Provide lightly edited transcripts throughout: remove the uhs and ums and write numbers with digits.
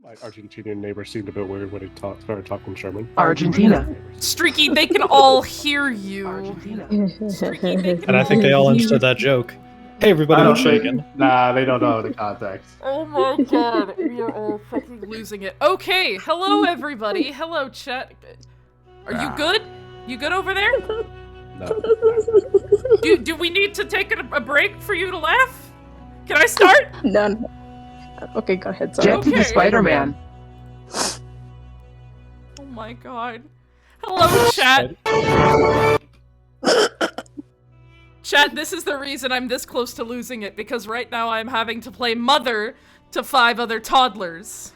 My Argentinian neighbor seemed a bit weird when he started talking German. Argentina. Streaky, they can all hear you. Argentina. Streaky, they can And I think they all understood that joke. Hey, everybody, I who's don't think- shaking? Nah, they don't know the context. Oh my god, we are all fucking losing it. Okay, hello everybody. Hello chat. Are you good? You good over there? No. Do we need to take a break for you to laugh? Can I start? No. Okay, go ahead. Sorry. Jet to the Spider-Man. Oh my god. Hello chat. Chat, this is the reason I'm this close to losing it, because right now I'm having to play mother to 5 other toddlers.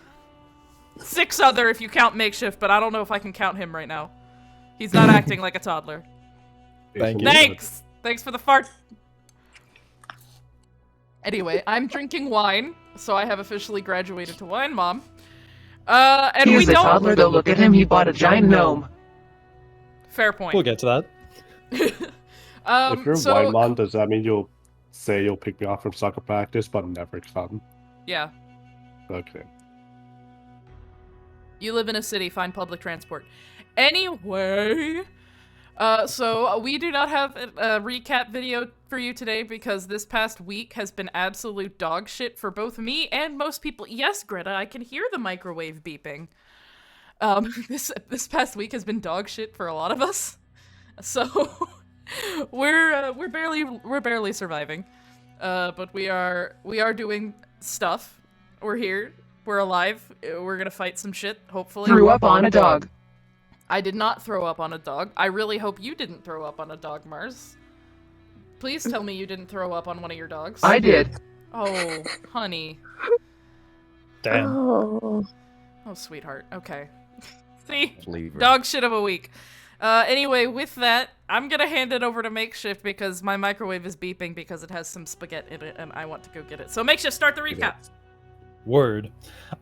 6 other if you count Makeshift, but I don't know if I can count him right now. He's not acting like a toddler. Thank you. Thanks! Thanks for the fart. Anyway, I'm drinking wine, so I have officially graduated to wine mom. And He we is a don't- toddler, though. Look at him. He bought a giant gnome. Fair point. We'll get to that. If you're so, wine mom, does that mean you'll pick me off from soccer practice, but never come? yeah. Okay. You live in a city, find public transport. Anyway, so we do not have a recap video for you today because this past week has been absolute dog shit for both me and most people. Yes, Greta, I can hear the microwave beeping. This past week has been dog shit for a lot of us. So we're barely surviving. But we are doing stuff. We're here. We're alive. We're gonna fight some shit, hopefully. Threw up on a dog. I did not throw up on a dog. I really hope you didn't throw up on a dog, Mars. Please tell me you didn't throw up on one of your dogs. I did. Oh, honey. Damn. Oh. Oh, sweetheart. Okay. See? Leave her. Dog shit of a week. Anyway, with that, I'm gonna hand it over to Makeshift because my microwave is beeping because it has some spaghetti in it and I want to go get it. So Makeshift, start the recap. Word.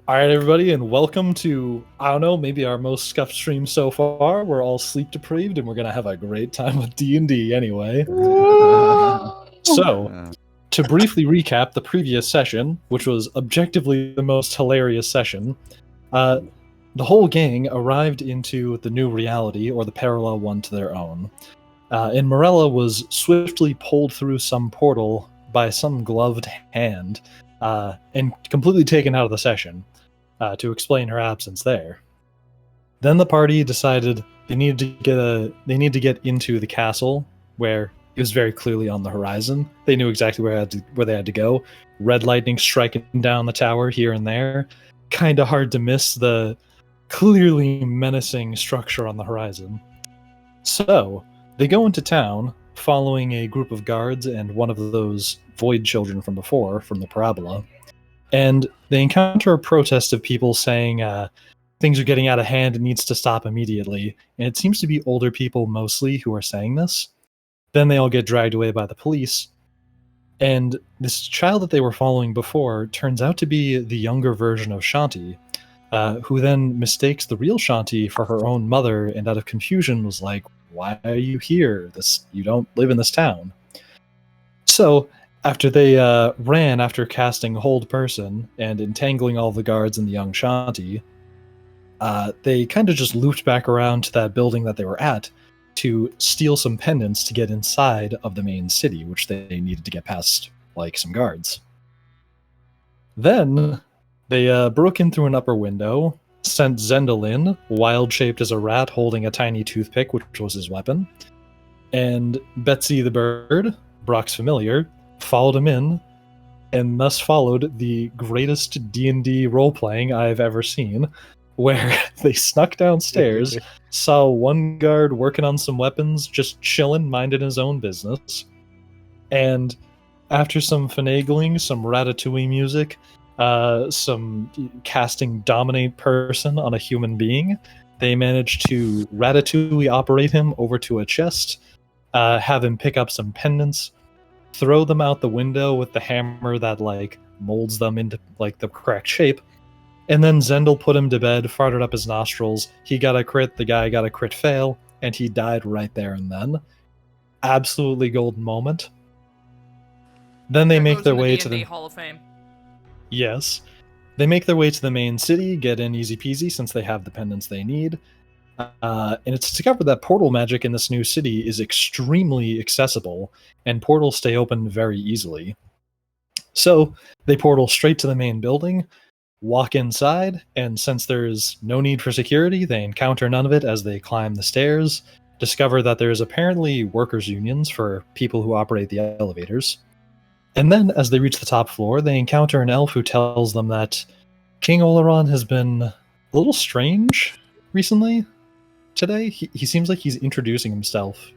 Alright, everybody, and welcome to, I don't know, maybe our most scuffed stream so far. We're all sleep deprived, and we're gonna have a great time with D&D anyway. So, to briefly recap the previous session, which was objectively the most hilarious session, the whole gang arrived into the new reality, or the parallel one to their own. And Mirella was swiftly pulled through some portal by some gloved hand, and completely taken out of the session to explain her absence there. Then the party decided they needed to get into the castle, where it was very clearly on the horizon. They knew exactly where they had to go. Red lightning striking down the tower here and there. Kind of hard to miss the clearly menacing structure on the horizon. So they go into town, following a group of guards and one of those void children from before, from the parabola, and they encounter a protest of people saying things are getting out of hand and needs to stop immediately, and it seems to be older people mostly who are saying this. Then they all get dragged away by the police, and this child that they were following before turns out to be the younger version of Shanti, who then mistakes the real Shanti for her own mother, and out of confusion was like, "Why are you here? You don't live in this town." So, after they ran after casting Hold Person and entangling all the guards and the young Shanti, they kind of just looped back around to that building that they were at to steal some pendants to get inside of the main city, which they needed to get past, like, some guards. Then, they broke in through an upper window, sent Zendel in, wild-shaped as a rat holding a tiny toothpick, which was his weapon, and Betsy the bird, Brock's familiar, followed him in, and thus followed the greatest D&D role-playing I've ever seen, where they snuck downstairs, saw one guard working on some weapons, just chilling, minding his own business, and after some finagling, some Ratatouille music, some casting Dominate Person on a human being, they managed to Ratatouille operate him over to a chest, have him pick up some pendants, throw them out the window with the hammer that, like, molds them into, like, the correct shape, and then Zendel put him to bed, farted up his nostrils, he got a crit, the guy got a crit fail, and he died right there and then. Absolutely golden moment. Then they That make goes their in way D&D to the... Hall of Fame. Yes. They make their way to the main city, get in easy peasy since they have the pendants they need. And it's discovered that portal magic in this new city is extremely accessible, and portals stay open very easily. So they portal straight to the main building, walk inside, and since there's no need for security, they encounter none of it as they climb the stairs, discover that there's apparently workers' unions for people who operate the elevators. And then, as they reach the top floor, they encounter an elf who tells them that King Oloran has been a little strange recently. Today, he seems like he's introducing himself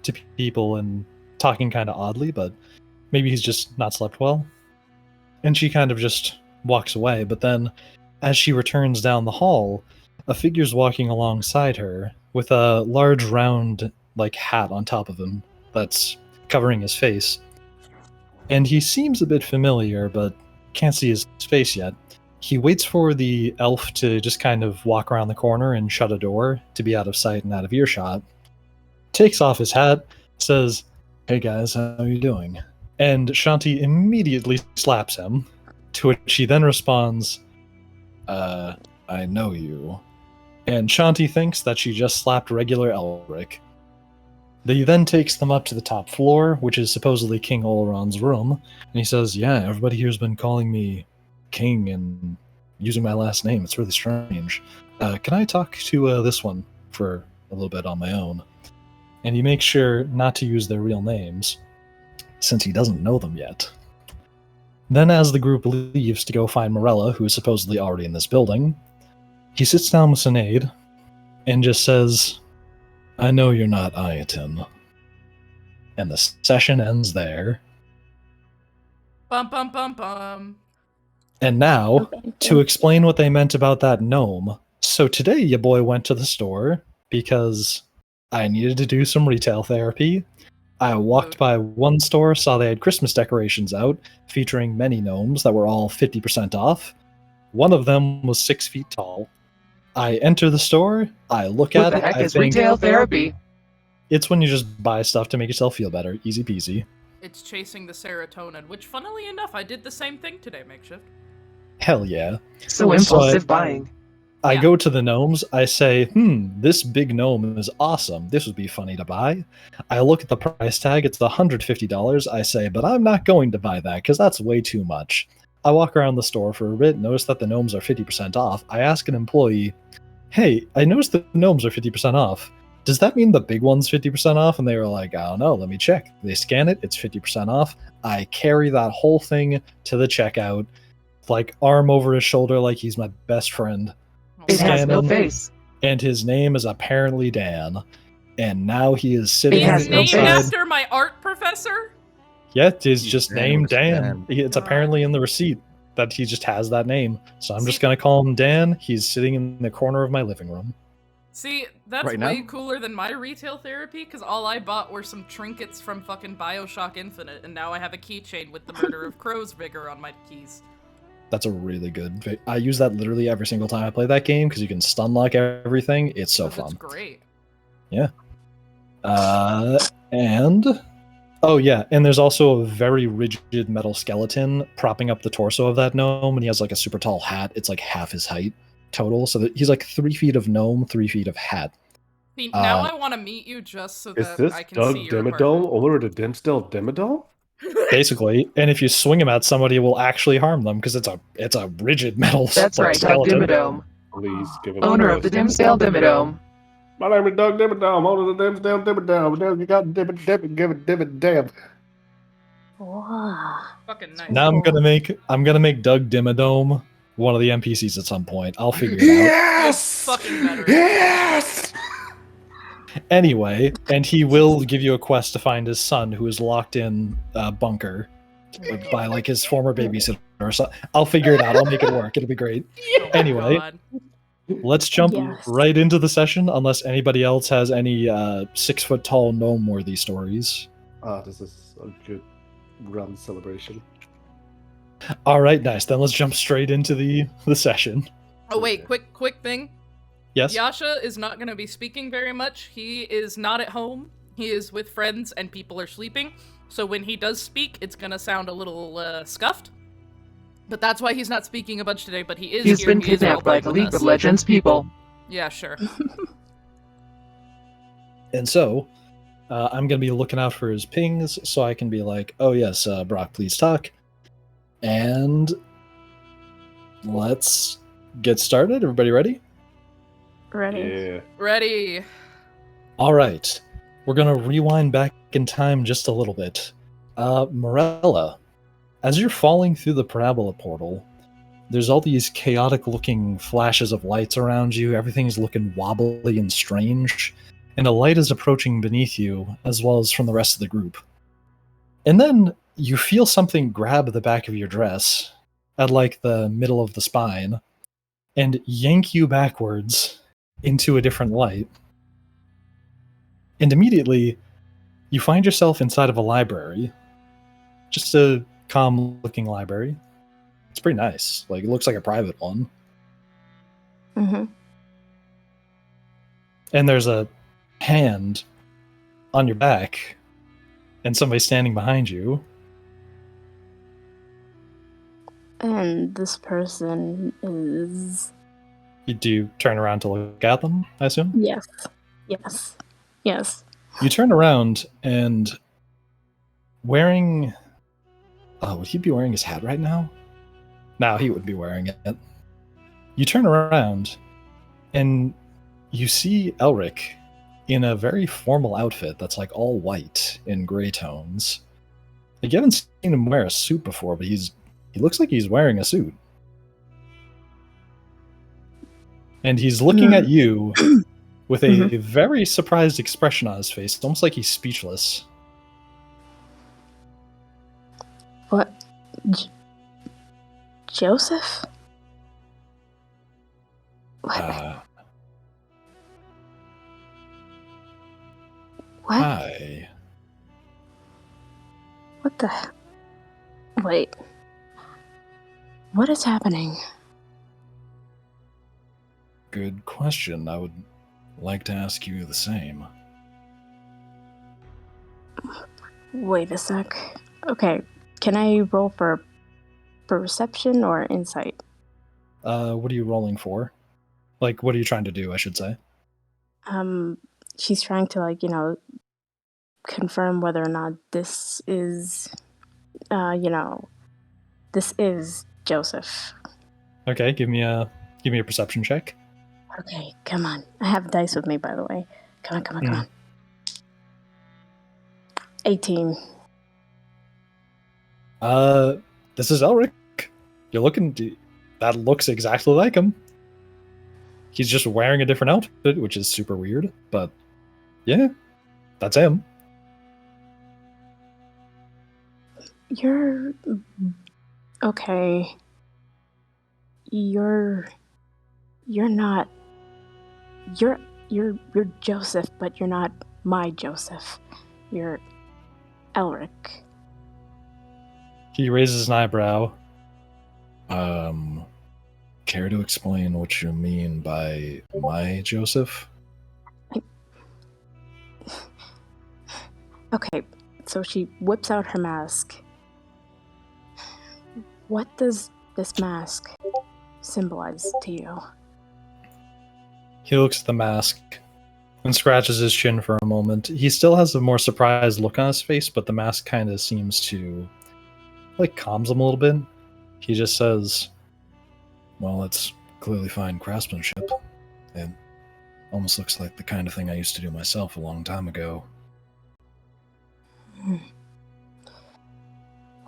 to people and talking kind of oddly, but maybe he's just not slept well. And she kind of just walks away, but then, as she returns down the hall, a figure's walking alongside her with a large round, hat on top of him that's covering his face. And he seems a bit familiar, but can't see his face yet. He waits for the elf to just kind of walk around the corner and shut a door to be out of sight and out of earshot. Takes off his hat, says, "Hey guys, how are you doing?" And Shanti immediately slaps him, to which he then responds, I know you. And Shanti thinks that she just slapped regular Elric. He then takes them up to the top floor, which is supposedly King Oloran's room, and he says, "Yeah, everybody here's been calling me King and using my last name. It's really strange. Can I talk to this one for a little bit on my own?" And he makes sure not to use their real names, since he doesn't know them yet. Then as the group leaves to go find Mirella, who is supposedly already in this building, he sits down with Cynade and just says, "I know you're not Ayatin." And the session ends there. Bum bum bum bum. And now, to explain what they meant about that gnome. So today, your boy went to the store because I needed to do some retail therapy. I walked by one store, saw they had Christmas decorations out, featuring many gnomes that were all 50% off. One of them was 6 feet tall. I enter the store, I look What at the it, heck I is think retail therapy? it's when you just buy stuff to make yourself feel better. Easy peasy. It's chasing the serotonin, which, funnily enough, I did the same thing today, Makeshift. Hell yeah. So impulsive buying. I Yeah. go to the gnomes, I say, this big gnome is awesome. This would be funny to buy. I look at the price tag, it's $150. I say, but I'm not going to buy that because that's way too much. I walk around the store for a bit, notice that the gnomes are 50% off. I ask an employee, "Hey, I noticed the gnomes are 50% off. Does that mean the big one's 50% off?" And they were like, "I don't know, let me check." They scan it, it's 50% off. I carry that whole thing to the checkout, arm over his shoulder like he's my best friend. It has no Scanning. face. And his name is apparently Dan. And now he is sitting It has It's no named face. after my art professor? Yet is He's just Dan named with Dan. Dan. It's God. apparently in the receipt that he just has that name. So I'm See- just gonna call him Dan. He's sitting in the corner of my living room. See, that's Right way now? cooler than my retail therapy, because all I bought were some trinkets from fucking Bioshock Infinite, and now I have a keychain with the Murder of Crows vigor on my keys. That's a really good. I use that literally every single time I play that game because you can stun lock everything. It's so 'Cause fun. It's great. And oh yeah, and there's also a very rigid metal skeleton propping up the torso of that gnome, and he has a super tall hat. It's half his height total, so that he's 3 feet of gnome, 3 feet of hat. See, now I want to meet you just so Is that this I can Doug see your Dimmadome? apartment. Oloran the Dimstill Dimmadome? Basically, and if you swing him at somebody, it will actually harm them because it's a rigid metal That's right, Doug skeleton. Dimmadome. Please give him Owner a of the voice. Dimsdale Dimmadome. My name is Doug Dimmadome, owner of the Dimstill Dimmadome. You got Dimmad, give it Dimmad. Wow. Fucking nice. Now I'm gonna make Doug Dimmadome one of the NPCs at some point. I'll figure it out. Yes! Fucking better. Yes! Anyway, and he will give you a quest to find his son, who is locked in a bunker by his former babysitter. Or so. I'll figure it out. I'll make it work. It'll be great. Oh my Anyway. God. Let's jump Yes. right into the session, unless anybody else has any 6 foot tall gnome worthy stories. This is a good run celebration. All right, nice. Then let's jump straight into the session. Oh wait, quick thing. Yes. Yasha is not going to be speaking very much. He is not at home. He is with friends and people are sleeping. So when he does speak, it's going to sound a little scuffed. But that's why he's not speaking a bunch today, but he is He's here. been He is kidnapped by the cooperating League with of us. Legends people. Yeah, sure. And so, I'm going to be looking out for his pings so I can be like, oh yes, Brock, please talk. And let's get started. Everybody ready? Ready? Yeah. Ready. All right. We're going to rewind back in time just a little bit. Mirella, as you're falling through the parabola portal, there's all these chaotic looking flashes of lights around you. Everything's looking wobbly and strange. And a light is approaching beneath you, as well as from the rest of the group. And then you feel something grab the back of your dress, at like the middle of the spine, and yank you backwards into a different light. And immediately, you find yourself inside of a library. Just a calm-looking library. It's pretty nice. Like, it looks like a private one. Mm-hmm. And there's a hand on your back, and somebody standing behind you. And this person is... You do turn around to look at them, I assume? Yes. Yes. Yes. You turn around and wearing... Oh, would he be wearing his hat right now? No, he would be wearing it. You turn around and you see Elric in a very formal outfit that's like all white in gray tones. Like, you haven't seen him wear a suit before, but he looks like he's wearing a suit. And he's looking at you with a very surprised expression on his face. It's almost like he's speechless. What? Joseph? What? What? Hi. What the... Wait. What is happening? Good question. I would like to ask you the same. Wait a sec. Okay, can I roll for perception or insight? What are you rolling for? Like, what are you trying to do, I should say? She's trying to, like, confirm whether or not this is, this is Joseph. Okay, give me a perception check. Okay, come on. I have dice with me, by the way. Come on. 18. This is Elric. You're looking... That looks exactly like him. He's just wearing a different outfit, which is super weird, but yeah, that's him. You're... Okay. You're not... You're Joseph, but you're not my Joseph. You're Elric. He raises an eyebrow. Care to explain what you mean by my Joseph? Okay, so she whips out her mask. What does this mask symbolize to you? He looks at the mask and scratches his chin for a moment. He still has a more surprised look on his face, but the mask kind of seems to, like, calms him a little bit. He just says, well, it's clearly fine craftsmanship. It almost looks like the kind of thing I used to do myself a long time ago.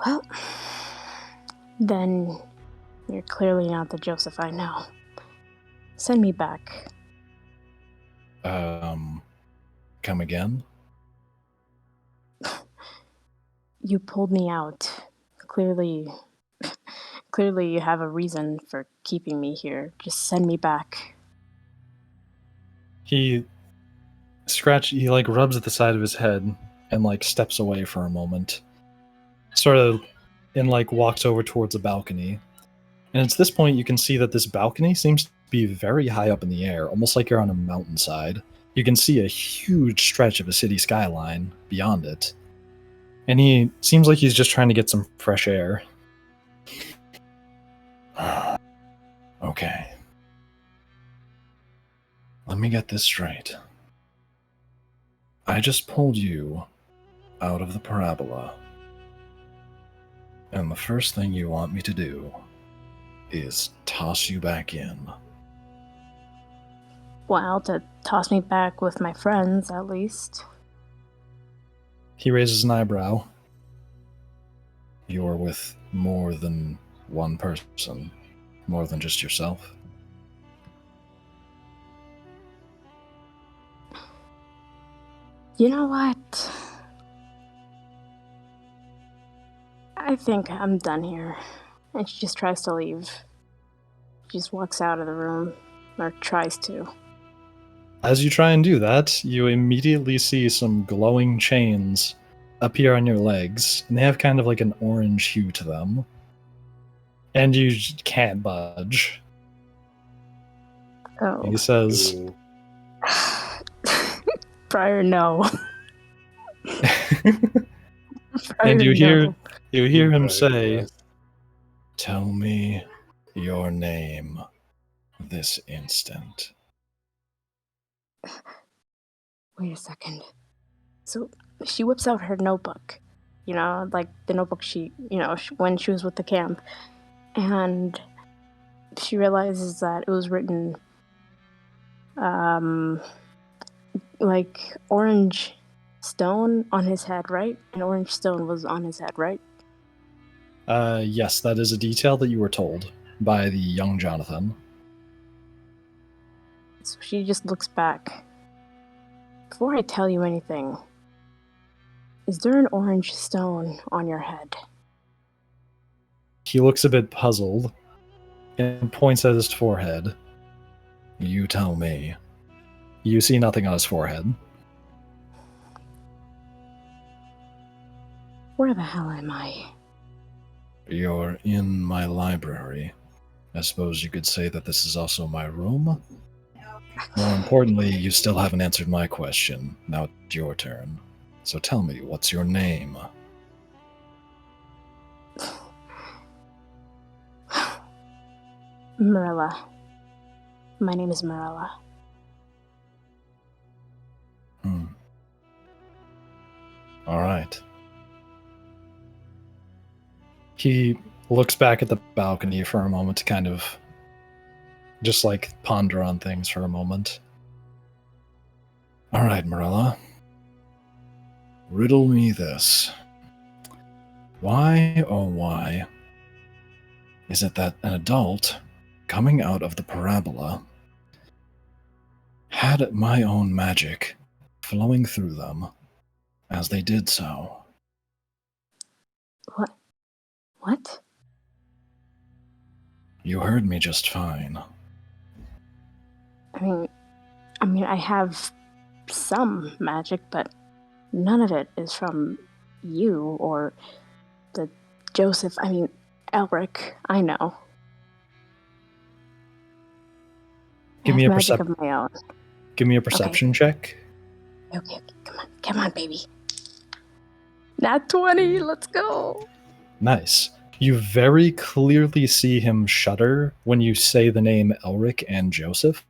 Well, then you're clearly not the Joseph I know. Send me back. Come again? You pulled me out. Clearly you have a reason for keeping me here. Just send me back. He like rubs at the side of his head and like steps away for a moment. Sort of, and like walks over towards a balcony. And it's this point you can see that this balcony seems to be very high up in the air, almost like you're on a mountainside. You can see a huge stretch of a city skyline beyond it. And he seems like he's just trying to get some fresh air. Okay. Let me get this straight. I just pulled you out of the parabola. And the first thing you want me to do is toss you back in. Well, to toss me back with my friends, at least. He raises an eyebrow. You're with more than one person. More than just yourself. You know what? I think I'm done here. And she just tries to leave. She just walks out of the room, or tries to. As you try and do that, you immediately see some glowing chains appear on your legs, and they have kind of like an orange hue to them. And you can't budge. Oh. He says, Ooh. Prior, no. and you Prior, hear him Right, say, yes. "Tell me your name this instant." Wait a second. So she whips out her notebook, you know, like the notebook when she was with the camp, and she realizes that it was written, like orange stone on his head, right? An orange stone was on his head, right? Yes, that is a detail that you were told by the young Jonathan. So she just looks back. Before I tell you anything, is there an orange stone on your head? He looks a bit puzzled and points at his forehead. You tell me. You see nothing on his forehead. Where the hell am I? You're in my library. I suppose you could say that this is also my room. More importantly, you still haven't answered my question. Now it's your turn. So tell me, what's your name? Mirella. My name is Mirella. Alright. He looks back at the balcony for a moment to kind of just like ponder on things for a moment. Alright, Mirella. Riddle me this. Why, oh why, is it that an adult coming out of the parabola had my own magic flowing through them as they did so? What? You heard me just fine. I mean, I have some magic, but none of it is from you or the Elric. I know. Give I me have a magic of my own. Give me a perception check. Okay, come on, baby. Nat 20, let's go. Nice. You very clearly see him shudder when you say the name Elric and Joseph.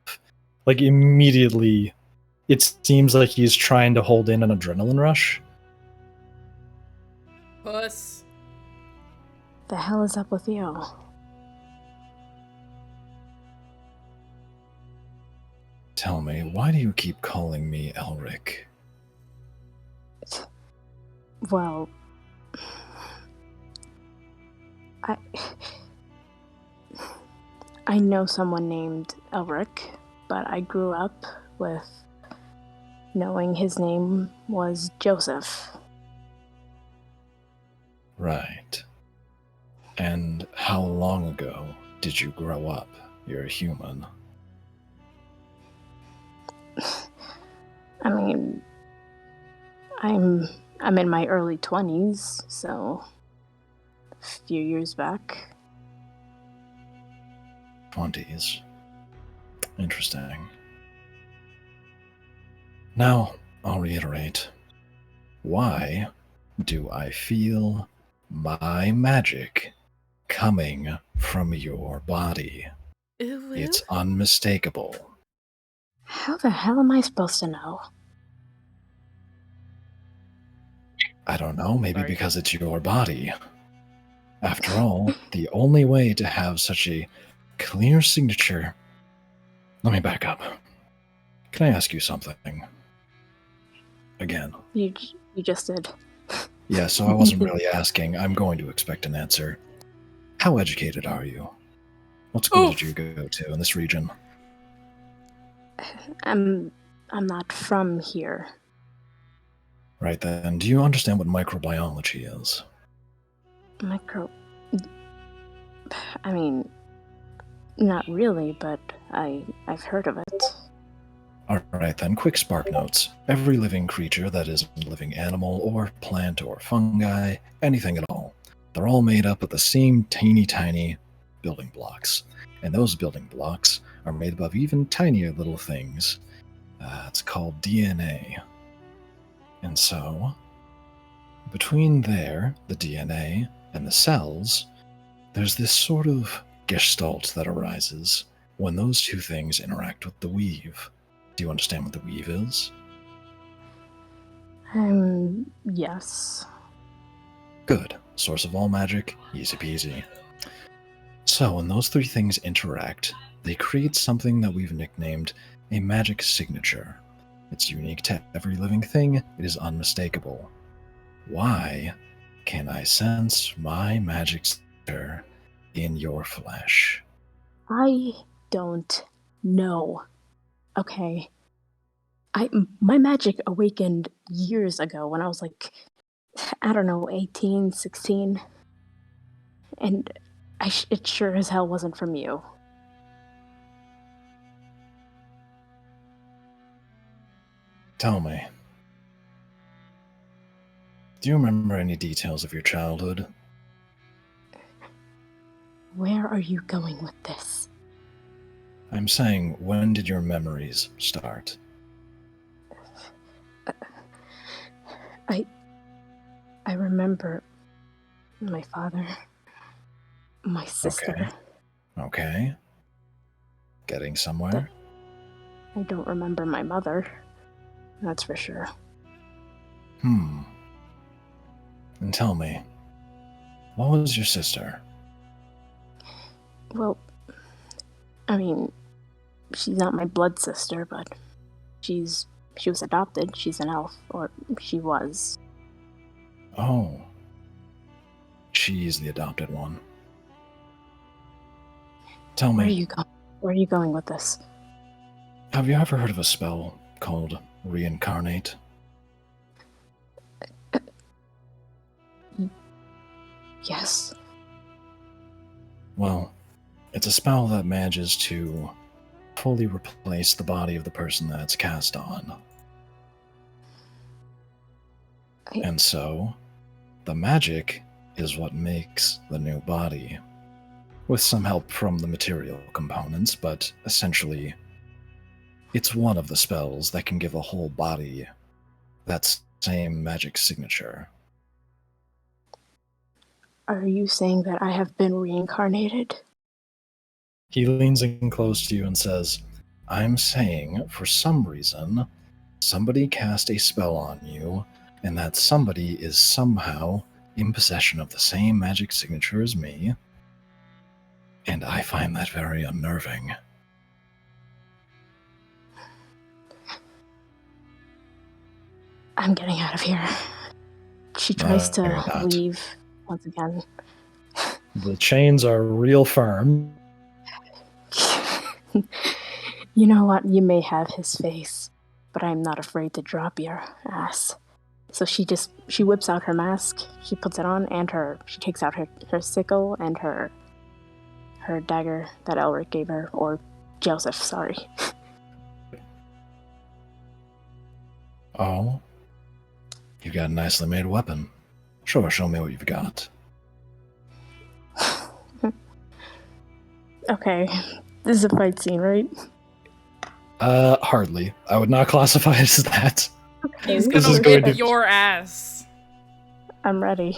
Like, immediately, it seems like he's trying to hold in an adrenaline rush. Puss. The hell is up with you? Tell me, why do you keep calling me Elric? Well, I know someone named Elric, but I grew up with knowing his name was Joseph. Right. And how long ago did you grow up? You're a human. I mean, I'm in my early 20s, so a few years back. 20s. Interesting. Now, I'll reiterate. Why do I feel my magic coming from your body? Ew. It's unmistakable. How the hell am I supposed to know? I don't know, maybe Sorry. because it's your body. After all, the only way to have such a clear signature... Let me back up. Can I ask you something? Again. You just did. Yeah, so I wasn't really asking. I'm going to expect an answer. How educated are you? What school did you go to in this region? I'm not from here. Right then, do you understand what microbiology is? I mean, not really, but I've heard of it. Alright then, quick spark notes. Every living creature that is a living animal or plant or fungi, anything at all, they're all made up of the same teeny tiny building blocks. And those building blocks are made up of even tinier little things. It's called DNA. And so, between there, the DNA, and the cells, there's this sort of gestalt that arises when those two things interact with the weave. Do you understand what the weave is? Yes. Good. Source of all magic, easy peasy. So, when those three things interact, they create something that we've nicknamed a magic signature. It's unique to every living thing, it is unmistakable. Why can I sense my magic signature in your flesh? I don't know. Okay. My magic awakened years ago when I was like, I don't know, 18, 16. And it sure as hell wasn't from you. Tell me. Do you remember any details of your childhood? Where are you going with this? I'm saying, when did your memories start? I remember my father, my sister. Okay. Getting somewhere? I don't remember my mother. That's for sure. And tell me, what was your sister? Well, I mean, she's not my blood sister, but she was adopted. She's an elf, or she was. Oh. She's the adopted one. Tell Where are me, you going? Where are you going with this? have you ever heard of a spell called reincarnate? Yes. Well, it's a spell that manages to fully replace the body of the person that it's cast on. And so, the magic is what makes the new body. With some help from the material components, but essentially, it's one of the spells that can give a whole body that same magic signature. Are you saying that I have been reincarnated? He leans in close to you and says, I'm saying, for some reason, somebody cast a spell on you, and that somebody is somehow in possession of the same magic signature as me, and I find that very unnerving. I'm getting out of here. She tries you're to not. leave once again. The chains are real firm. You know what? You may have his face, but I'm not afraid to drop your ass. So she whips out her mask, she puts it on, and she takes out her sickle and her dagger that Elric gave her, or Joseph, sorry. Oh? You've got a nicely made weapon. Sure, show me what you've got. Okay, this is a fight scene, right? Hardly. I would not classify it as that. He's This gonna is going whip to- your ass. I'm ready.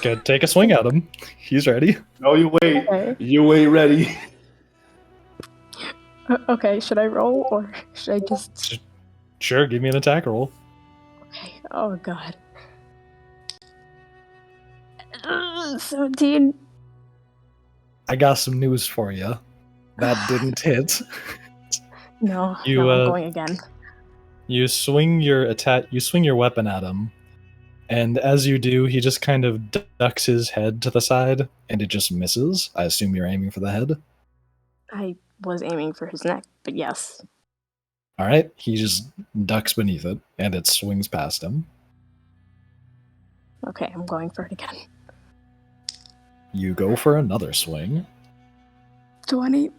Good, take a swing at him. He's ready. No, you wait. Okay. You ain't ready. Okay, should I roll or should I just... Sure, give me an attack roll. Okay, oh god. 17. I got some news for you. That didn't hit. No, You, no, I'm going again. You swing your weapon at him, and as you do, he just kind of ducks his head to the side, and it just misses. I assume you're aiming for the head. I was aiming for his neck, but yes. All right, he just ducks beneath it, and it swings past him. Okay, I'm going for it again. You go for another swing. 20.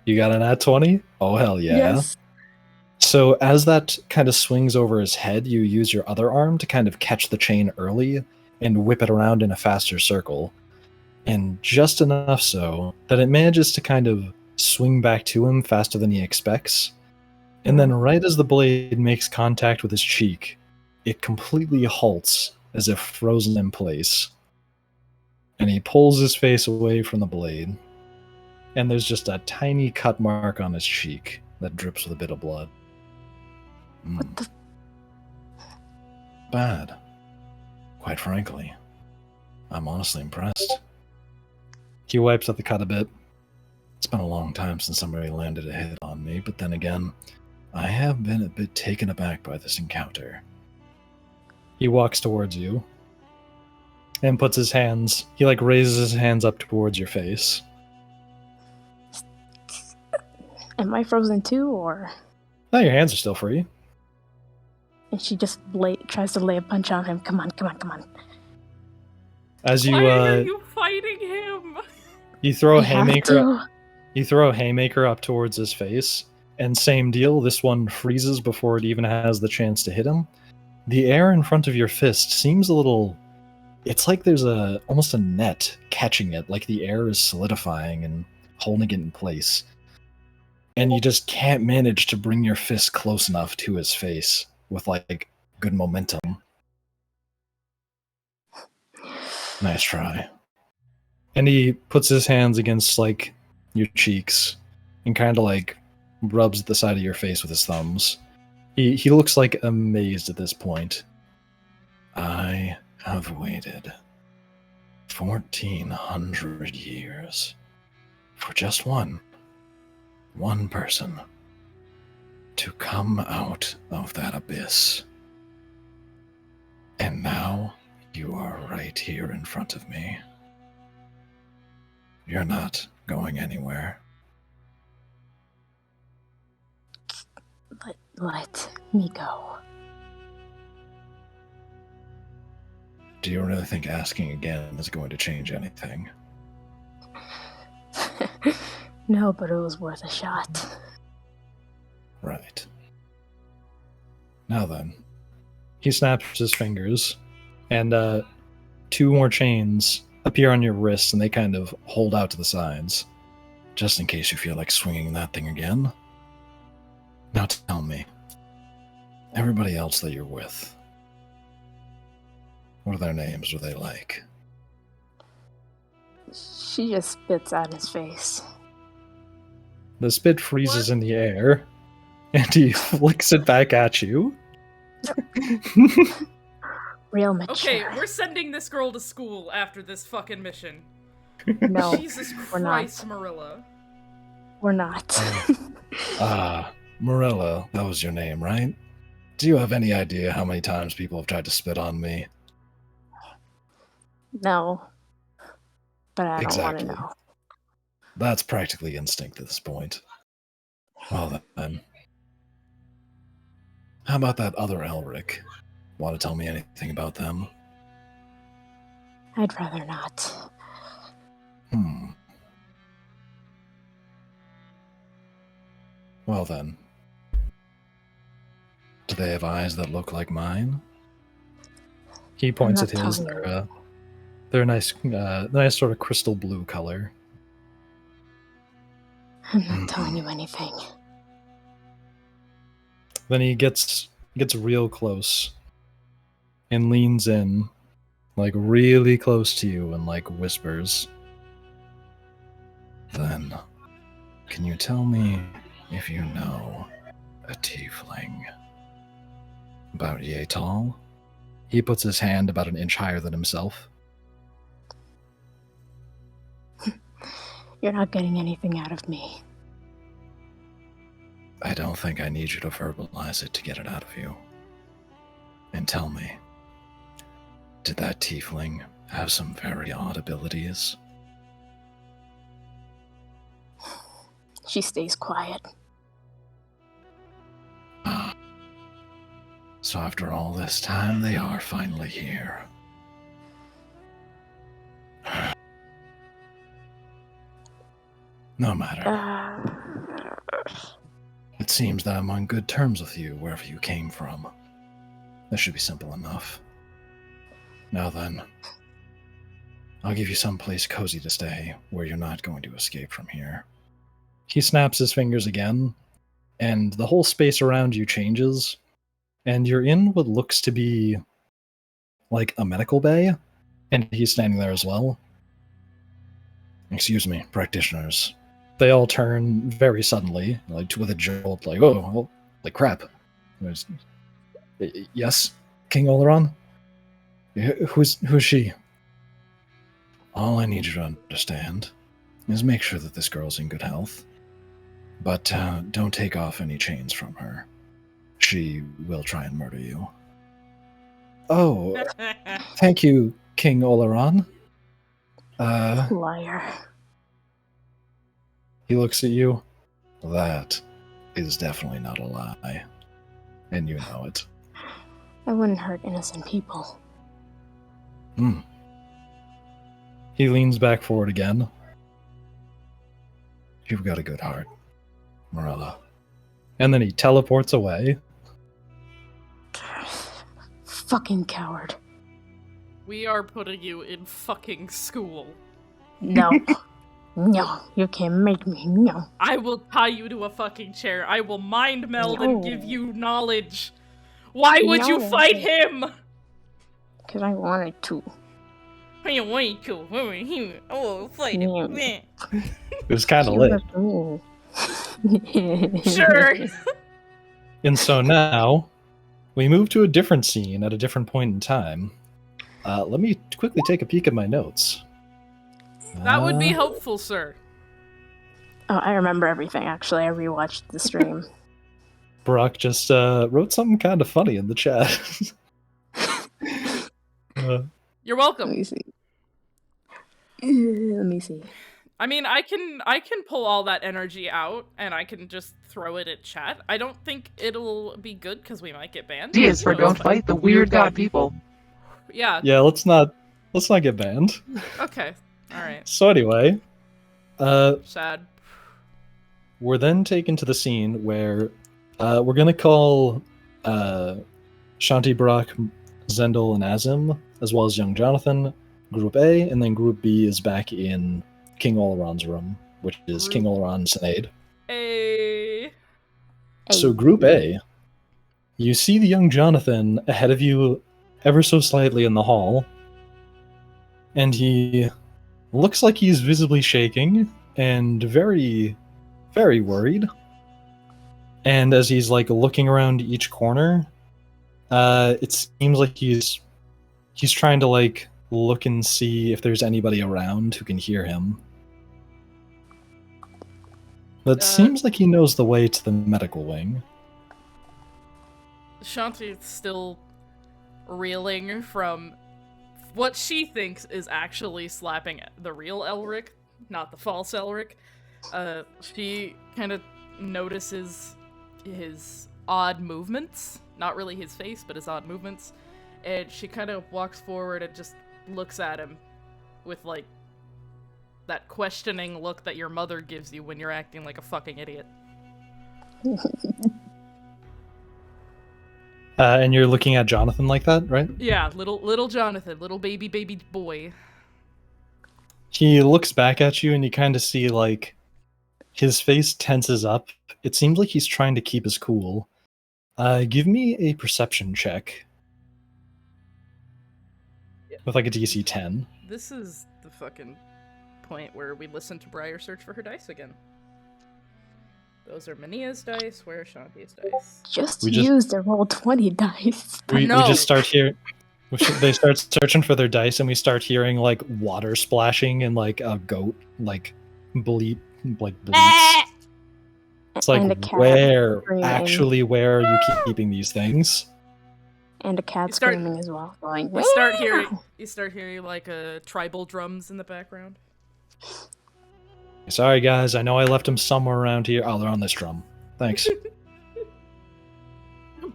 You got an at 20? Oh, hell yeah. Yes. So as that kind of swings over his head, you use your other arm to kind of catch the chain early and whip it around in a faster circle. And just enough so that it manages to kind of swing back to him faster than he expects. And then right as the blade makes contact with his cheek, it completely halts as if frozen in place. And he pulls his face away from the blade. And there's just a tiny cut mark on his cheek that drips with a bit of blood. What the... Bad. Quite frankly. I'm honestly impressed. He wipes at the cut a bit. It's been a long time since somebody landed a hit on me, but then again, I have been a bit taken aback by this encounter. He walks towards you and puts his hands, he raises his hands up towards your face. Am I frozen too, or... No, your hands are still free. And she just tries to lay a punch on him. Come on, come on, come on. As you, Why are you fighting him? You throw a I have haymaker to. up, you throw a haymaker up towards his face, and same deal, this one freezes before it even has the chance to hit him. The air in front of your fist seems a little... It's like there's almost a net catching it, like the air is solidifying and holding it in place. And you just can't manage to bring your fist close enough to his face with, good momentum. Nice try. And he puts his hands against, your cheeks and kind of, rubs the side of your face with his thumbs. He looks, amazed at this point. I have waited 1,400 years for just one person to come out of that abyss. And now you are right here in front of me. You're not going anywhere. Let me go. Do you really think asking again is going to change anything? No, but it was worth a shot. Right. Now then. He snaps his fingers, and 2 more chains appear on your wrists, and they kind of hold out to the sides, just in case you feel like swinging that thing again. Now tell me, everybody else that you're with, what are their names? What are they like? She just spits at his face. The spit freezes in the air, and he flicks it back at you. Real mature. Okay, we're sending this girl to school after this fucking mission. No, Jesus we're not. Christ, Mirella. We're not. Mirella, that was your name, right? Do you have any idea how many times people have tried to spit on me? No. But I don't Exactly. want to know. That's practically instinct at this point. Well then. How about that other Elric? Want to tell me anything about them? I'd rather not. Well then. Do they have eyes that look like mine? He points at not his. telling They're a nice sort of crystal blue color. I'm not telling you anything. Then he gets real close and leans in, really close to you, and whispers. Then, Can you tell me if you know a tiefling about yay tall? He puts his hand about an inch higher than himself. You're not getting anything out of me. I don't think I need you to verbalize it to get it out of you. And tell me, did that tiefling have some very odd abilities? She stays quiet. So after all this time, they are finally here. No matter. It seems that I'm on good terms with you wherever you came from. This should be simple enough. Now then, I'll give you someplace cozy to stay where you're not going to escape from here. He snaps his fingers again, and the whole space around you changes, and you're in what looks to be like a medical bay, and he's standing there as well. Excuse me, practitioners. They all turn very suddenly, like with a jolt, like, oh, like crap. Yes, King Oloran? Who's she? All I need you to understand is make sure that this girl's in good health. But don't take off any chains from her. She will try and murder you. Oh, thank you, King Oloran. Liar. He looks at you. That is definitely not a lie. And you know it. I wouldn't hurt innocent people. He leans back forward again. You've got a good heart, Mirella. And then he teleports away. Fucking coward. We are putting you in fucking school. No. No, you can't make me. No. I will tie you to a fucking chair. I will mind meld and give you knowledge. Why would you fight him? Because I wanted to. I want to. Oh, fight him. It was kind of lit. Sure. And so now, we move to a different scene at a different point in time. Let me quickly take a peek at my notes. That would be helpful, sir. Oh, I remember everything, actually. I rewatched the stream. Brock just wrote something kind of funny in the chat. You're Let welcome. me see. Let me see. I mean, I can pull all that energy out, and I can just throw it at chat. I don't think it'll be good, because we might get banned. D is for don't fight the weird god people. Yeah. Yeah, let's not get banned. Okay. Alright. So anyway, Sad. we're then taken to the scene where we're gonna call Shanti, Brock, Zendel, and Azim, as well as young Jonathan, Group A, and then Group B is back in King Oloran's room, which is King Oloran Cynade. Hey. So Group A, you see the young Jonathan ahead of you ever so slightly in the hall, and he looks like he's visibly shaking and very, very worried. And as he's like looking around each corner, it seems like he's trying to like look and see if there's anybody around who can hear him. But seems like he knows the way to the medical wing. Shanti's still reeling from what she thinks is actually slapping the real Elric, not the false Elric. She kind of notices his odd movements. Not really his face, but his odd movements. And she kind of walks forward and just looks at him with, like, that questioning look that your mother gives you when you're acting like a fucking idiot. And you're looking at Jonathan like that, right? Yeah, little Jonathan, little baby boy. He looks back at you and you kind of see, like, his face tenses up. It seems like he's trying to keep his cool. Give me a perception check. With, like, a DC 10. This is the fucking point where we listen to Briar search for her dice again. Those are Mania's dice. Where are Shanti's dice? Just We just- use the roll 20 dice. We No. just start here. They start searching for their dice, and we start hearing like water splashing and like a goat like bleep, like bleats. It's And a like cat where screaming. where are you keeping these things? And a cat You start- screaming as well. Going, You start hearing like tribal drums in the background. Sorry guys, I know I left them somewhere around here. Oh, they're on this drum. Thanks.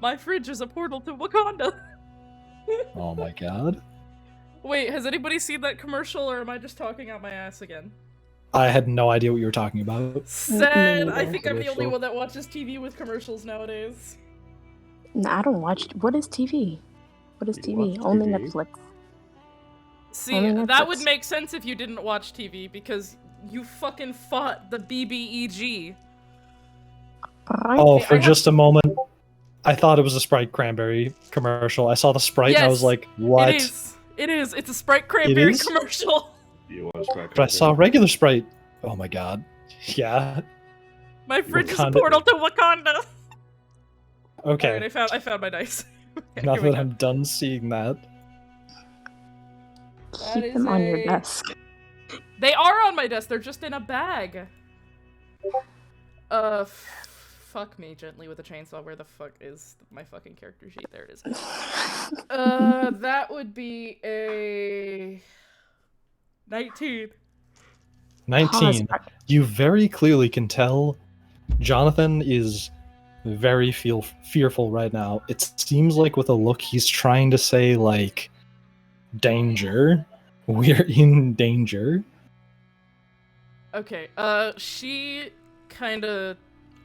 My fridge is a portal to Wakanda. Oh my god. Wait, has anybody seen that commercial, or am I just talking out my ass again? I had no idea what you were talking about. Sad. I neither. think I'm the only Commercial. one that watches TV with commercials nowadays. No, I don't watch. What is TV? What is You TV? watch Only TV? Netflix. See, Only that would Netflix. make sense if you didn't watch TV, because you fucking fought the BBEG. Oh, I for have- just a moment, I thought it was a Sprite Cranberry commercial. I saw the Sprite and I was Yes, like, what? It is. It is. It's a Sprite Cranberry is? commercial. You want to But I saw regular Sprite. Oh my god. Yeah. My fridge is a Wakanda. portal to Wakanda. Okay. Alright, I found my dice. Okay, Now here we that go. I'm done seeing that. That Keep is them on your a- desk. They are on my desk. They're just in a bag. Fuck me gently with a chainsaw. Where the fuck is my fucking character sheet? There it is. That would be a 19. 19. Pause. You very clearly can tell Jonathan is very fearful right now. It seems like with a look he's trying to say like danger. We're in danger. Okay, she kind of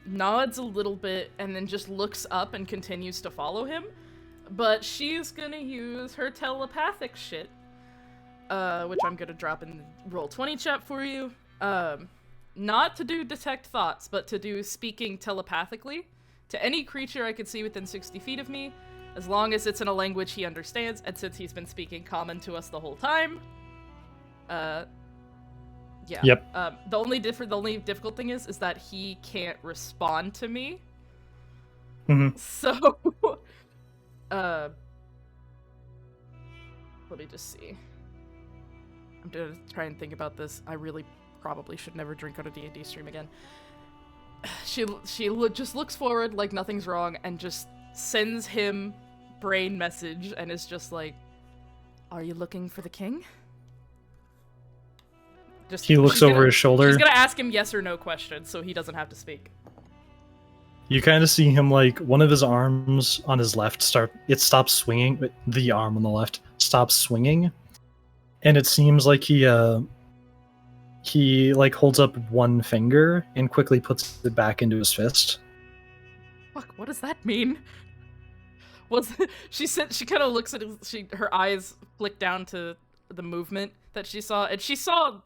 nods a little bit and then just looks up and continues to follow him. But she's gonna use her telepathic shit, which I'm gonna drop in the Roll20 chat for you. Not to do detect thoughts, but to do speaking telepathically to any creature I could see within 60 feet of me, as long as it's in a language he understands, and since he's been speaking common to us the whole time. Yeah. Yep. The only difficult thing is that he can't respond to me. Mhm. So, let me just see. I'm gonna try and think about this. I really probably should never drink on a D&D stream again. She just looks forward like nothing's wrong and just sends him brain message and is just like, "Are you looking for the king?" Just, He looks she's over gonna- his shoulder. She's gonna ask him yes or no questions, so he doesn't have to speak. You kind of see him like one of his arms on his left stops swinging. But the arm on the left stops swinging, and it seems like he like holds up one finger and quickly puts it back into his fist. Fuck, what does that mean? She kind of looks at her eyes flick down to the movement that she saw, and she saw,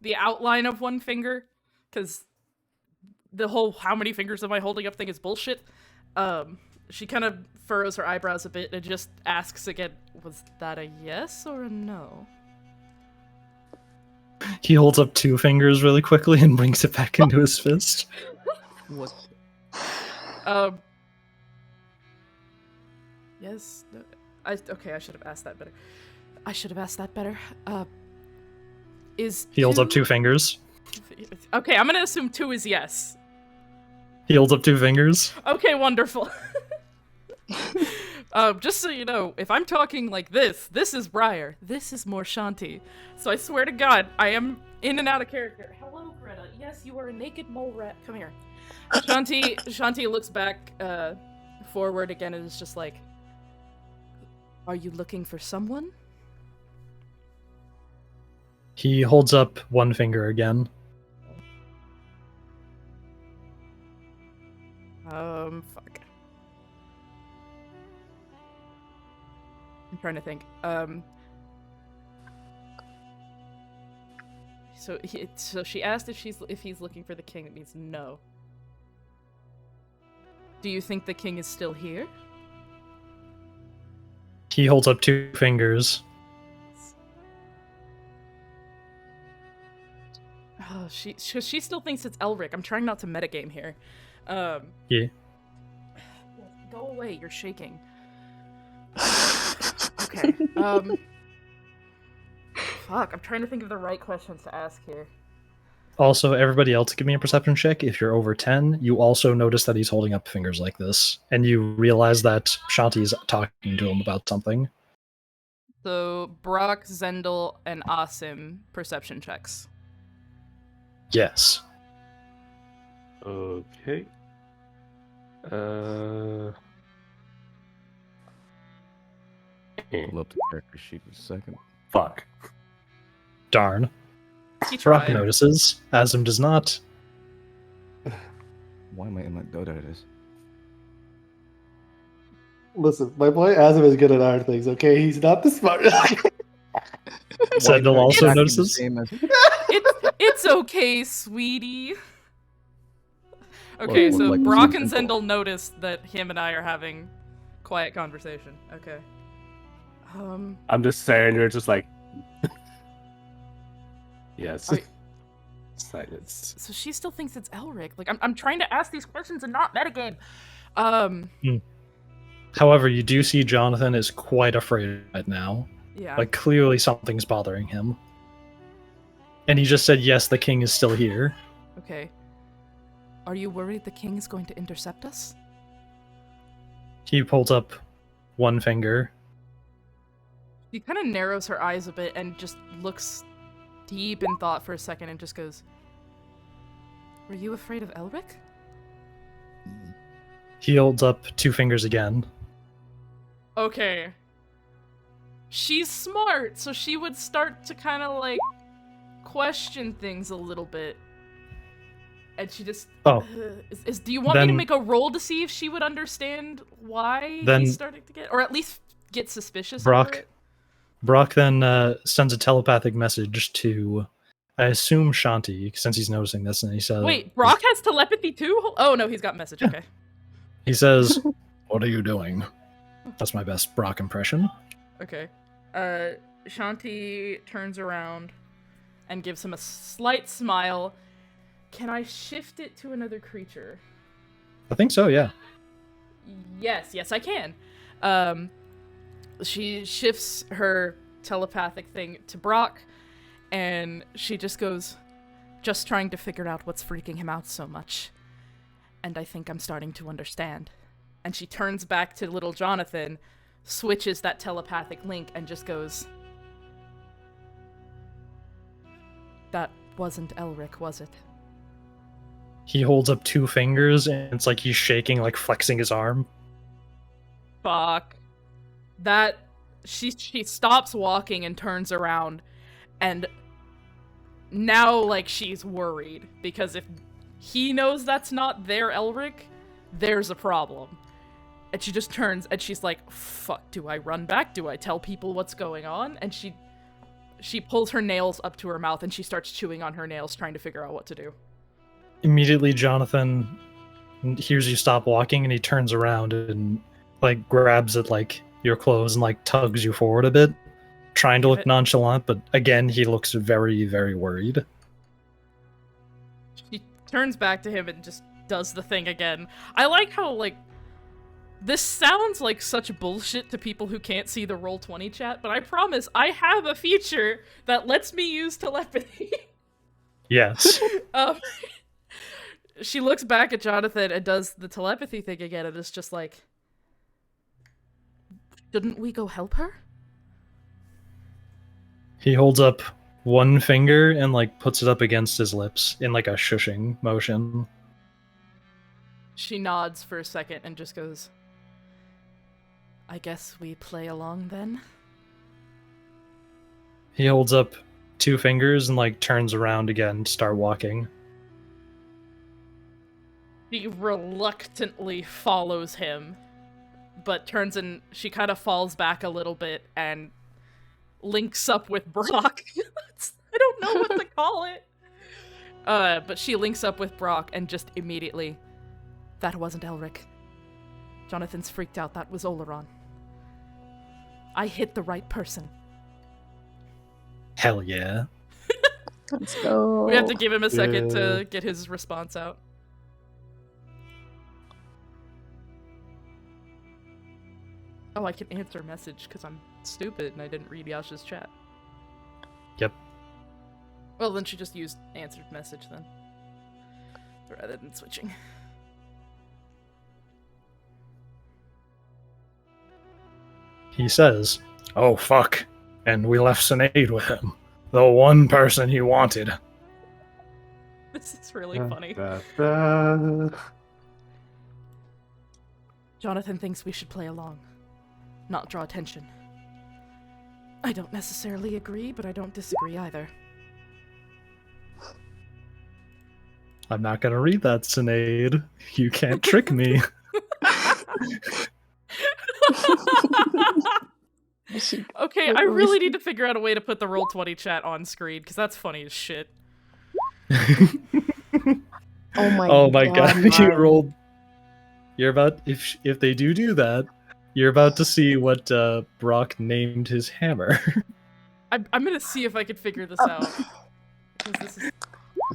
the outline of one finger, because the whole how many fingers am I holding up thing is bullshit. She kind of furrows her eyebrows a bit and just asks again, was that a yes or a no? He holds up two fingers really quickly and brings it back into his fist. What? Yes. No, okay, I should have asked that better. Is He holds up two fingers. Okay, I'm gonna assume 2 is yes. He holds up two fingers. Okay, wonderful. Just so you know, if I'm talking like this is Briar. This is more Shanti. So I swear to God, I am in and out of character. Hello, Greta. Yes, you are a naked mole rat. Come here. Shanti looks back, forward again and is just like, "Are you looking for someone?" He holds up one finger again. Fuck. I'm trying to think. So she asked if he's looking for the king. It means no. Do you think the king is still here? He holds up two fingers. She still thinks it's Elric. I'm trying not to metagame here. Yeah. Go away, you're shaking. Okay. Fuck, I'm trying to think of the right questions to ask here. Also, everybody else give me a perception check. If you're over 10, you also notice that he's holding up fingers like this. And you realize that Shanti's talking to him about something. So, Brock, Zendel, and Asim perception checks. Yes. Okay. Pull up the character sheet in a second. Fuck. Darn. He Brock tried. notices. Asim does not. Why am I in my Dota at this? Listen, my boy Azim is good at art things, okay? He's not the smart. Zendel also Exactly the notices. same as- It's okay, sweetie. Okay, Look so like Brock some and simple. Zendel noticed that him and I are having quiet conversation. Okay. I'm just saying, you're just like. Yes. Are- Silence. So she still thinks it's Elric. Like, I'm trying to ask these questions and not metagame. However, you do see Jonathan is quite afraid right now. Yeah. Like, clearly something's bothering him. And he just said, yes, the king is still here. Okay. Are you worried the king is going to intercept us? He pulls up one finger. She kind of narrows her eyes a bit and just looks deep in thought for a second and just goes, "Were you afraid of Elric?" He holds up two fingers again. Okay. She's smart, so she would start to kind of like question things a little bit. And she just Oh. do you want me to Then- make a roll to see if she would understand why Then- he's starting to get, or at least get suspicious of Brock. it? Brock then sends a telepathic message to, I assume, Shanti, since he's noticing this, and he says, Wait, Brock has telepathy too? Oh no, he's got message. Okay. He says, "What are you doing?" That's my best Brock impression. Okay. Shanti turns around and gives him a slight smile. Can I shift it to another creature? I think so, yeah. Yes, I can. She shifts her telepathic thing to Brock, and she just goes, "Just trying to figure out what's freaking him out so much. And I think I'm starting to understand." And she turns back to little Jonathan, switches that telepathic link, and just goes, "That wasn't Elric, was it?" He holds up two fingers, and it's like he's shaking, like flexing his arm. Fuck. That she stops walking and turns around, and now like she's worried because if he knows that's not their Elric, there's a problem. And she just turns and she's like, "Fuck, do I run back? Do I tell people what's going on?" And she pulls her nails up to her mouth and she starts chewing on her nails, trying to figure out what to do. Immediately, Jonathan hears you stop walking, and he turns around and like grabs at like your clothes and like tugs you forward a bit, trying to look nonchalant, but again, he looks very, very worried. She turns back to him and just does the thing again. I like how, like, this sounds like such bullshit to people who can't see the Roll20 chat, but I promise I have a feature that lets me use telepathy. Yes. She looks back at Jonathan and does the telepathy thing again, and is just like, "Shouldn't we go help her?" He holds up one finger and like puts it up against his lips in like a shushing motion. She nods for a second and just goes, "I guess we play along then?" He holds up two fingers and like turns around again to start walking. She reluctantly follows him, but turns and she kind of falls back a little bit and links up with Brock. I don't know what to call it. But she links up with Brock and just immediately, "That wasn't Elric. Jonathan's freaked out. That was Oloran. I hit the right person." Hell yeah. Let's go. We have to give him a second Yeah. to get his response out. Oh, I can answer a message because I'm stupid and I didn't read Yasha's chat. Yep. Well, then she just used answered message then. Rather than switching. He says, "Oh fuck," and we left Cynade with him, the one person he wanted. This is really funny. Da. Jonathan thinks we should play along, not draw attention. I don't necessarily agree, but I don't disagree either. I'm not gonna read that, Cynade. You can't trick me. Okay, I really need to figure out a way to put the Roll20 chat on screen, because that's funny as shit. Oh my god. You Marv. rolled. You're about if they do that, you're about to see what Brock named his hammer. I'm gonna see if I can figure this out. 'Cause this is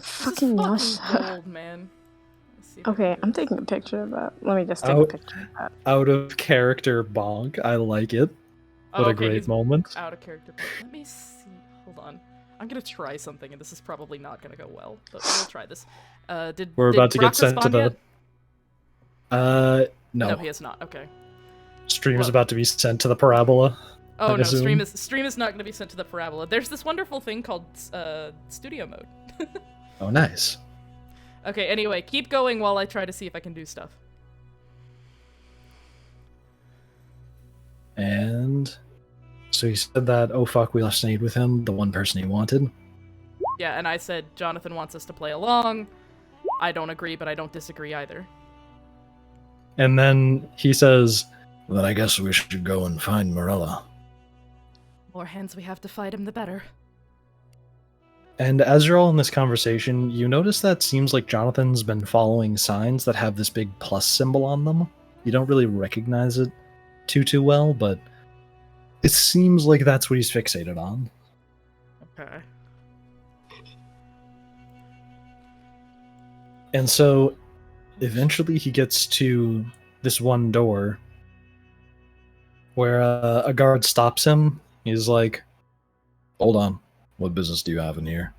Fucking Yasha. gold, man. Let's see if I Okay, can I'm do this. taking a picture of that. Let me just take Oh. a picture of that. Out of character bonk. I like it. Oh, What a okay, great he's moment. out of character. But let me see. Hold on. I'm gonna try something, and this is probably not gonna go well, but we'll try this. Did We're did about to Brock get sent to respond the. yet? No. No, he has not. Okay. Stream is Well- about to be sent to the parabola. Oh I no, stream assume. is not gonna be sent to the parabola. There's this wonderful thing called studio mode. Oh, nice. Okay. Anyway, keep going while I try to see if I can do stuff. And so he said that, oh fuck, we left Cynade with him, the one person he wanted. Yeah, and I said Jonathan wants us to play along. I don't agree, but I don't disagree either. And then he says, then I guess we should go and find Mirella. More hands we have to fight him, the better. And as you're all in this conversation, you notice that seems like Jonathan's been following signs that have this big plus symbol on them. You don't really recognize it too well, but it seems like that's what he's fixated on. Okay. And so eventually he gets to this one door where a guard stops him. He's like, hold on, what business do you have in here?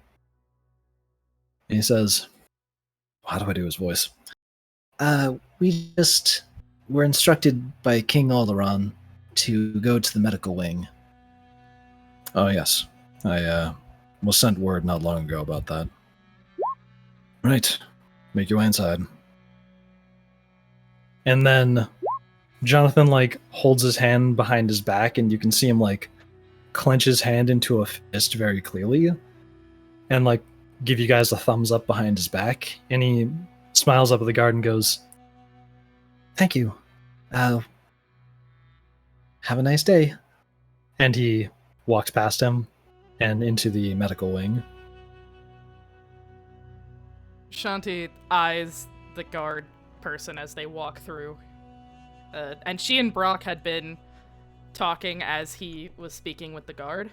And he says, how do I do his voice? We just were instructed by King Oloran to go to the medical wing. Oh yes, I was sent word not long ago about that. Right, make your way inside. And then Jonathan like holds his hand behind his back, and you can see him like clench his hand into a fist very clearly, and like give you guys a thumbs up behind his back. And he smiles up at the guard and goes, "Thank you. Have a nice day." And he walks past him and into the medical wing. Shanti eyes the guard person as they walk through. And she and Brock had been talking as he was speaking with the guard.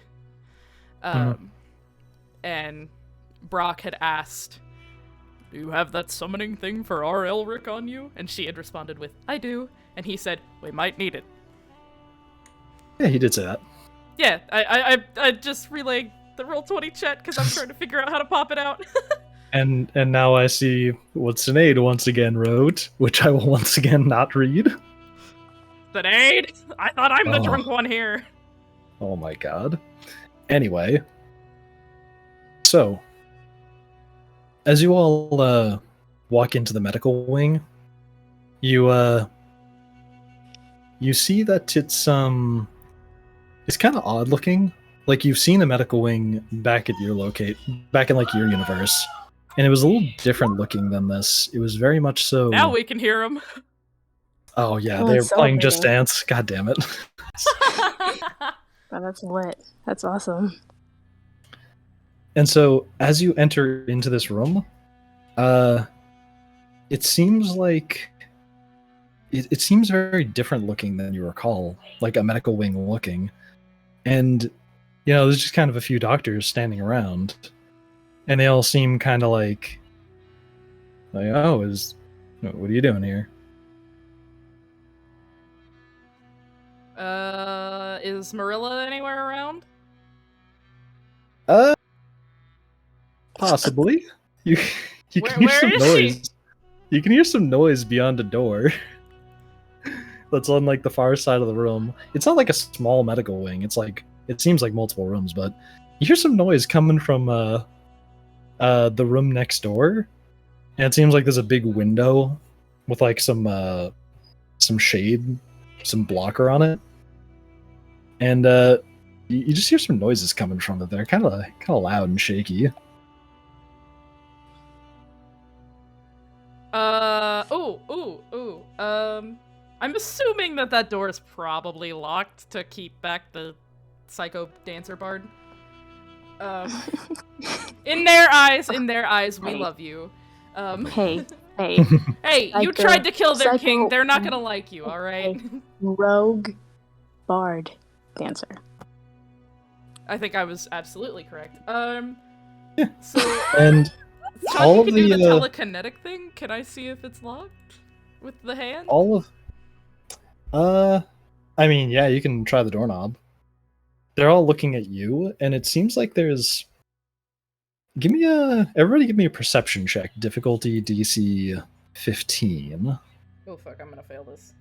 And Brock had asked, "Do you have that summoning thing for our Elric on you?" And she had responded with, "I do." And he said, "We might need it." Yeah, he did say that. Yeah, I just relayed the Roll20 chat because I'm trying to figure out how to pop it out. And now I see what Cynade once again wrote, which I will once again not read. Cynade! I thought I'm the Oh. drunk one here. Oh my god. Anyway. So, as you all walk into the medical wing, you see that it's kind of odd looking. Like you've seen a medical wing back in like your universe, and it was a little different looking than this. It was very much so. Now we can hear him. Oh yeah, Oh, they're it's playing Just celebrating. Dance. God damn it. Oh, that's lit. That's awesome. And so, as you enter into this room, it seems like it seems very different looking than you recall, like a medical wing looking. And there's just kind of a few doctors standing around, and they all seem kind of like, oh, what are you doing here? Is Mirella anywhere around? Possibly. You Where- can hear where some is she? noise. You can hear some noise beyond a door. That's on like the far side of the room. It's not like a small medical wing. It's like it seems like multiple rooms, but you hear some noise coming from the room next door, and it seems like there's a big window with like some shade, some blocker on it, and you just hear some noises coming from it. They're kind of loud and shaky. I'm assuming that door is probably locked to keep back the psycho dancer bard. In their eyes, we Hey. love you. Hey, hey, you Psycho- tried to kill their psycho- king. They're not gonna like you, all right? rogue bard dancer. I think I was absolutely correct. Yeah. So, And Sean, all you of can do the, the telekinetic thing. Can I see if it's locked with the hand? all of I mean, yeah, you can try the doorknob. They're all looking at you, and it seems like there's everybody give me a perception check. Difficulty DC 15. Oh fuck, I'm gonna fail this.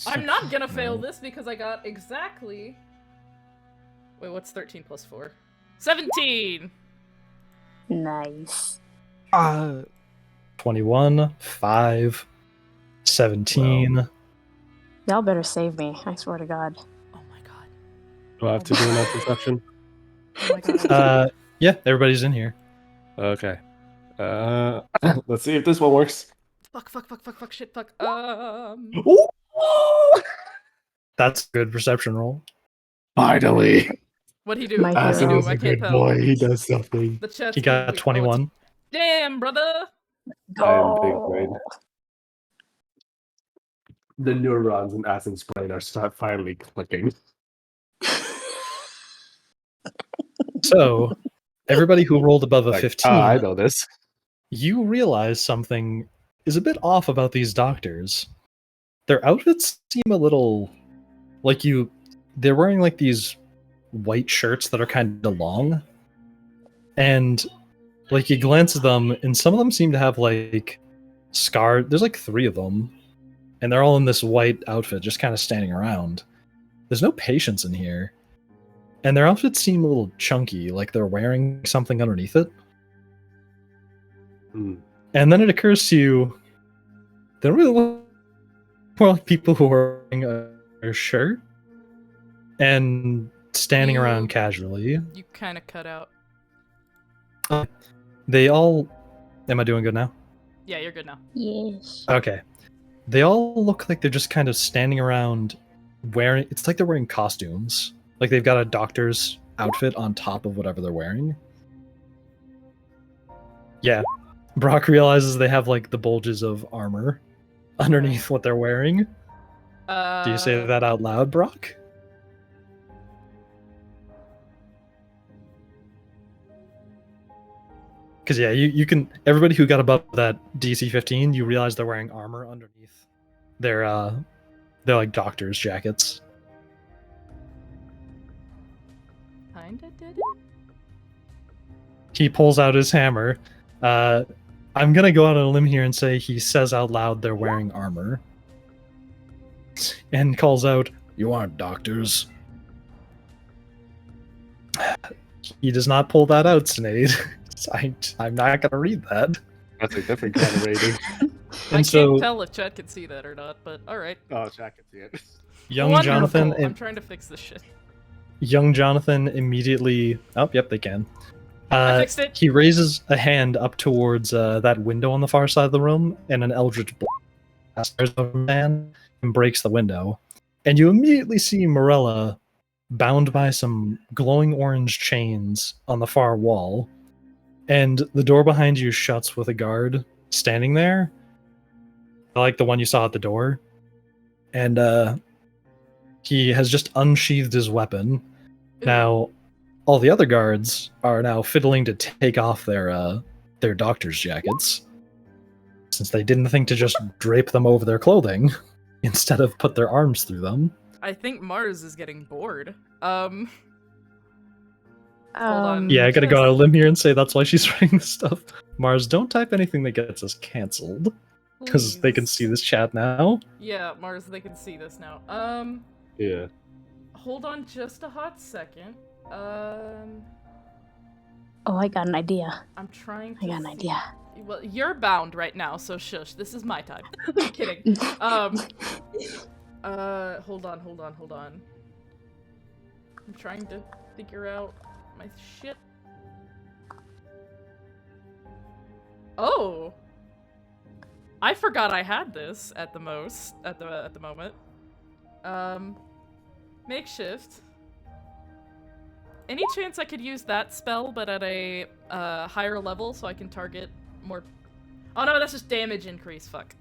I'm not gonna fail this because I got exactly... Wait, what's 13 plus 4? 17! Nice. 21, 5, 17. Y'all better save me. I swear to God. Oh my god. Do I have to do enough perception? Oh my god. Yeah, everybody's in here. Okay. Let's see if this one works. Fuck, shit, fuck. Ooh! That's a good perception roll. Finally! What'd he do? My What'd he hero. do? Asim's I a can't good tell. boy. He does something. The chat's He being got weak. 21. Damn, brother! I am big brain. The neurons in Asim's brain are finally clicking. So, everybody who rolled above a Like, 15, I know this. you realize something is a bit off about these doctors. Their outfits seem a little like they're wearing like these white shirts that are kind of long, and like you glance at them and some of them seem to have like there's like 3 of them, and they're all in this white outfit just kind of standing around. There's no patience in here, and their outfits seem a little chunky, like they're wearing something underneath it. And then it occurs to you, they don't really look more like people who are wearing a shirt and standing You- around casually. You kinda cut out. They all... Am I doing good now? Yeah, you're good now. Yes. Okay. They all look like they're just kind of standing around wearing... It's like they're wearing costumes. Like they've got a doctor's outfit on top of whatever they're wearing. Yeah. Brock realizes they have like the bulges of armor underneath what they're wearing. Do you say that out loud, Brock? Because yeah, you can. Everybody who got above that DC 15, you realize they're wearing armor underneath their like doctor's jackets. Kinda did it? He pulls out his hammer. I'm gonna go out on a limb here and say he says out loud they're wearing armor, and calls out, "You aren't doctors." He does not pull that out, Cynade. I'm not gonna read that. That's a different kind of rating. I And so, can't tell if chat can see that or not, but alright. Oh, Jack can see it. young Wonderful. Jonathan, I'm trying to fix this shit. young Jonathan immediately. Oh, yep, they can. I fixed it. He raises a hand up towards that window on the far side of the room, and an eldritch blast stares over the man and breaks the window. And you immediately see Mirella bound by some glowing orange chains on the far wall, and the door behind you shuts with a guard standing there, like the one you saw at the door. And he has just unsheathed his weapon. Now, all the other guards are now fiddling to take off their doctor's jackets, since they didn't think to just drape them over their clothing instead of put their arms through them. I think Mars is getting bored. Hold on. Yeah, I gotta go on a limb here and say that's why she's writing this stuff. Mars, don't type anything that gets us cancelled, because they can Please. see this chat now. Yeah, Mars, they can see this now. Yeah. Hold on just a hot second. Oh, I got an idea. I'm trying to I got an see- idea. Well, you're bound right now, so shush. This is my time. I'm kidding. Hold on. I'm trying to figure out my shit. Oh! I forgot I had this at the moment. Makeshift. Any chance I could use that spell, but at a higher level, so I can target more? Oh no, that's just damage increase. Fuck.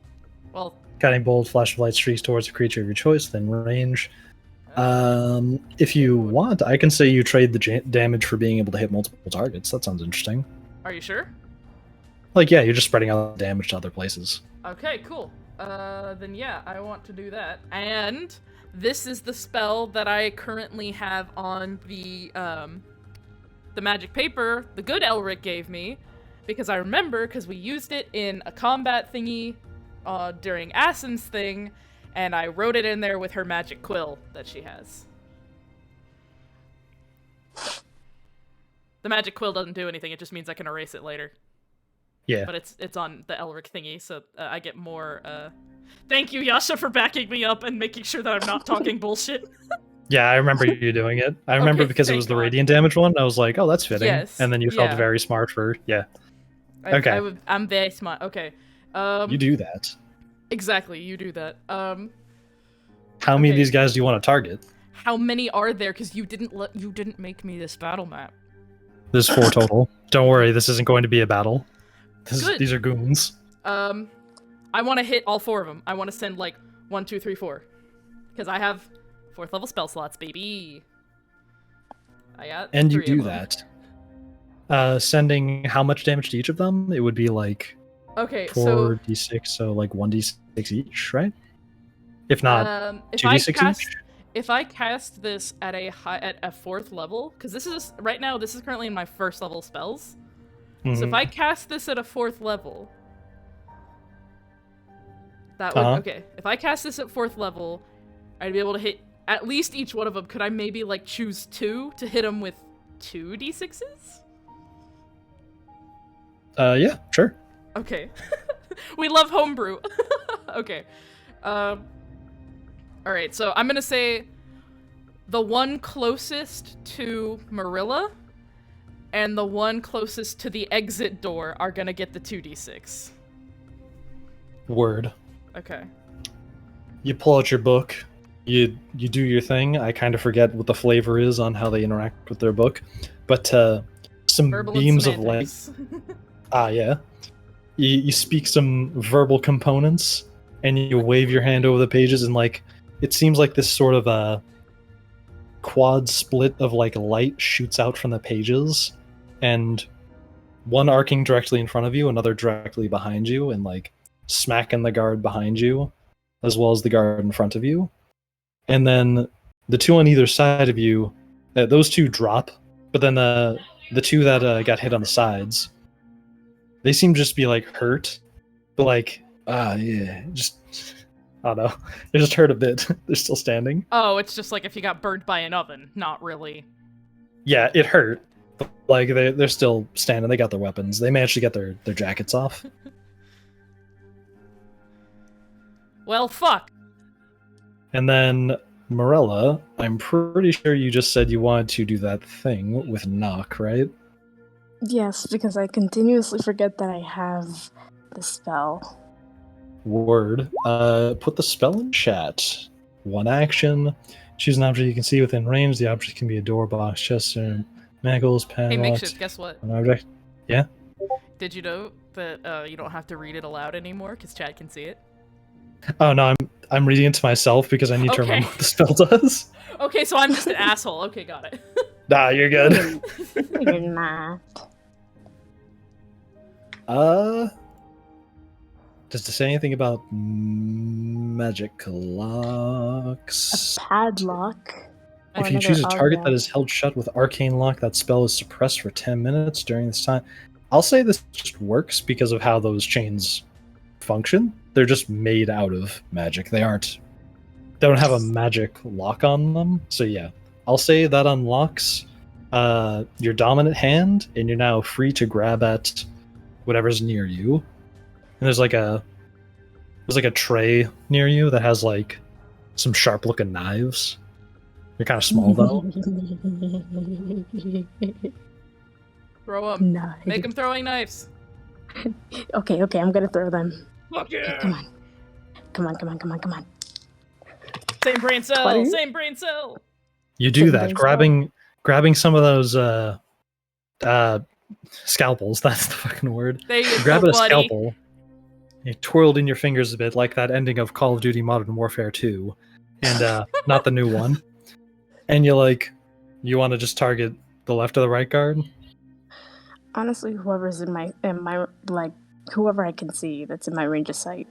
Well. Guiding bolt, flash of light streaks towards a creature of your choice, then range. If you want, I can say you trade the damage for being able to hit multiple targets. That sounds interesting. Are you sure? Like, yeah, you're just spreading out the damage to other places. Okay, cool. Then yeah, I want to do that. And this is the spell that I currently have on the magic paper the good Elric gave me, because I remember, because we used it in a combat thingy during Asin's thing, and I wrote it in there with her magic quill that she has. The magic quill doesn't do anything, it just means I can erase it later. Yeah. But it's on the Elric thingy, so I get more, Thank you, Yasha, for backing me up and making sure that I'm not talking bullshit. Yeah, I remember you doing it. I remember Okay, because it thank was the God. radiant damage one. I was like, oh, that's fitting. Yes, And then you felt yeah. very smart for, yeah. Okay. Okay. I'm very smart. Okay. You do that. Exactly, you do that. How many of okay. these guys do you want to target? How many are there? Because you didn't make me this battle map. There's 4 total. Don't worry, this isn't going to be a battle. Good. These are goons. I want to hit all 4 of them. I want to send like 1, 2, 3, 4, because I have 4th level spell slots, baby. I got. And you 3 of do them. that. Sending how much damage to each of them? It would be like Okay, so 4d6, so like 1d6 each, right? If not, if 2d6 each? If I cast this at a 4th level, because this is right now, this is currently in my 1st level spells. So if I cast this at a 4th level, that would okay. If I cast this at 4th level, I'd be able to hit at least each one of them. Could I maybe like choose 2 to hit them with 2 d6s? Yeah, sure. Okay. We love homebrew. Okay. All right. So I'm gonna say the one closest to Mirella and the one closest to the exit door are gonna get the 2d6. Word. Okay. You pull out your book. You do your thing. I kind of forget what the flavor is on how they interact with their book, but some Verbal and beams of light. semantics. Yeah. You speak some verbal components, and you wave your hand over the pages, and like it seems like this sort of a quad split of like light shoots out from the pages, and one arcing directly in front of you, another directly behind you, and like smacking the guard behind you, as well as the guard in front of you. And then the 2 on either side of you, those 2 drop, but then the 2 that got hit on the sides, they seem to just be like hurt, but like yeah, just I don't know, they just hurt a bit. They're still standing. Oh, it's just like if you got burned by an oven, not really. Yeah, it hurt, but like they're still standing. They got their weapons. They managed to get their jackets off. Well, fuck. And then Mirella, I'm pretty sure you just said you wanted to do that thing with knock, right? Yes, because I continuously forget that I have the spell. Word. Put the spell in chat. 1 action. Choose an object you can see within range. The object can be a door, box, chest, or mantles, padlocks. Hey, Makeshift, guess what? An object. Yeah? Did you know that you don't have to read it aloud anymore because Chad can see it? Oh no, I'm reading it to myself because I need to Okay. remember what the spell does. Okay, so I'm just an asshole. Okay, got it. Nah, you're good. You're not. Does it say anything about magic locks? A padlock. or If you another choose a target that object. is held shut with arcane lock, that spell is suppressed for 10 minutes during this time. I'll say this just works because of how those chains function. They're just made out of magic. They don't have a magic lock on them. So yeah, I'll say that unlocks your dominant hand, and you're now free to grab at whatever's near you. And there's like a tray near you that has like some sharp looking knives. You're kind of small though. Throw them. Nice. Make them throwing knives. Okay, I'm gonna throw them. Fuck yeah. Come on. Same brain cell. What? Same brain cell. You do that, Something's grabbing some of those scalpels. That's the fucking word. There you Grab go, a buddy. scalpel. You twirled in your fingers a bit, like that ending of Call of Duty Modern Warfare 2, and not the new one. And you want to just target the left or the right guard. Honestly, whoever's in my like whoever I can see that's in my range of sight.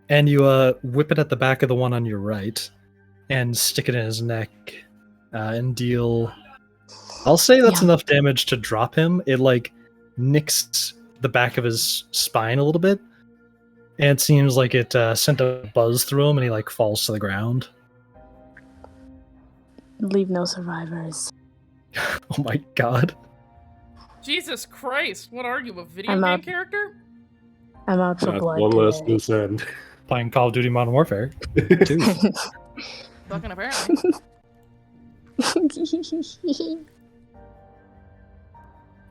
And you whip it at the back of the one on your right, and stick it in his neck, and deal. I'll say that's Yeah. enough damage to drop him. It nicks the back of his spine a little bit, and it seems like it sent a buzz through him, and he falls to the ground. Leave no survivors. Oh my god! Jesus Christ. What are you, a video I'm game out. character? I'm out for That's blood. one less today. loose end. Playing Call of Duty Modern Warfare 2. Fucking apparently.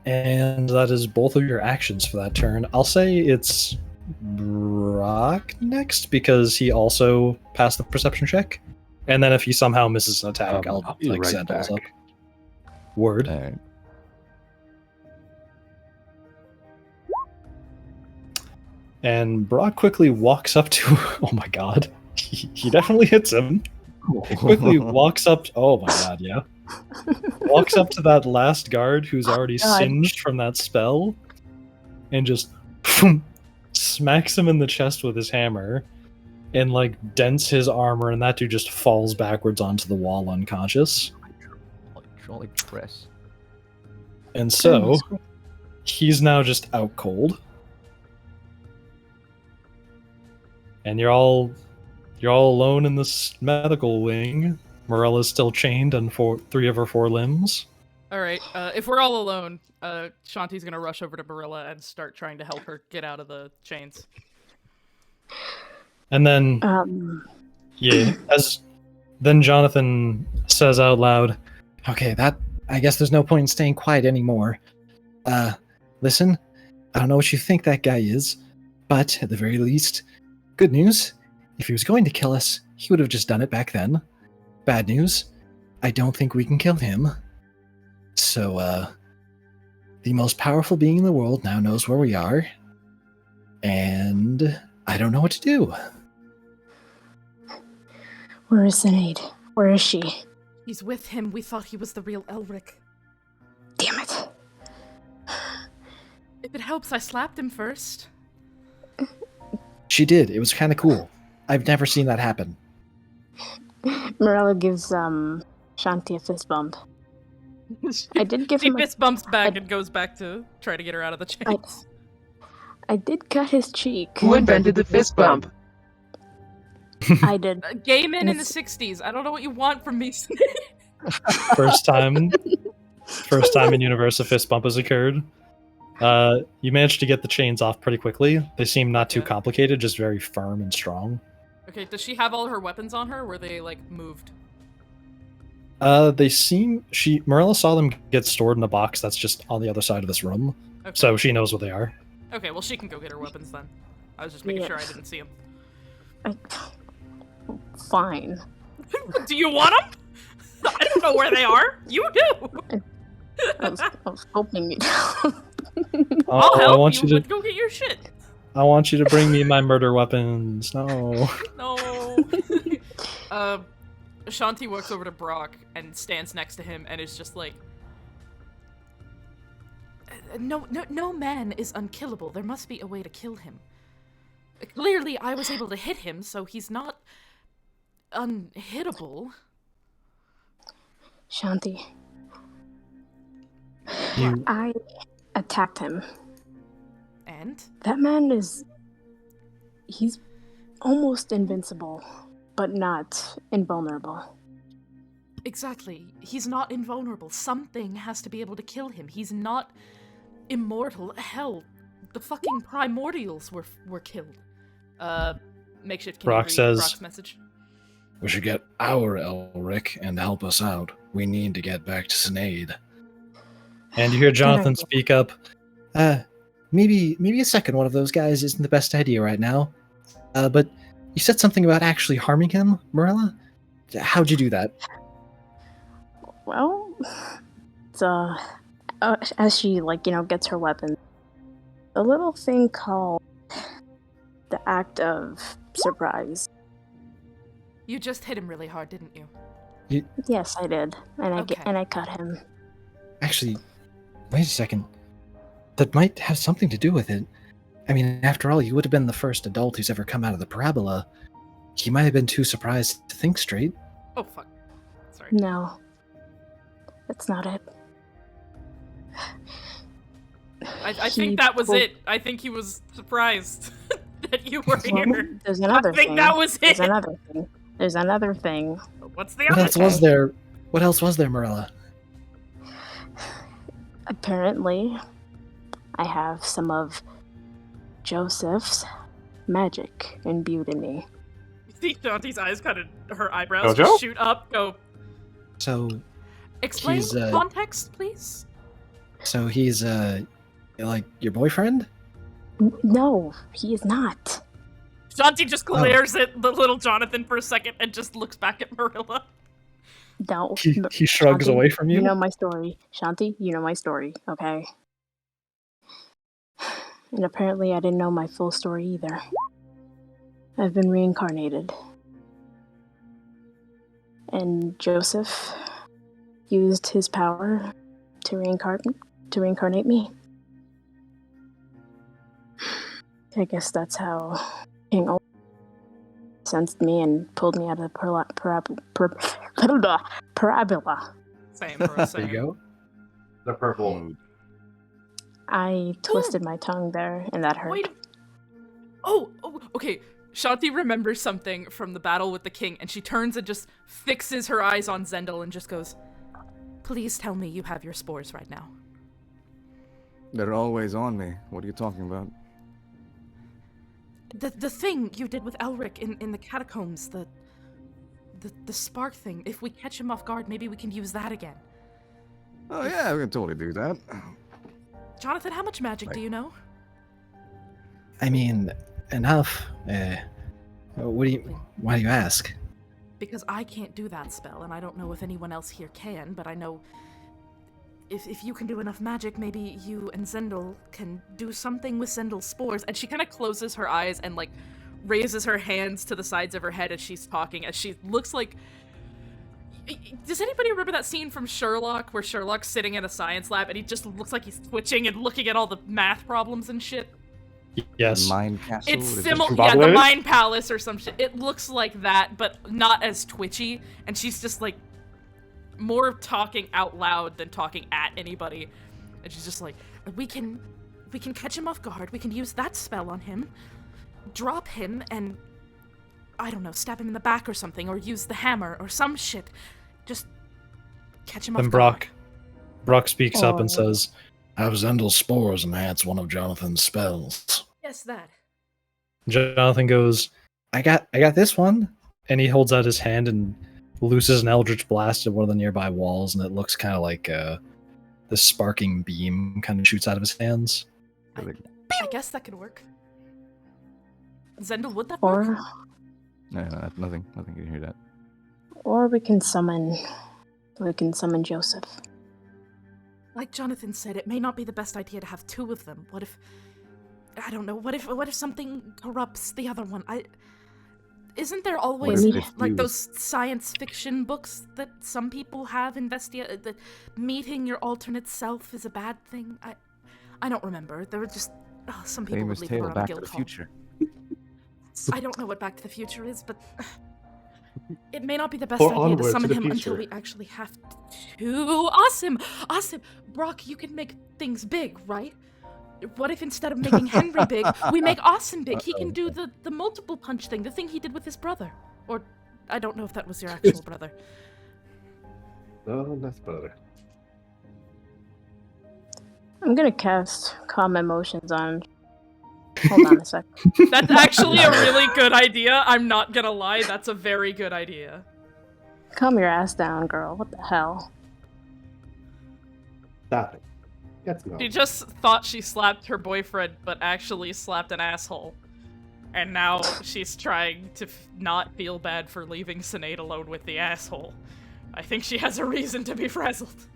And that is both of your actions for that turn. I'll say it's Brock next because he also passed the perception check. And then if he somehow misses an attack, I'll be right set those back. up. Word. Alright. And Brock quickly walks up to. Oh my god. He definitely hits him. Quickly walks up. Oh my god, yeah. Walks up to that last guard who's already God. singed from that spell. And just smacks him in the chest with his hammer. And dents his armor, and that dude just falls backwards onto the wall unconscious. Hydraulic press. And so he's now just out cold. And you're all alone in this medical wing. Morella's still chained on 3 of her 4 limbs. Alright, if we're all alone, Shanti's gonna rush over to Mirella and start trying to help her get out of the chains. And then then Jonathan says out loud, "Okay, I guess there's no point in staying quiet anymore. Listen, I don't know what you think that guy is, but at the very least, good news, if he was going to kill us, he would have just done it back then. Bad news, I don't think we can kill him. So, the most powerful being in the world now knows where we are, and I don't know what to do." Where is Cynade? Where is she? He's with him. We thought he was the real Elric. Damn it. If it helps, I slapped him first. She did. It was kind of cool. I've never seen that happen. Mirella gives Shanti a fist bump. I did give She him fist bumps back and goes back to try to get her out of the chains. I did cut his cheek. Who invented the fist bump? I did. Gay men in the It's- 60s. I don't know what you want from me. First time in universe a fist bump has occurred. You managed to get the chains off pretty quickly. They seem not too Yeah. complicated, just very firm and strong. Okay, does she have all her weapons on her, or were they, moved? They seem Morella saw them get stored in a box that's just on the other side of this room, Okay. so she knows what they are. Okay, well, she can go get her weapons then. I was just making Yeah. sure I didn't see them. Fine. Do you want them? I don't know where they are. You do. I was hoping you'd I'll help I want you, you to. but go get your shit. I want you to bring me my murder weapons. No. No. Shanti walks over to Brock and stands next to him and is just like, no man is unkillable. There must be a way to kill him. Clearly, I was able to hit him, so he's not unhittable. Shanti. You- I attacked him. And? That man he's almost invincible, but not invulnerable. Exactly. He's not invulnerable. Something has to be able to kill him. He's not immortal. Hell, the fucking primordials were killed. Makeshift can Brock read says- Brock's message. We should get our Elric and help us out. We need to get back to Cynade. And you hear Jonathan idea. speak up. Maybe a second one of those guys isn't the best idea right now. But you said something about actually harming him, Mirella? How'd you do that? Well, it's, as she, gets her weapon, a little thing called the act of surprise. You just hit him really hard, didn't you? Yes, I did, and Okay. I cut him. Actually, wait a second. That might have something to do with it. I mean, after all, you would have been the first adult who's ever come out of the parabola. He might have been too surprised to think straight. Oh, fuck. Sorry. No, that's not it. I He think that was pulled- it. I think he was surprised that you were Well, here. there's another I think thing. that was There's it. another thing. There's another thing. What's the What other else thing? was there? What else was there, Mirella? Apparently, I have some of Joseph's magic imbued in me. See Shanti's eyes her eyebrows Jojo? just shoot up, go, So explain He's, context, please? he's like your boyfriend? No, he is not. Shanti just glares at the little Jonathan for a second and just looks back at Marilla. No. He shrugs Shanti, away from you. You know my story. Shanti, you know my story, okay? And apparently I didn't know my full story either. I've been reincarnated. And Joseph used his power to reincarnate me. I guess that's how King Oloran sensed me and pulled me out of the parabola. Same, bro, There same. you go. The purple. I twisted my tongue there, and that hurt. Wait. Oh, okay. Shanti remembers something from the battle with the king, and she turns and just fixes her eyes on Zendel and just goes, "Please tell me you have your spores right now." They're always on me. What are you talking about? The thing you did with Elric in the catacombs, the spark thing. If we catch him off guard, maybe we can use that again. Oh yeah, we can totally do that. Jonathan, how much magic do you know? I mean, enough. Why do you ask? Because I can't do that spell, and I don't know if anyone else here can, but I know if you can do enough magic, maybe you and Zendel can do something with Zendel's spores. And she kind of closes her eyes and, raises her hands to the sides of her head as she's talking, as she looks like... Does anybody remember that scene from Sherlock, where Sherlock's sitting in a science lab, and he just looks like he's twitching and looking at all the math problems and shit? Yes. Mind castle. It's is it- similar, from yeah, the Bobblehead? Mind Palace or some shit. It looks like that, but not as twitchy. And she's just more talking out loud than talking at anybody. And she's just like, we can catch him off guard. We can use that spell on him, drop him, and I don't know, stab him in the back or something, or use the hammer or some shit. Just catch him off Then guard. Brock speaks up and Oh. says, Have Zendel's spores enhance one of Jonathan's spells? Yes, that. Jonathan goes, I got this one. And he holds out his hand and looses an eldritch blast at one of the nearby walls, and it looks kind of like this sparking beam kind of shoots out of his hands. I guess that could work. Zendel, would that work? Or No, nothing. You can hear that. or we can summon Joseph. Like Jonathan said, it may not be the best idea to have two of them. What if... I don't know, what if something corrupts the other one? Isn't there always, if they like, fuse? those science fiction books that some people have in Vestia? That meeting your alternate self is a bad thing? I don't remember. There were just... some people Famous would leave her tale, on a Back to guild the hall. Future. I don't know what Back to the Future is, but... it may not be the best Or idea Onward to to summon the him until Future. we actually have to... Awesome! Awesome! Brock, you can make things big, right? What if instead of making Henry big, we make Awesome big? He can do the multiple punch thing, the thing he did with his brother. Or, I don't know if that was your actual brother. No, that's better. I'm gonna cast Calm Emotions on. Hold on a sec. That's actually a really good idea. I'm not gonna lie, that's a very good idea. Calm your ass down, girl. What the hell? Stop it. That's no. She just thought she slapped her boyfriend, but actually slapped an asshole. And now she's trying to not feel bad for leaving Cynade alone with the asshole. I think she has a reason to be frazzled.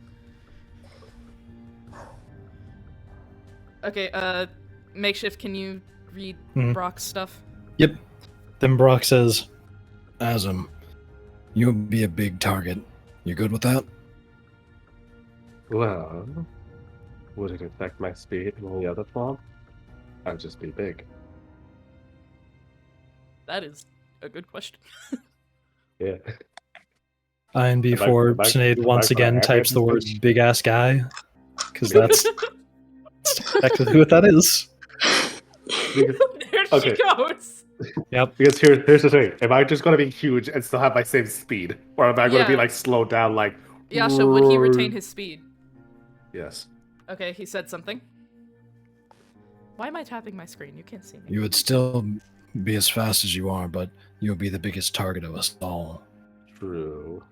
Okay, Makeshift, can you read Brock's stuff? Yep. Then Brock says, Asm, you'll be a big target. You good with that? Well, would it affect my speed in any other form? I'd just be big. That is a good question. Yeah. and before am I- Cynade am I once gonna again have types it? the word big ass guy. Because that's exactly what that is. Because, There Okay. she goes! Yep. because here's the thing. Am I just going to be huge and still have my same speed? Or am I going to be Yeah. like slowed down like... Yasha, would he retain his speed? Yes. Okay, he said something. Why am I tapping my screen? You can't see me. You would still be as fast as you are, but you'll be the biggest target of us all. True.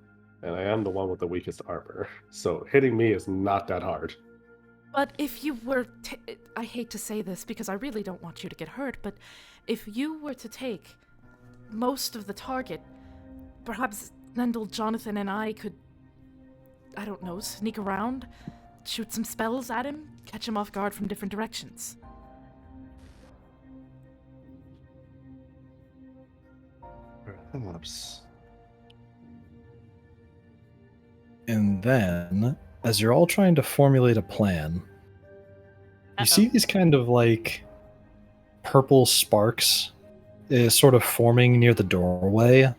And I am the one with the weakest armor. So hitting me is not that hard. But if you were I hate to say this because I really don't want you to get hurt, but if you were to take most of the target, perhaps Nendel, Jonathan, and I could, I don't know, sneak around, shoot some spells at him, catch him off guard from different directions. Perhaps. And then, as you're all trying to formulate a plan, you see these kind of like purple sparks sort of forming near the doorway. And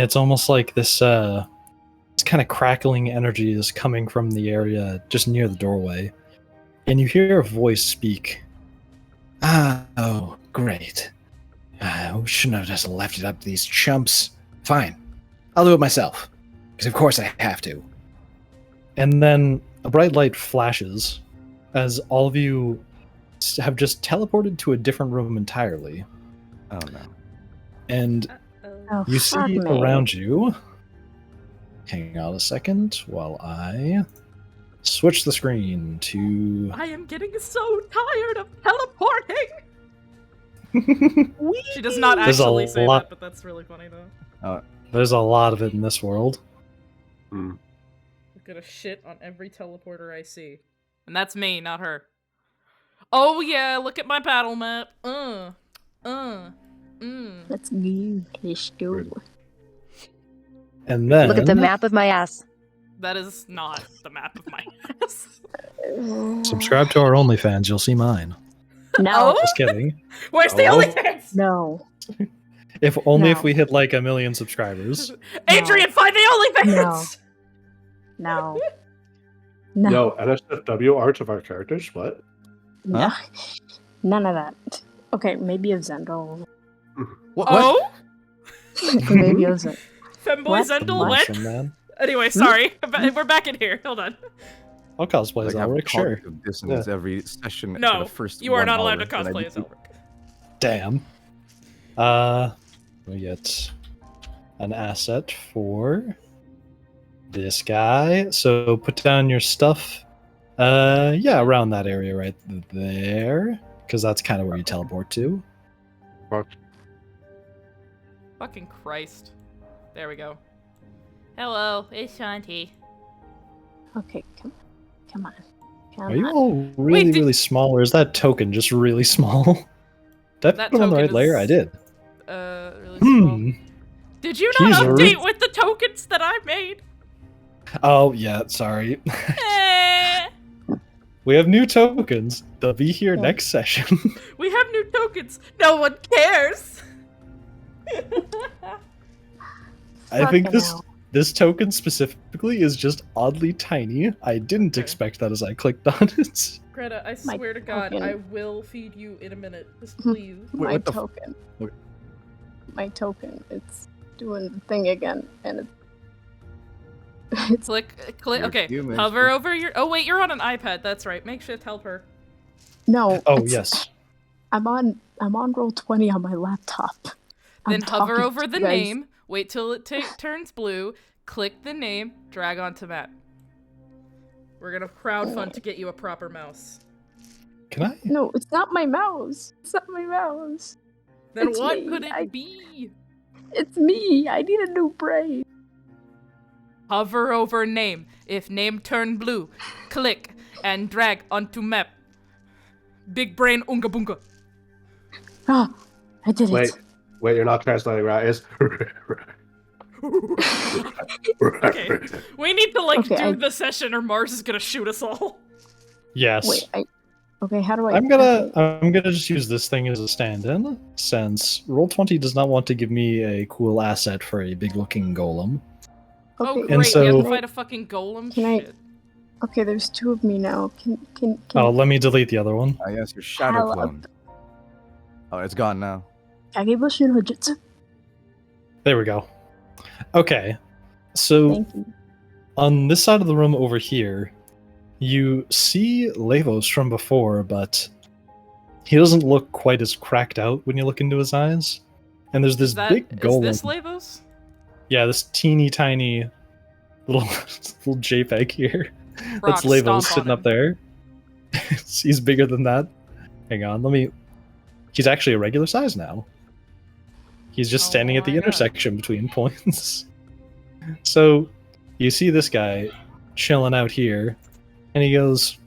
it's almost like this kind of crackling energy is coming from the area just near the doorway. And you hear a voice speak. Oh, great. We shouldn't have just left it up to these chumps. Fine. I'll do it myself. Because of course I have to. And then a bright light flashes as all of you have just teleported to a different room entirely. Oh no. And Oh, you fuck see me. around you. Hang on a second while I switch the screen to. I am getting so tired of teleporting! She does not There's a actually say lot- that, but that's really funny though. There's a lot of it in this world. I'm gonna shit on every teleporter I see. And that's me, not her. Oh yeah, look at my battle map. Let's go. Let's go. And then Look at the map of my ass. That is not the map of my ass. subscribe to our OnlyFans, you'll see mine. No. Oh? Just kidding. Where's the Oh? OnlyFans? No. If only No. if we hit like 1 million subscribers. Adrian, find the OnlyFans! No. No. Yo, NSFW art of our characters? What? No. None of that. Okay, maybe a Zendel. What? Oh? Maybe a Zendel. Femboy What? Zendel, What? what? Awesome, man. Anyway, sorry. We're back in here. Hold on. I'll cosplay as Like, have Elric, sure. cognitive dissonance every session. for No, the first you are 1 not allowed hour to that I cosplay need as to- Elric. Damn. We get an asset for this guy. So put down your stuff. Yeah, around that area right there. Because that's kind of where you teleport to. Fucking Christ. There we go. Hello, it's Shanti. Okay, come on. Come Are you on. all really, Wait, did- really small, or is that token just really small? Did I That put it on the token right layer? is- I did. Really small. Did you not He's update rude. with the tokens that I made? Oh, yeah, sorry. Eh, We have new tokens. They'll be here Yeah. next session. we have new tokens. No one cares. I think Fucking this hell. this token specifically is just oddly tiny. I didn't Okay. expect that as I clicked on it. Greta, I My swear to God, token. I will feed you in a minute. Just please. Wait, My what the token. Okay. My token. It's doing the thing again, and it's Click. You're Okay, human. hover over your. Oh wait, you're on an iPad. That's right. Makeshift helper. no. Oh, it's- yes. I'm on Roll20 on my laptop. Then I'm hover talking over to the you guys. name. Wait till it turns blue. Click the name. Drag onto map. We're gonna crowdfund to get you a proper mouse. Can I? No, it's not my mouse. It's not my mouse. Then It's what me, could it I- be? It's me. I need a new brain. Hover over name. If name turn blue, click and drag onto map. Big brain unga bunga. Ah, I did Wait, it. wait, you're not translating right. It's. Okay. We need to like Okay, do I- the session or Mars is gonna shoot us all. Yes. Wait, okay, how do I? I'm gonna just use this thing as a stand-in, since Roll20 does not want to give me a cool asset for a big-looking golem. Oh Okay, great, And we have so- to fight a fucking golem. Can I- Shit. okay, there's two of me now. Can Oh, let me delete the other one. Ah, yes, your shadow How clone. Oh, it's gone now. Kagebushin Hojutsu? There we go. Okay, so Thank you. on this side of the room over here, you see Levos from before, but he doesn't look quite as cracked out when you look into his eyes. And there's this big Is golem. this Levos? Yeah, this teeny tiny little little JPEG here. Brock, That's Levos stomp on sitting up him. there. He's bigger than that. Hang on, let me. He's actually a regular size now. He's just Oh standing at the my God. intersection between points. So, you see this guy chilling out here, and he goes,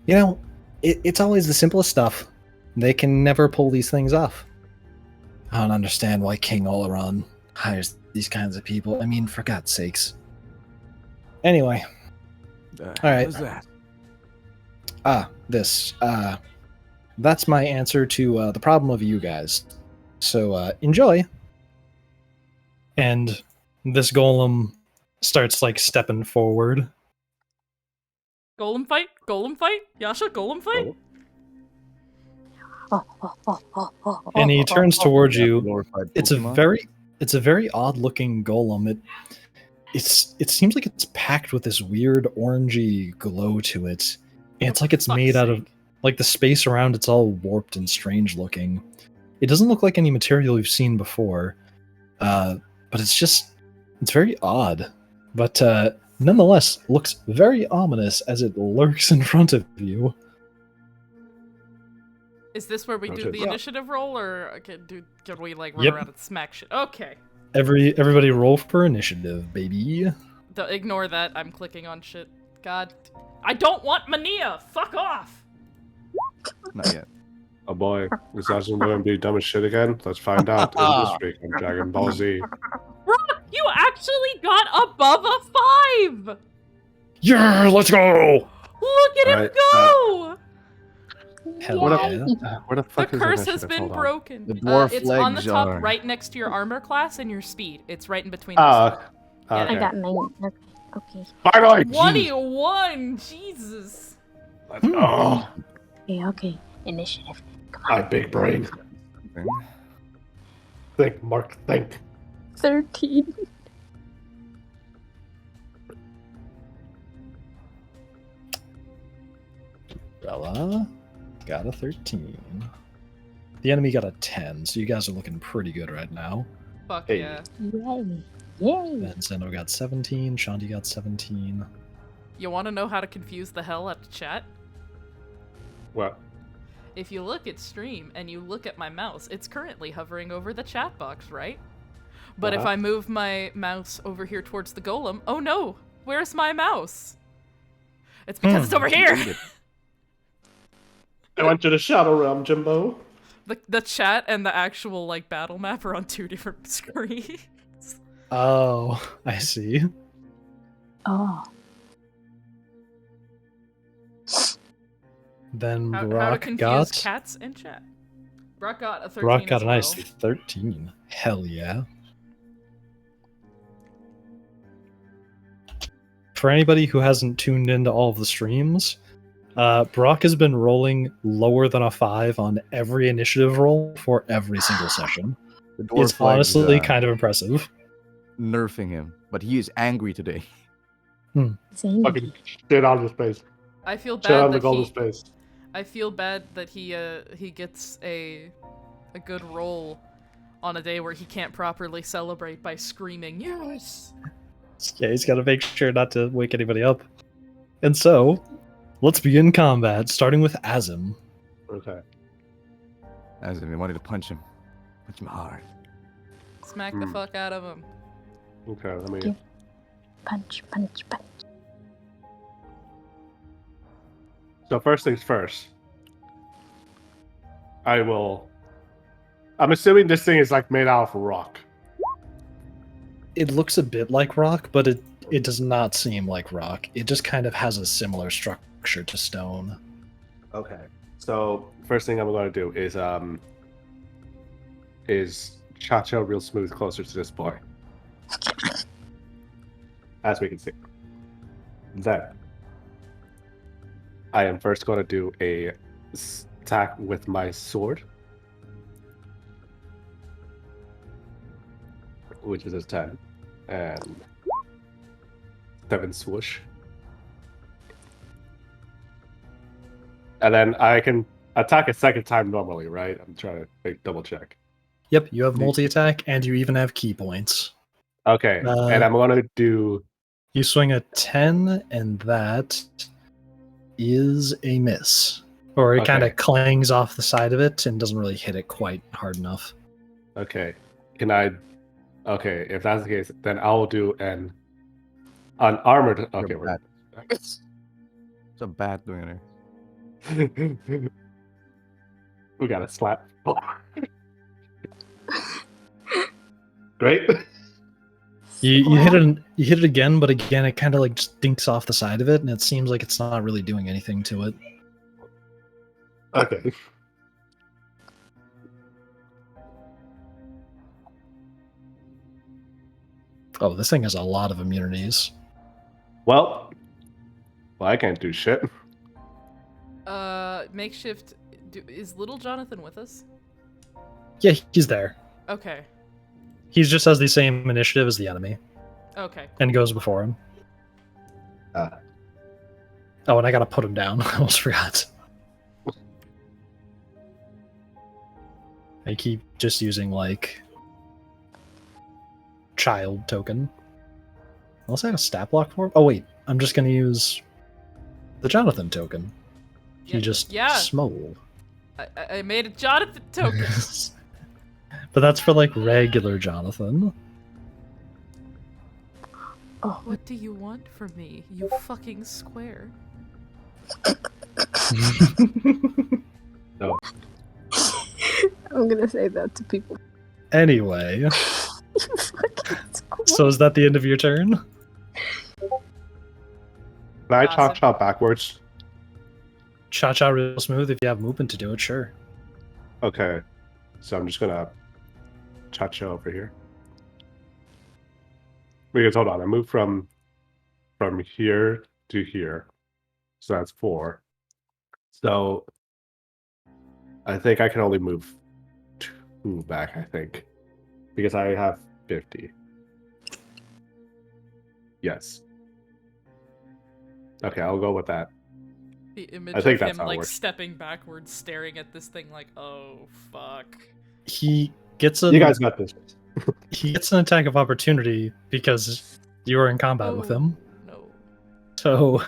"You know, it's always the simplest stuff. They can never pull these things off. I don't understand why King Oloran hires these kinds of people. I mean, for God's sakes. Anyway, All right. What is that? this. That's my answer to the problem of you guys. So enjoy." And this golem starts like stepping forward. Golem fight? Golem fight? Yasha, golem fight? And he turns towards you. Glorified It's Pokemon? a very odd looking golem. It seems like it's packed with this weird orangey glow to it. And it's like it's Fuck's made out of sake. like the space around it's all warped and strange looking. It doesn't look like any material you've seen before. But it's very odd. But nonetheless looks very ominous as it lurks in front of you. Is this where we do Okay. the initiative roll, or can we like run Yep. around and smack shit? Okay. Everybody roll for initiative, baby. Ignore that. I'm clicking on shit. God. I don't want Mania! Fuck off! Not yet. Oh boy, is that going to be dumb as shit again? Let's find out in this week on Dragon Ball Z. You actually got above a 5! Yeah, let's go! Look at him Alright, go! Hell What yeah. Where the The fuck is curse has initiative? been Hold on. broken. The dwarf it's leg on the top jar. right next to your armor class and your speed. It's right in between. Ah, Yeah, okay. I got 9. Okay. Finally! 21! Jesus! Let's go. Okay. Initiative. My big brain. Something. Think, Mark, think. 13. Bella got a 13. The enemy got a 10, so you guys are looking pretty good right now. Fuck Hey. yeah. Yay. Yay. Then Zeno got 17, Shanti got 17. You want to know how to confuse the hell out of chat? What? If you look at stream and you look at my mouse, it's currently hovering over the chat box, right? But if Uh-huh. I move my mouse over here towards the golem, oh no! Where's my mouse? It's because it's over here! I went to the Shadow Realm, Jimbo. The chat and the actual like battle map are on 2 different screens. Oh, I see. Oh. Then How to Brock confuse got cats in chat. Brock got a 13 Brock got as a nice well. 13. Hell yeah. For anybody who hasn't tuned into all of the streams, Brock has been rolling lower than a 5 on every initiative roll for every single session. The dwarf It's honestly likes, kind of impressive. nerfing him, but he is angry today. Zany. Fucking shit on his face. I feel Shit on bad the that golden he. space. I feel bad that he gets a good roll on a day where he can't properly celebrate by screaming yes. Yeah, he's got to make sure not to wake anybody up. And so, let's begin combat, starting with Azim. Okay. As if he wanted to punch him. Punch him hard. Smack the fuck out of him. Okay, let me. Yeah. Punch, punch, punch. So first things first. I'm assuming this thing is like made out of rock. It looks a bit like rock, but it does not seem like rock. It just kind of has a similar structure to stone. Okay. So first thing I'm going to do is cha-cha real smooth closer to this boy. As we can see. Then I am first going to do a attack with my sword, which is a 10, and 7 swoosh. And then I can attack a second time normally, right? I'm trying to double check. Yep, you have multi-attack, and you even have key points. Okay, and I'm going to do... You swing a 10, and that is a miss. Or it kind of clangs off the side of it and doesn't really hit it quite hard enough. Okay, can I... Okay, if that's the case, then I'll do an armored... Okay, we're... It's a bat doing there. We got a slap. Great. You hit it again, but again it kind of like just dinks off the side of it, and it seems like it's not really doing anything to it. Okay. Oh, this thing has a lot of immunities. Well, I can't do shit. Makeshift. Is little Jonathan with us? Yeah, he's there. Okay. He just has the same initiative as the enemy. Okay. And goes before him. Oh, and I gotta put him down. I almost forgot. I keep just using, like, child token. Unless I have a stat block for him? Oh, wait. I'm just gonna use the Jonathan token. He just smole. I made a Jonathan token. But that's for, like, regular Jonathan. Oh, What do you want from me, you fucking square? No. I'm gonna say that to people. Anyway. You fucking square. So is that the end of your turn? Can I cha-cha backwards? Cha-cha real smooth. If you have movement to do it, sure. Okay. So I'm just gonna cha-cha over here. Because hold on, I moved from here to here. So that's 4. So I think I can only move 2 back, I think. Because I have 50. Yes. Okay, I'll go with that. The image I think of that's him how it like works. stepping backwards, staring at this thing like, oh fuck. He gets a You guys got this. he gets an attack of opportunity because you are in combat with him. No. So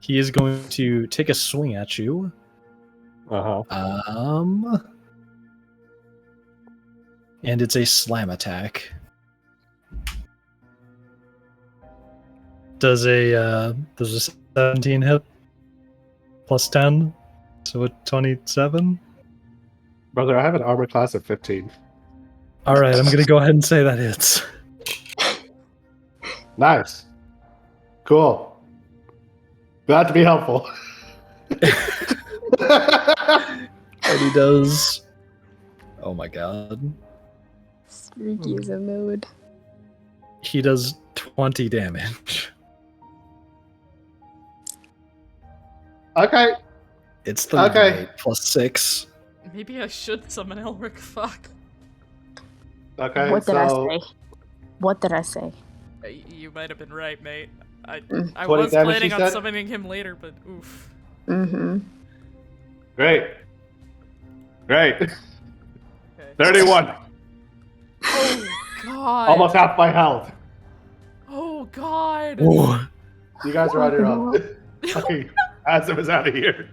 he is going to take a swing at you. Uh-huh. And it's a slam attack. Does a 17 hit? Plus 10? So a 27? Brother, I have an armor class of 15. All right, I'm gonna go ahead and say that hits. Nice. Cool. Glad to be helpful. And he does. Oh my god. Streaky is a mood. He does 20 damage. Okay. It's the Okay. plus 6. Maybe I should summon Elric. Fuck. Okay. What did I so say? What did I say? You might have been right, mate. I 20 was damage, planning you on said? summoning him later, but oof. Mm-hmm. Great. Great. Okay. 31. Oh god. Almost half my health. Oh god. Ooh. You guys are on your own. Fucking Azim is out of here.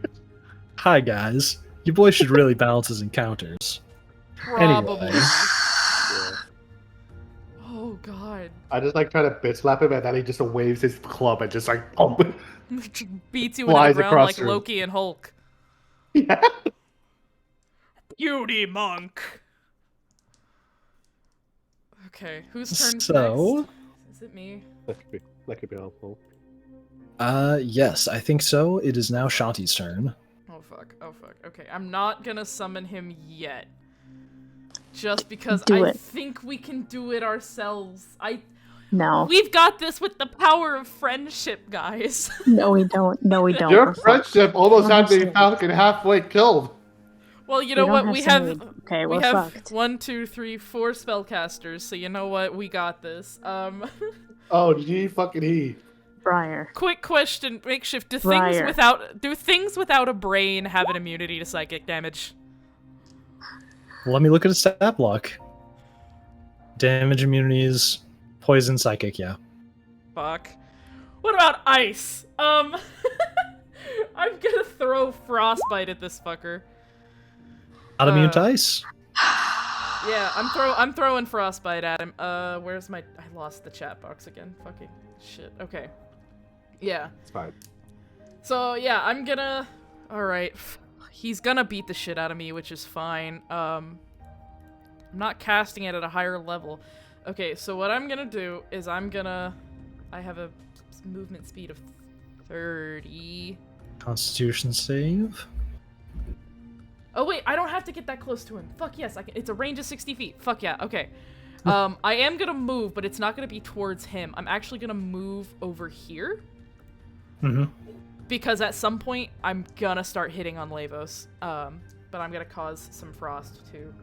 Hi guys. You boys should really balance his encounters. Probably. Anyway. Oh god. I just like try to bitch slap him and then he just waves his club and just like boom. Beats you into the Flies ground across like the room. Loki and Hulk. Yeah. Beauty monk. Okay, whose turn So- next? Is it me? That could be helpful. Yes, I think so. It is now Shanti's turn. Oh fuck. Oh fuck. Okay, I'm not gonna summon him yet. Just because Do I it. think we can do it ourselves. No. We've got this with the power of friendship, guys. No, we don't. No, we don't. Your We're fucked. friendship almost had me Honestly. fucking halfway killed. Well, you know don't what? have We some have weed. Okay, we we're have fucked. 1, 2, 3, 4 spellcasters, so you know what? We got this. Oh, gee fucking he. Briar. Quick question, Makeshift. Do Briar. things without a brain have an immunity to psychic damage? Let me look at his stat block. Damage immunities, poison, psychic, yeah. Fuck. What about ice? I'm gonna throw frostbite at this fucker. Not immune to ice. Yeah, I'm throwing frostbite at him. Where's my? I lost the chat box again. Fucking shit. Okay. Yeah. It's fine. So yeah, I'm gonna. All right. He's gonna beat the shit out of me, which is fine. I'm not casting it at a higher level. Okay, so what I'm gonna do is I have a movement speed of 30. Constitution save. Oh wait, I don't have to get that close to him. Fuck yes, I can. It's a range of 60 feet. Fuck yeah. Okay. I am gonna move, but it's not gonna be towards him. I'm actually gonna move over here. Mm-hmm. Because at some point, I'm gonna start hitting on Levos. But I'm gonna cause some frost to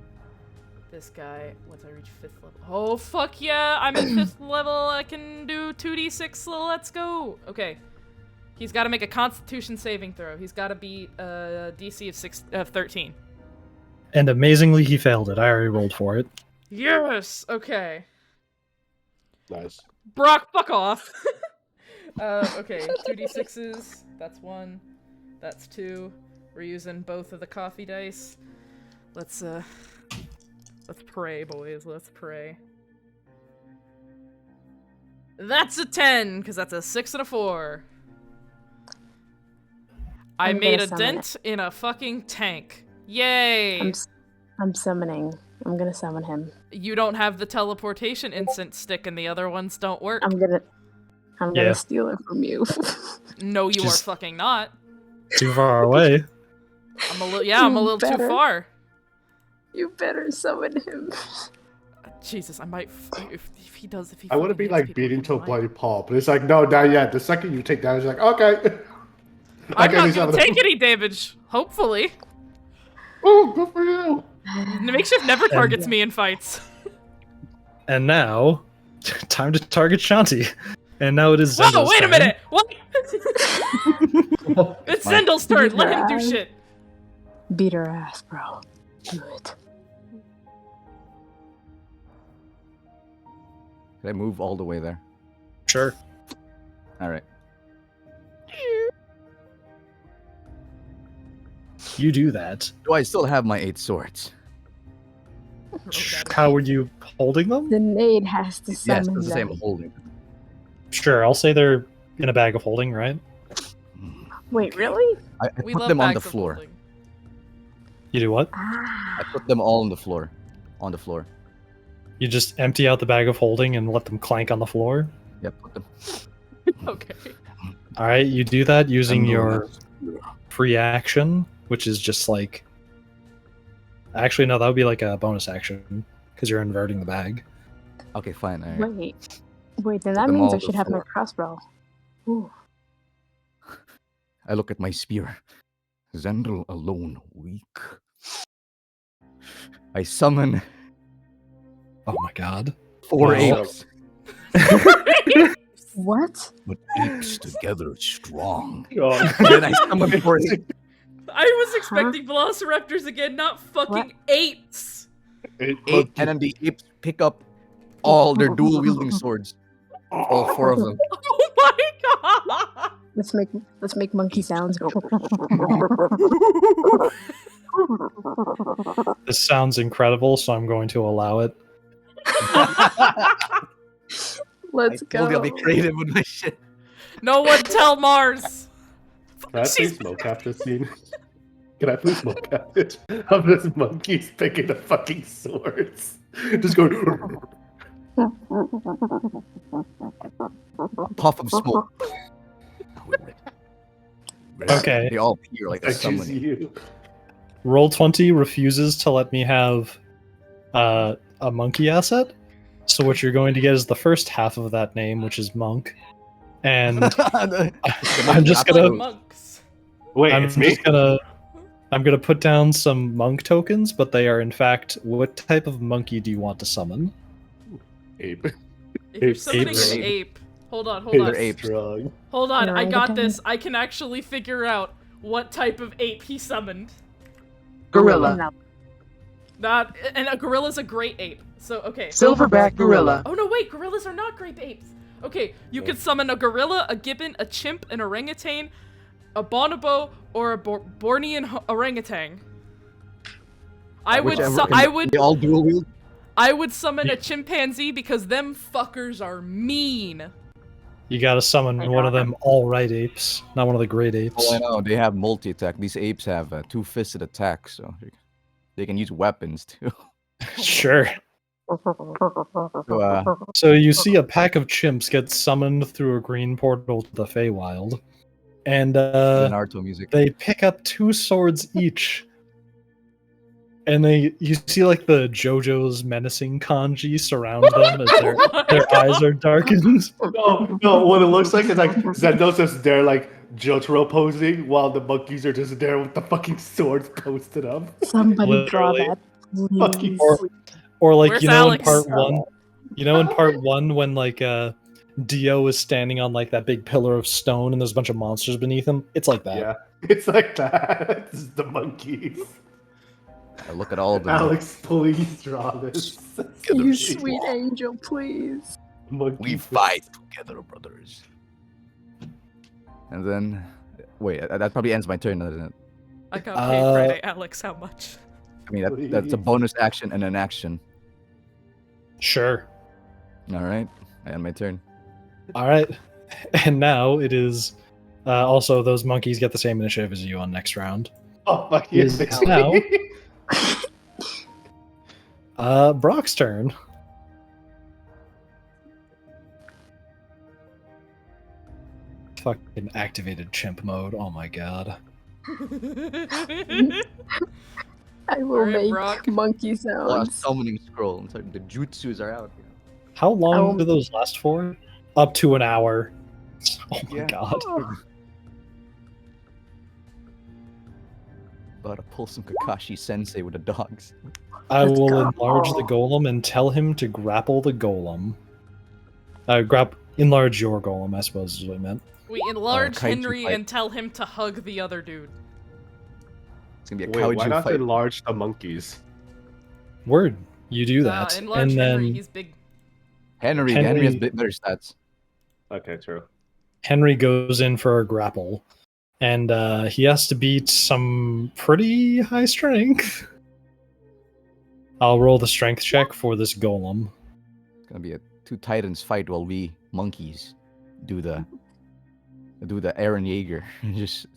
this guy. Once I reach 5th level. Oh, fuck yeah! I'm at 5th level. I can do 2d6, so let's go! Okay. He's gotta make a Constitution saving throw. He's gotta beat a DC of 13. And amazingly, he failed it. I already rolled for it. Yes! Okay. Nice. Brock, fuck off! Okay, 2d6s. That's 1. That's 2. We're using both of the coffee dice. Let's pray, boys. Let's pray. That's a 10, because that's a 6 and a 4. I I'm made gonna a summon dent in a fucking tank. Yay! I'm summoning. I'm gonna summon him. You don't have the teleportation instant stick and the other ones don't work. I'm gonna Yeah. steal it from you. No, you Just- are fucking not. Too far away. I'm a little too better. far. You better summon him. Jesus, I might. If he does, if he. I want to fucking be hits like people, beating I'm to a lying. bloody pulp, but it's like, no, not yet. The second you take damage, you're like, okay. I'm Okay, not these gonna other- take any damage. Hopefully, Oh, good for you. Makeshift never targets me in fights. And now, time to target Shanti. And now it is Whoa! Zendel's Wait a turn. minute. What? It's Mine. Zendel's turn. Let him do Right. shit. Beat her ass, bro. Do it. Did I move all the way there? Sure. All right. You do that. Do I still have my 8 swords? How were you holding them? The Cynade has to Yes, summon it's the same them. holding. Sure, I'll say they're in a bag of holding, right? Wait, really? I We put love them on the bags of floor. holding. You do what? I put them all on the floor. On the floor. You just empty out the bag of holding and let them clank on the floor? Yeah, put them. Okay. All right, you do that using And the your rest. free action, which is just like. Actually, no, that would be like a bonus action because you're inverting the bag. Okay, fine. All right. Wait, then Put that them means all I on the should have my floor. crossbow. Ooh. I look at my spear. Zendel alone weak. I summon Oh my god. 4 No. apes. What? But apes together strong. God. Then I summon 4 apes. I was expecting velociraptors again, not fucking apes. Eight And then the apes pick up all their dual wielding swords. All 4 of them. Oh my god! Let's make monkey sounds. This sounds incredible, so I'm going to allow it. Let's I go. told you I'll be creative with my shit. No one tell Mars. Can I please smoke cap this scene? Can I please smoke cap it? Of this monkeys picking the fucking swords. Just going. A puff of smoke. Okay. They all appear like a I choose summoning. you. Roll20 refuses to let me have a monkey asset. So what you're going to get is the first half of that name, which is monk. And I'm just Like gonna monks. Wait, I'm it's me. just gonna put down some monk tokens, but they are in fact what type of monkey do you want to summon? Ape. If you're Apes. summoning Apes. an ape, hold on, hold Apes. on, They're apes. Strong. hold on. I got Orangutan. this. I can actually figure out what type of ape he summoned. Gorilla. No. Not, and a gorilla's a great ape. So okay. Silverback gorilla. Oh no, wait, gorillas are not grape apes. Okay, you could summon a gorilla, a gibbon, a chimp, an orangutan, a bonobo, or a Bornean orangutan. I would, They all dual wield. I would summon a chimpanzee because them fuckers are mean. You gotta summon one of them all right apes, not one of the great apes. Oh, I know. They have multi-attack. These apes have a 2-fisted attack, so they can use weapons too. Sure. So, So you see a pack of chimps get summoned through a green portal to the Feywild, and Naruto music. they pick up 2 swords each. And you see like the JoJo's menacing kanji surround them as their eyes are darkened. No, what it looks like is like Zendo's just there like Jotaro posing while the monkeys are just there with the fucking swords posted up. Somebody draw Literally. that, Fucking please. Or like Where's you know Alex? in part one when like Dio is standing on like that big pillar of stone and there's a bunch of monsters beneath him. It's like that. Yeah, it's like that. This is the monkeys. I look at all of them. Alex, please draw this. You sweet angel, please. Monkeys. We fight together, brothers. And then, wait, that probably ends my turn, doesn't it? I got paid Friday, Alex. How much? I mean, that's a bonus action and an action. Sure. All right, I end my turn. All right. And now it is also those monkeys get the same initiative as you on next round. Oh fuck Is yes. now Brock's turn. Fucking activated chimp mode. Oh my god. I will Alright, make Brock. monkey Oh, sounds. summoning scroll. I'm sorry, the jutsus are out. How long Oh. do those last for? Up to an hour. Oh my Yeah. god. About to pull some Kakashi Sensei with the dogs. I Let's will go. enlarge the golem and tell him to grapple the golem. Enlarge your golem, I suppose is what I meant. We enlarge kaiju Henry fight. and tell him to hug the other dude. It's gonna be a Wait, why kaiju not fight. enlarge the monkeys? Word, you do that, Enlarge and Henry. then He's big. Henry Henry- has better stats. Okay, true. Henry goes in for a grapple, and he has to beat some pretty high strength. I'll roll the strength check for this golem. It's gonna be a 2 titans fight while we monkeys do the Aaron Yeager. Just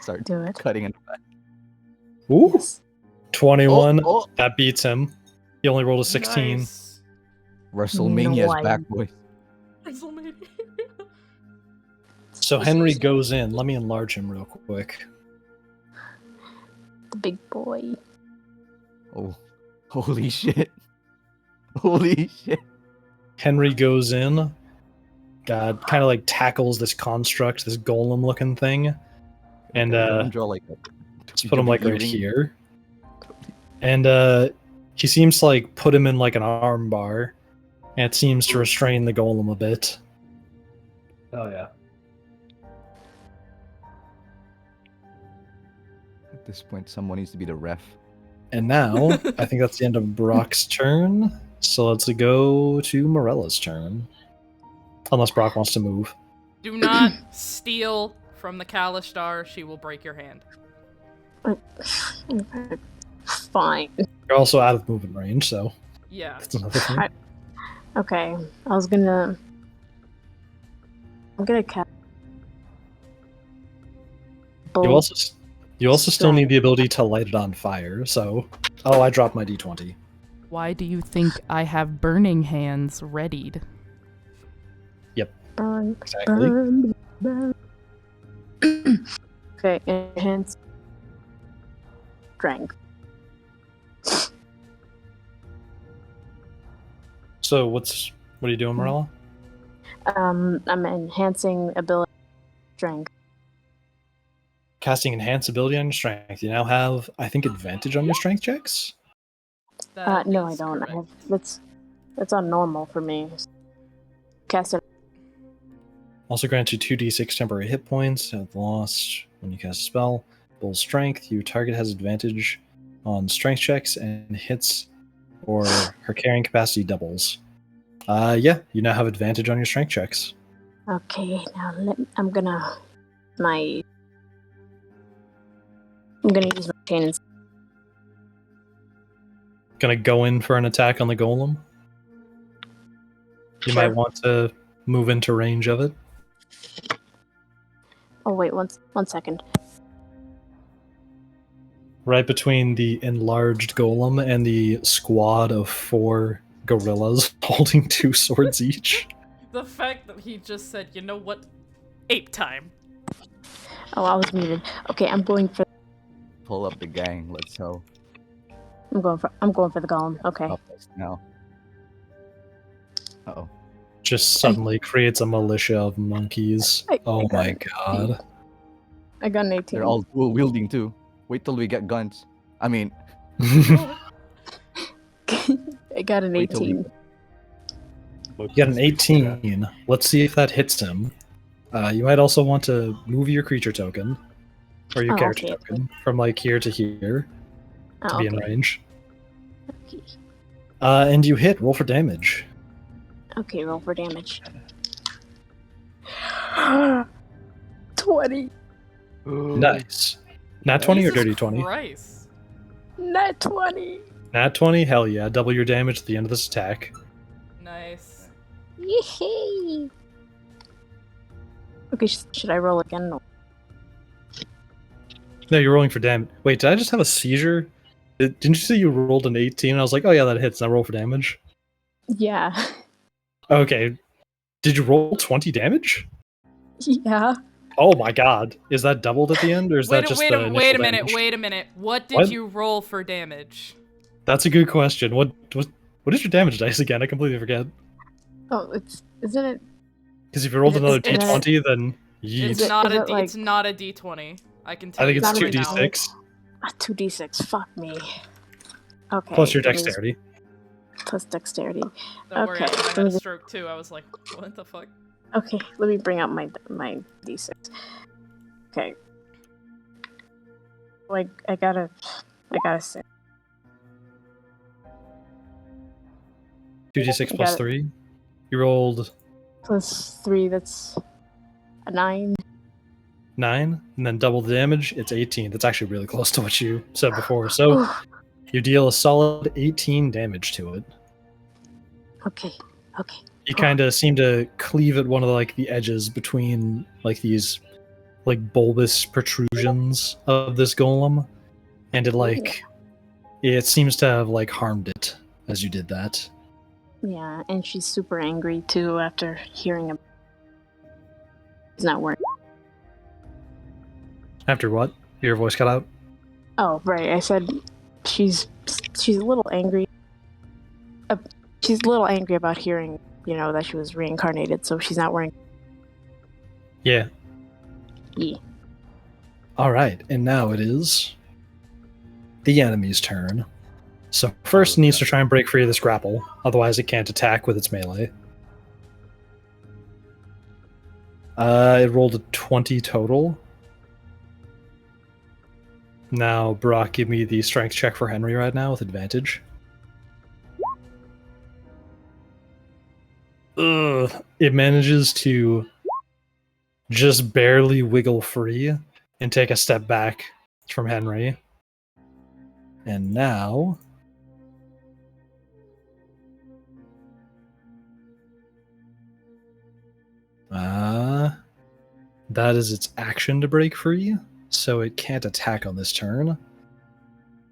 start Do it. cutting in. Ooh, Yes. 21. Oh, That beats him. He only rolled a 16. Nice. WrestleMania is No, back, boy. WrestleMania. So Henry goes in. Let me enlarge him real quick. The big boy. Oh, holy shit. Holy shit. Henry goes in. God, kind of like tackles this construct, this golem-looking thing, and Draw like just put him like right earring. here. And he seems to like put him in like an arm bar, and it seems to restrain the golem a bit. Oh yeah. At this point, someone needs to be the ref. And now, I think that's the end of Brock's turn. So let's go to Mirella's turn. Unless Brock wants to move. Do not steal from the Kalishtar. She will break your hand. Fine. You're also out of movement range, so Yeah. that's another thing. Okay. I'm gonna cast. You also still need the ability to light it on fire, so... Oh, I dropped my d20. Why do you think I have burning hands readied? Burn. Exactly. Burn. Okay, enhance strength. So what are you doing, Mirella? I'm enhancing ability strength. Casting enhance ability on your strength. You now have, I think, advantage on your strength checks? That No, I is don't. correct. I have that's on normal for me. Cast it. Also grants you 2d6 temporary hit points at the loss when you cast a spell. Bull strength. Your target has advantage on strength checks and hits, or her carrying capacity doubles. Yeah, you now have advantage on your strength checks. Okay, now I'm gonna use my chain and Gonna go in for an attack on the golem. You might want to move into range of it. Oh wait, one second. Right between the enlarged golem and the squad of 4 gorillas holding 2 swords each. The fact that he just said, you know what? Ape time. Oh, I was muted. Okay, I'm going for Pull up the gang. Let's go. the golem. Okay. Up us now. Uh-oh. Just suddenly creates a militia of monkeys. Oh my god. I got an 18. They're all dual wielding too. Wait till we get guns. I mean, I got an Wait till 18. You got an 18. Let's see if that hits him. You might also want to move your creature token, or your character okay. token, from like here to here to be in range. Okay. And you hit. Roll for damage. Okay, roll for damage. 20. Nice. Nat 20 or Jesus dirty 20? Christ. Nat 20. Nat 20? Hell yeah. Double your damage at the end of this attack. Nice. Yee. Okay, should I roll again? No. No, you're rolling for damage. Wait, did I just have a seizure? Didn't you say you rolled an 18? I was like, oh yeah, that hits. Now roll for damage. Yeah. Okay. Did you roll 20 damage? Yeah. Oh my god. Is that doubled at the end, or is that just the initial damage? Wait a minute. What did What? you roll for damage? That's a good question. What is your damage dice again? I completely forget. Oh, isn't it? Because if you rolled another it's- d20, then It's yeet. not is it like- it's not a d20. I can tell I think you it's Not that even right now. 2d6 2d6. Fuck me. Okay. plus your let me just- dexterity. Plus dexterity. Don't worry, I Okay, had let a me just- stroke too. I was like, what the fuck? Okay, let me bring out my d6. Okay. Like I got a 6. 2d6 I plus got it. 3. You rolled Plus 3, that's a 9. 9, and then double the damage, it's 18. That's actually really close to what you said before. So you deal a solid 18 damage to it. Okay. You kind of seem to cleave at one of the edges between like these like bulbous protrusions of this golem, and it seems to have harmed it as you did that. Yeah, and she's super angry too after hearing him. He's not working. After what? Your voice cut out? Oh, right. I said she's a little angry. She's a little angry about hearing, that she was reincarnated, so she's not wearing. Yeah. Yeah. Alright, and now it is the enemy's turn. So first it needs to try and break free of this grapple, otherwise it can't attack with its melee. It rolled a 20 total. Now, Brock, give me the strength check for Henry right now with advantage. Ugh. It manages to just barely wiggle free and take a step back from Henry. And now... that is its action to break free, so it can't attack on this turn.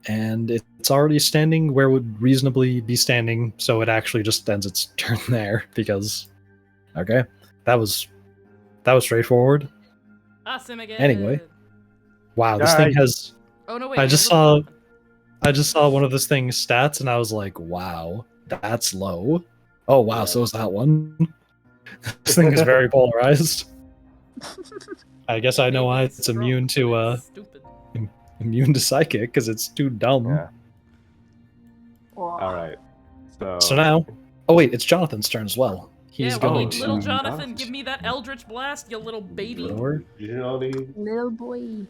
And it's already standing where it would reasonably be standing, so it actually just ends its turn there, because... Okay, that was straightforward. Awesome again. Anyway. Wow, this thing has... Oh no, wait. I just saw one of this thing's stats, and I was like, wow, that's low. Oh wow, so is that one. This thing is very polarized. I guess I know why it's immune to immune to psychic, because it's too dumb. Yeah. All right. So now, oh wait, it's Jonathan's turn as well. He's Yeah, going to little Jonathan, give me that Eldritch Blast, you little baby. Little boy.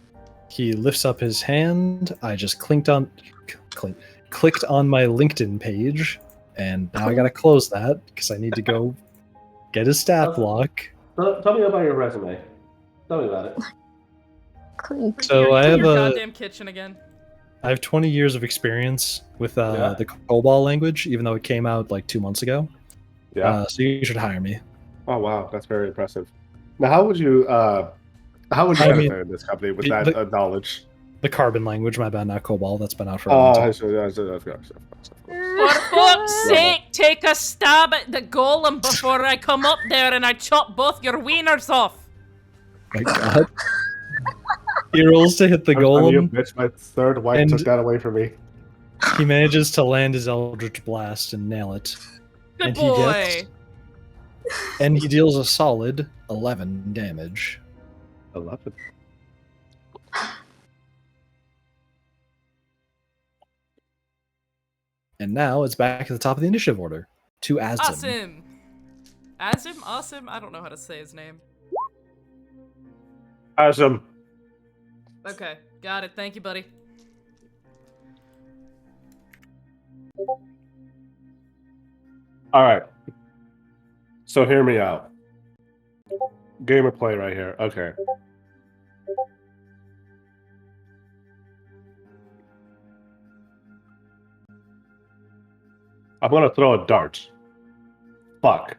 He lifts up his hand. I just clicked on my LinkedIn page, and now I gotta close that because I need to go get his stat block. Tell me about your resume. Tell me about it. Clink. So I have goddamn kitchen again. I have 20 years of experience with the COBOL language, even though it came out like 2 months ago. Yeah. So you should hire me. Oh wow, that's very impressive. Now, how would you benefit in this company with that knowledge? The Carbon language, my bad, not COBOL. That's been out for a Oh, long time. For fuck's sake, take a stab at the golem before I come up there and I chop both your wieners off. My God. He rolls to hit the golem. You bitch, my third wife took that away from me. He manages to land his Eldritch Blast and nail it. Good boy. And he deals a solid 11 damage. 11. And now it's back at the top of the initiative order to Azim. Awesome. I don't know how to say his name. Azim. Okay, got it. Thank you, buddy. All right. So hear me out. Gamer play right here. Okay. I'm gonna throw a dart. Fuck.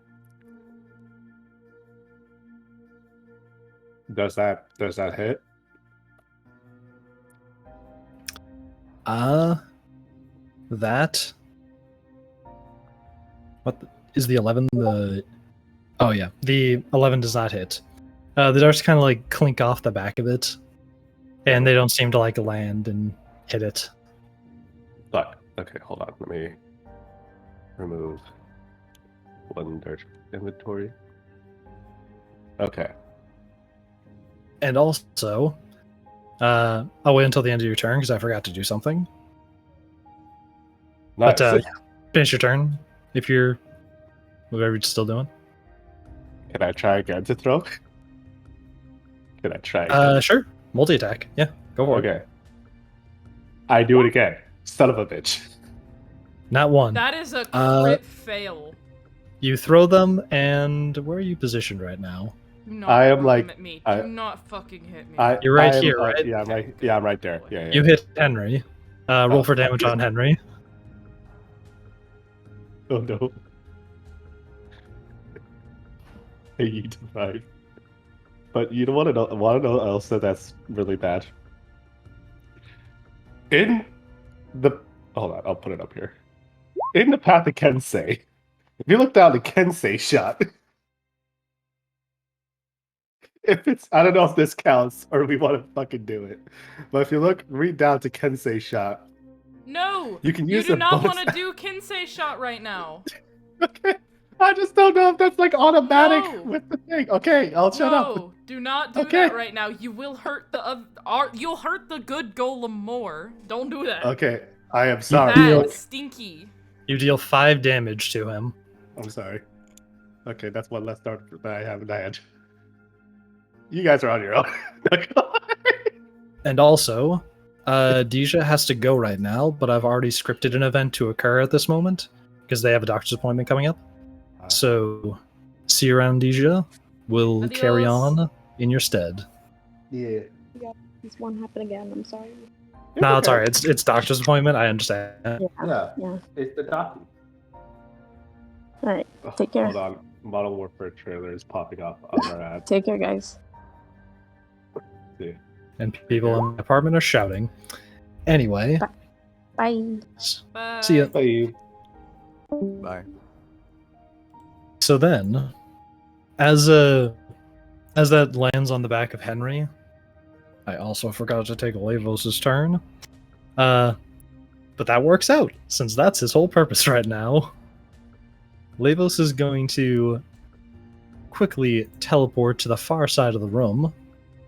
Does that hit? That. Is the 11 the... Oh yeah, the 11 does not hit. The darts kind of like clink off the back of it, and they don't seem to like land and hit it. Fuck. Okay, hold on. Let me remove one dart inventory. Okay. And also, I'll wait until the end of your turn because I forgot to do something. Nice. But finish your turn if you're whatever you're still doing. Can I try again to throw? Can I try again? Sure. Multi-attack. Yeah, go for it. Okay. I do it again. Son of a bitch. Not one. That is a crit fail. You throw them, and where are you positioned right now? I am like... At me. Do not fucking hit me. You're right here, right? Yeah, I'm right there. Yeah. You hit Henry. Roll for damage on Henry. Oh no. Hey, you survived. But you don't want to know else that's really bad. in the hold on, I'll put it up here. In the path of Kensei, if you look down the Kensei shot, if it's I don't know if this counts or we want to fucking do it, but if you read down to Kensei shot, No! you can You use do a not bonus. want to do Kinsei shot right now. Okay, I just don't know if that's like automatic No. with the thing. Okay, I'll shut up. No, do not do Okay. that right now. You will hurt the you'll hurt the good golem more. Don't do that. Okay, I am sorry. Bad, stinky. You deal 5 damage to him. I'm sorry. Okay, that's one less dart that I have in my hand. You guys are on your own. And also, Deja has to go right now, but I've already scripted an event to occur at this moment because they have a doctor's appointment coming up. So, see you around, Deja. We'll carry Adios. on in your stead. Yeah. This won't happen again. I'm sorry. No, it's alright. It's doctor's appointment. I understand. Yeah. It's the doctor. All right. Take care. Hold on. Modern Warfare trailer is popping up on our ad. Take care, guys. See. And people in the apartment are shouting. Anyway, Bye. Bye. see ya. Bye. Bye. So then, as that lands on the back of Henry, I also forgot to take Levos' turn. But that works out, since that's his whole purpose right now. Levos is going to quickly teleport to the far side of the room,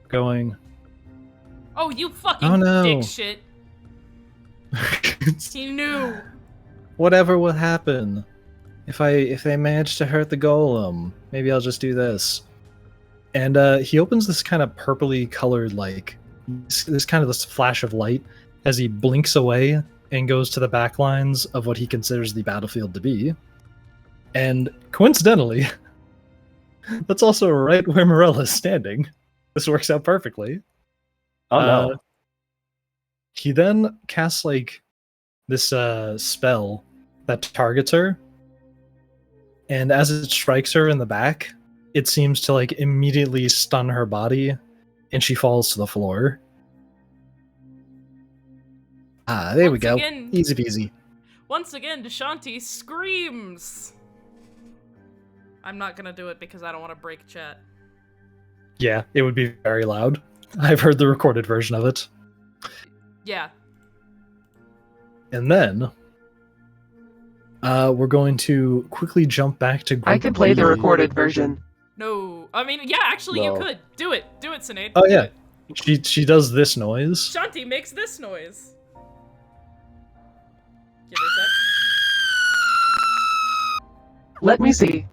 going, Oh, you fucking Oh, no. dick shit. He knew. whatever will happen if they manage to hurt the golem. Maybe I'll just do this. And he opens this kind of purpley colored, like this kind of this flash of light as he blinks away and goes to the back lines of what he considers the battlefield to be. And coincidentally, that's also right where Mirella is standing. This works out perfectly. Oh no. He then casts like this spell that targets her, and as it strikes her in the back, it seems to like immediately stun her body, and she falls to the floor. Ah, there we Once go. again- Easy peasy. Once again, Deshanti screams. I'm not gonna do it because I don't want to break chat. Yeah, it would be very loud. I've heard the recorded version of it. Yeah. And then we're going to quickly jump back to I group can play the B. recorded version. No. I mean, yeah, actually, No. you could. Do it. Do it, Cynade. Oh, Do yeah. it. She does this noise. Shanti makes this noise. Give it a sec. Let me see.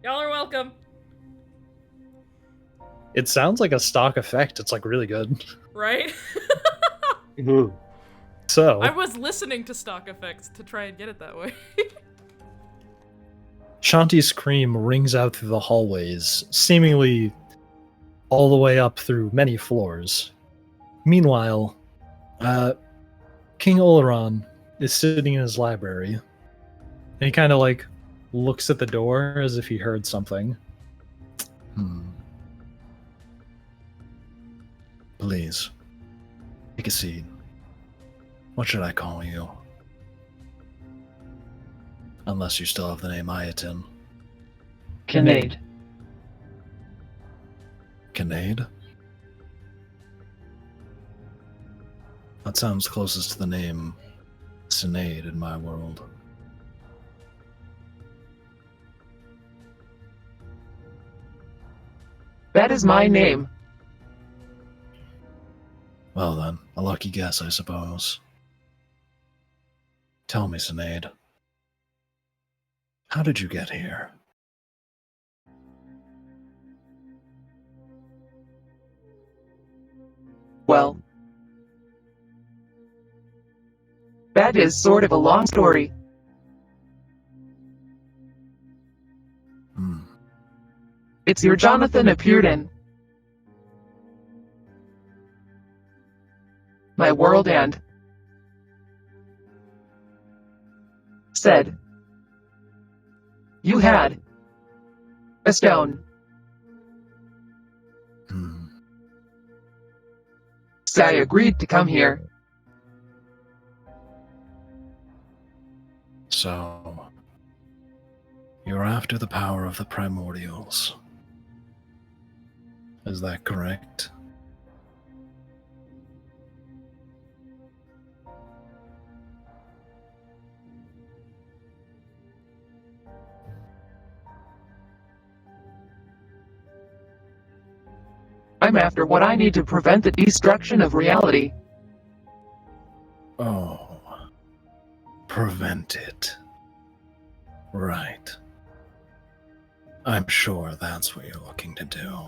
Y'all are welcome. It sounds like a stock effect. It's like really good. Right? Mhm. So I was listening to stock effects to try and get it that way. Shanti's scream rings out through the hallways, seemingly all the way up through many floors. Meanwhile, King Oloran is sitting in his library, and he kind of like looks at the door as if he heard something. Please, take a seat. What should I call you? Unless you still have the name Ayatin. Cynade. Cynade? That sounds closest to the name Cynade in my world. That is my name. Well then, a lucky guess, I suppose. Tell me, Cynade. How did you get here? Well, that is sort of a long story. Hmm. It's your Jonathan appeared in my world and said you had a stone. Hmm. So I agreed to come here So, you're after the power of the primordials. Is that correct? I'm after what I need to prevent the destruction of reality. Oh, prevent it. Right. I'm sure that's what you're looking to do.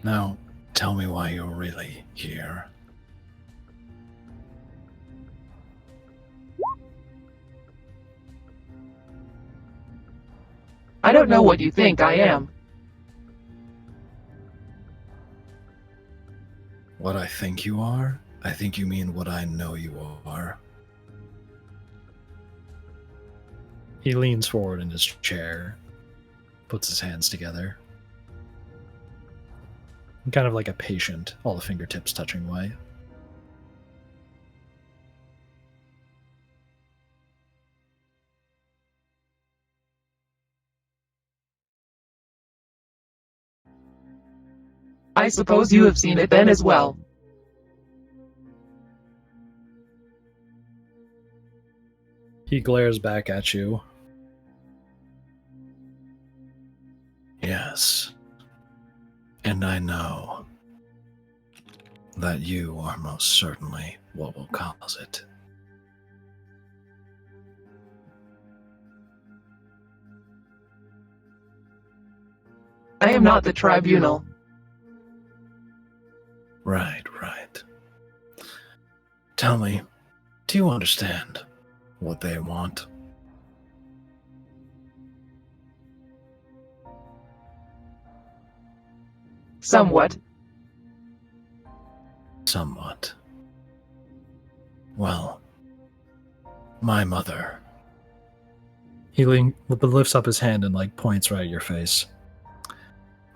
Now, tell me why you're really here. I don't know what you think I am. What I think you are? I think you mean what I know you are. He leans forward in his chair, puts his hands together. Kind of like a patient, all the fingertips touching away. I suppose you have seen it then as well. He glares back at you. Yes. And I know that you are most certainly what will cause it. I am not the tribunal. Right, right. Tell me, do you understand what they want? Somewhat. Somewhat. Well, my mother. He lifts up his hand and like points right at your face.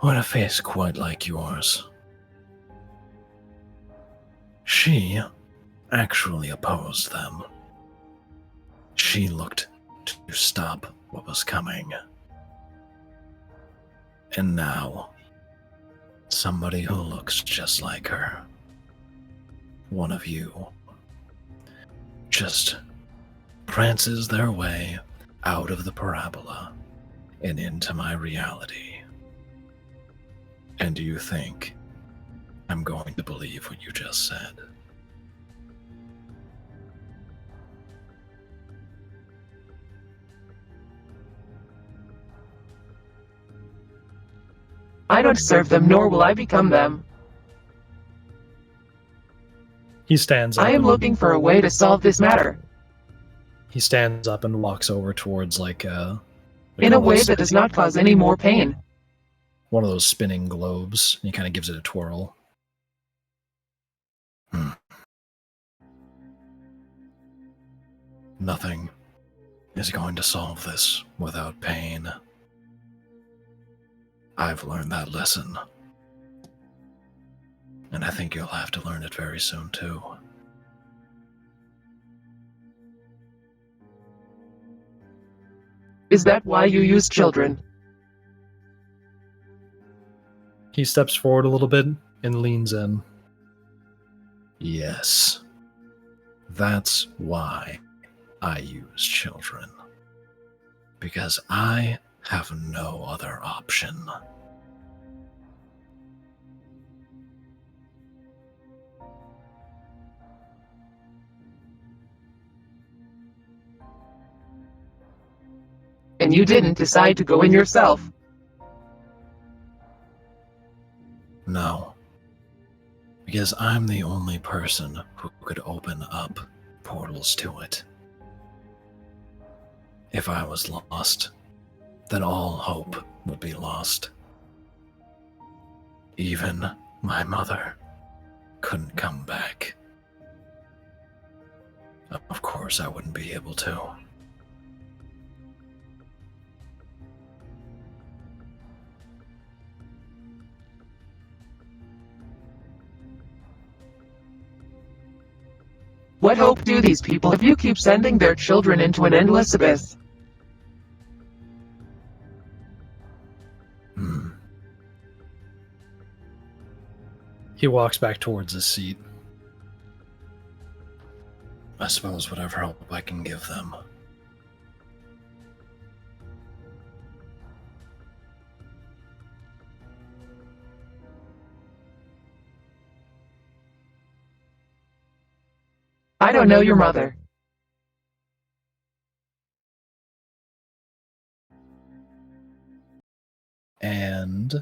With a face quite like yours. She actually opposed them. She looked to stop what was coming. And now, somebody who looks just like her, one of you, just prances their way out of the parabola and into my reality. And do you think I'm going to believe what you just said? I don't serve them, nor will I become them. He stands up. I am and- looking for a way to solve this matter, He stands up and walks over towards like in a way that does not cause any more pain. one of those spinning globes. And he kind of gives it a twirl. Nothing is going to solve this without pain. I've learned that lesson. And I think you'll have to learn it very soon, too. Is that why you use children? He steps forward a little bit and leans in. Yes. That's why I use children. Because I have no other option. And you didn't decide to go in yourself. No. Because I'm the only person who could open up portals to it. If I was lost, then all hope would be lost. Even my mother couldn't come back. Of course, I wouldn't be able to. What hope do these people have? You keep sending their children into an endless abyss. He walks back towards his seat. I suppose whatever help I can give them. I don't know your mother. And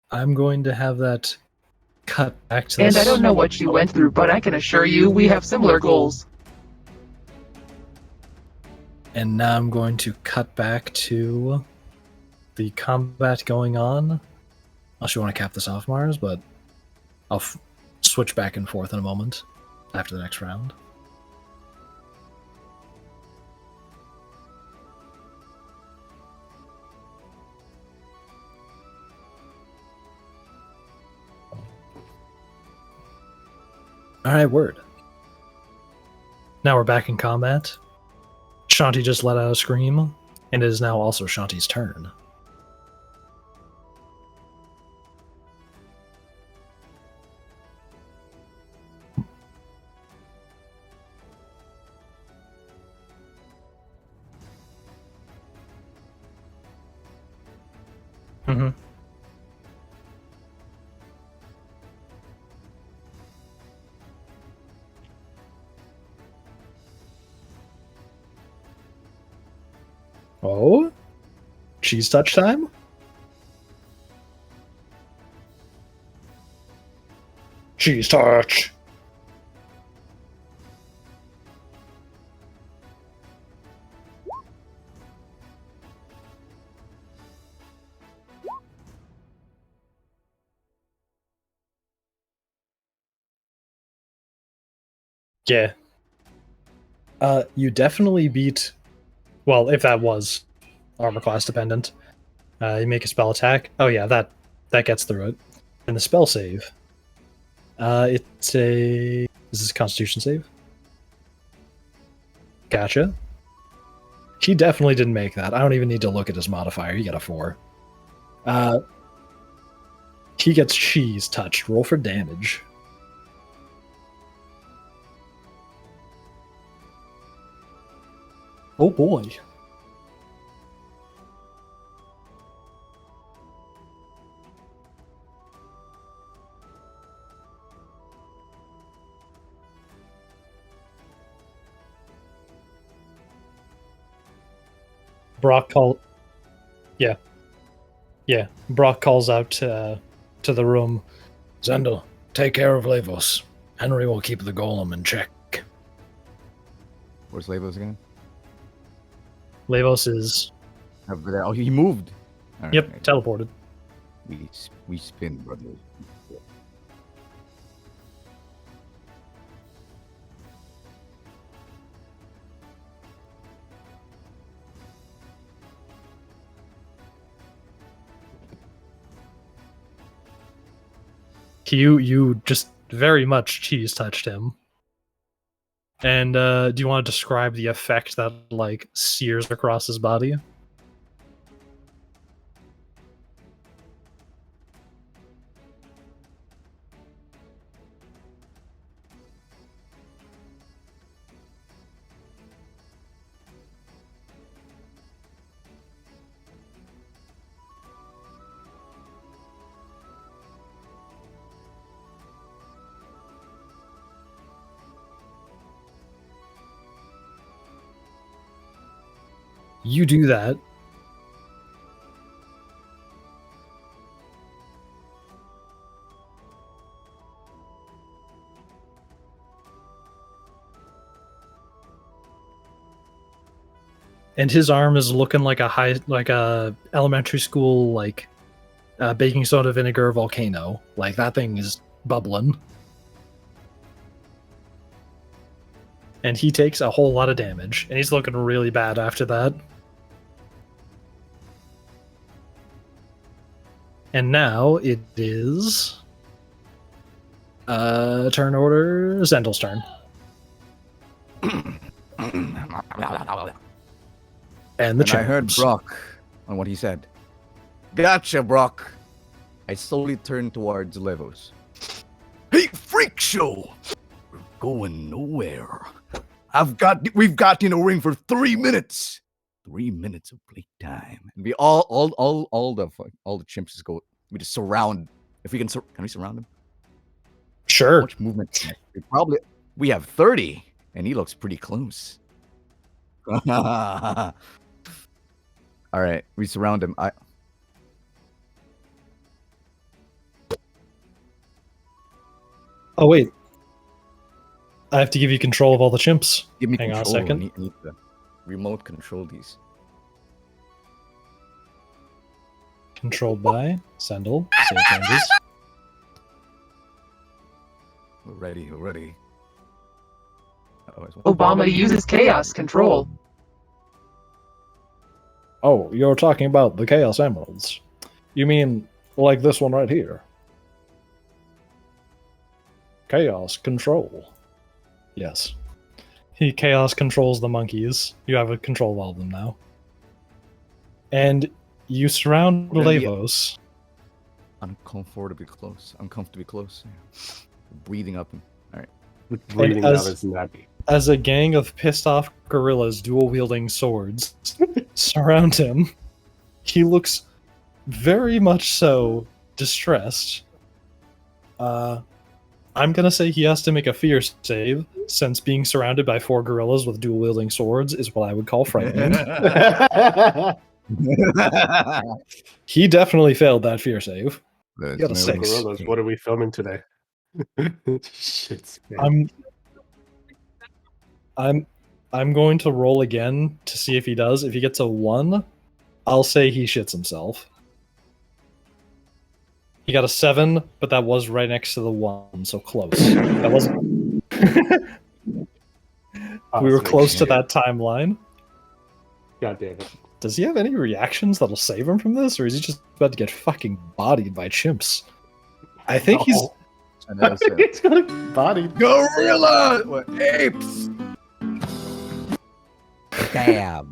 I'm going to have that cut back to And this. I don't know what she went through, but I can assure you we have similar goals. And now I'm going to cut back to the combat going on. Unless you want to cap this off, Mars, but I'll switch back and forth in a moment after the next round. Alright, word. Now we're back in combat. Shanti just let out a scream, and it is now also Shanti's turn. Mm-hmm. Oh? Cheese touch time? Cheese touch! Yeah. You definitely beat... Well, if that was armor class dependent. You make a spell attack. Oh yeah, that gets through it. And the spell save. It's a... Is this a constitution save? Gotcha. He definitely didn't make that. I don't even need to look at his modifier. He got a 4. He gets cheese touched. Roll for damage. Oh boy. Brock calls out to the room. Zendel, take care of Levos. Henry will keep the golem in check. Where's Levos again? Levos is... Over there. Oh, he moved. All right, Yep, right. teleported. We spin, brother. You just very much cheese touched him. And do you want to describe the effect that like sears across his body? You do that. And his arm is looking like a elementary school baking soda vinegar volcano. Like that thing is bubbling. And he takes a whole lot of damage, and he's looking really bad after that. And now it is turn order Zendel's turn. And the I heard chimps. Brock on what he said. Gotcha, Brock. I slowly turned towards Levos. Hey, freak show! We're going nowhere. We've got in a ring for 3 minutes. 3 minutes of playtime. And we all the chimps just go. We just surround. If we can we surround him? How Sure. much movement? We have 30, and he looks pretty close. All right, we surround him. Oh wait. I have to give you control of all the chimps. Give me Hang on a control. second. I need to remote control these. Controlled by Sendel. Save changes. We're ready. Obama uses chaos control. Oh, you're talking about the Chaos Emeralds. You mean like this one right here? Chaos control. Yes. He chaos controls the monkeys. You have a control of all of them now. And you surround We're gonna be- Levos. Uncomfortably close. Breathing up. Breathing as- out his neck. As a gang of pissed off gorillas dual-wielding swords surround him, he looks very much so distressed. I'm gonna say he has to make a fear save, since being surrounded by 4 gorillas with dual-wielding swords is what I would call frightening. He definitely failed that fear save. That's got a no 6. Gorillas, what are we filming today? Shit. man. I'm going to roll again to see if he does. If he gets a 1, I'll say he shits himself. He got a 7, but that was right next to the 1, so close. That wasn't. We were close to that timeline. God damn it. Does he have any reactions that'll save him from this, or is he just about to get fucking bodied by chimps? I think he's. Oh, it's gonna get bodied. Gorilla! What? Apes! Stab.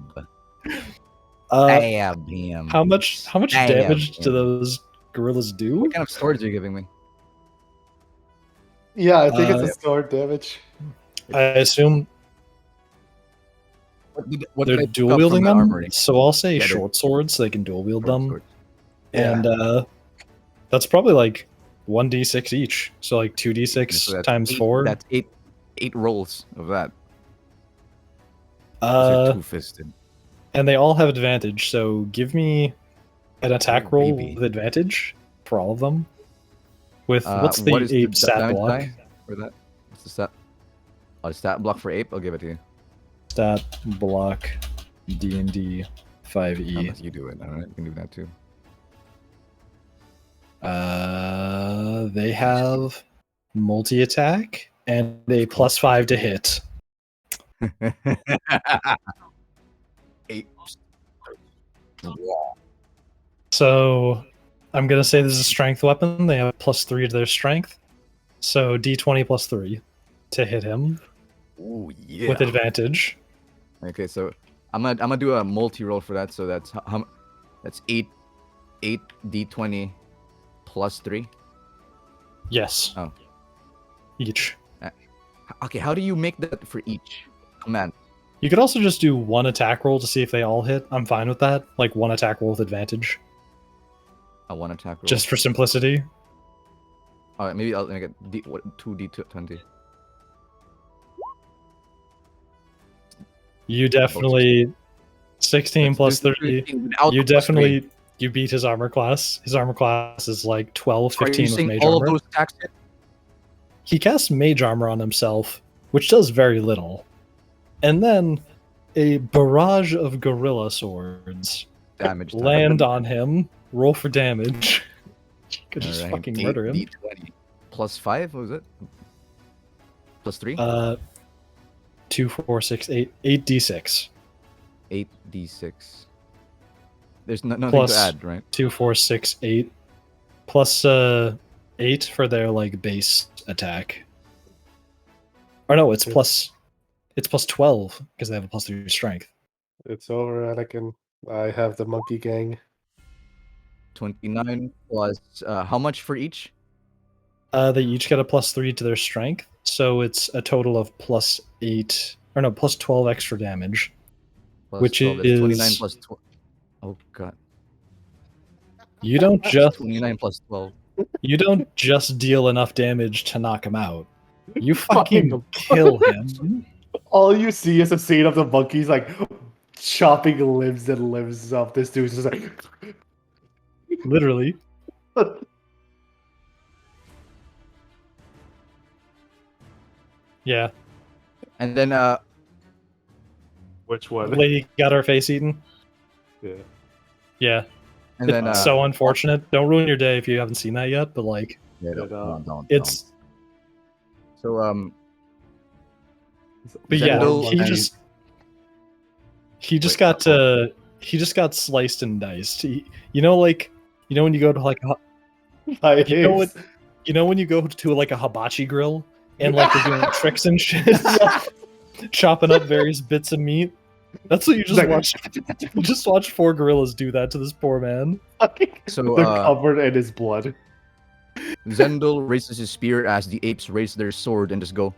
Stab him. How much Damn. damage do those gorillas do? What kind of swords are you giving me? Yeah, I think Uh, it's a sword damage. I assume What they're did I pick dual up from wielding the them, armory? so I'll say Yeah, they're- short swords so they can dual wield Short them. swords. And that's probably like 1d6 each, so like 2d6 So that's times 8 4. That's eight rolls of that. Uh, Two-fisted. and they all have advantage, so give me an attack Oh, roll baby. with advantage for all of them. With what's the what is ape stat damage block? die for that? What's the stat? A stat block for ape. I'll give it to you. Stat block D&D 5e. Unless you do it. All right, you can do that too. They have multi attack and a +5 to hit. Apes. So I'm gonna say this is a strength weapon. They have +3 to their strength, so D20 +3 to hit him Oh yeah. with advantage. Okay, so I'm gonna do a multi roll for that. So that's that's 8 d20 +3. Yes. Oh. Each. Okay, how do you make that for each command? You could also just do one attack roll to see if they all hit. I'm fine with that. Like one attack roll with advantage, A one attack roll. just for simplicity. All right, maybe I'll make it 2d20. You definitely 16 plus 30. You definitely you beat his armor class. His armor class is like 12, Are you 15 with saying mage all armor. of those attacks hit? He casts mage armor on himself, which does very little. And then a barrage of gorilla swords Damage. land on him. Roll for damage. You could just Alright, fucking murder him. 8d20 +5, what was it? +3? 2, 4, 6, 8. 8d6. 8d6. There's nothing Plus- to add, right? 2, 4, 6, 8. Plus 8 for their like base attack. Or no, it's plus It's plus 12 because they have a plus 3 strength. It's over, Anakin. I have the monkey gang. 29 plus how much for each? They each get a plus 3 to their strength, so it's a total of plus 8, or no, plus 12 extra damage. Plus Which 12, that's 29 is- plus 12. Oh god. You don't just 29 plus 12. you don't just deal enough damage to knock him out. You fucking kill him. All you see is a scene of the monkeys like chopping limbs and limbs off. This dude's just like Literally. Yeah. And then which one? Lady got her face eaten. Yeah. Yeah. and then It's so unfortunate. Don't ruin your day if you haven't seen that yet, but like yeah, But, don't. it's So but yeah, Zendel he and- he just got sliced and diced. You know when you go to like you know what you know when you go to like a hibachi grill and like they're doing tricks and shit, chopping up various bits of meat. That's what you just Like- watched. You just watched 4 gorillas do that to this poor man. so They're covered in his blood. Zendel raises his spear as the apes raise their sword and just go.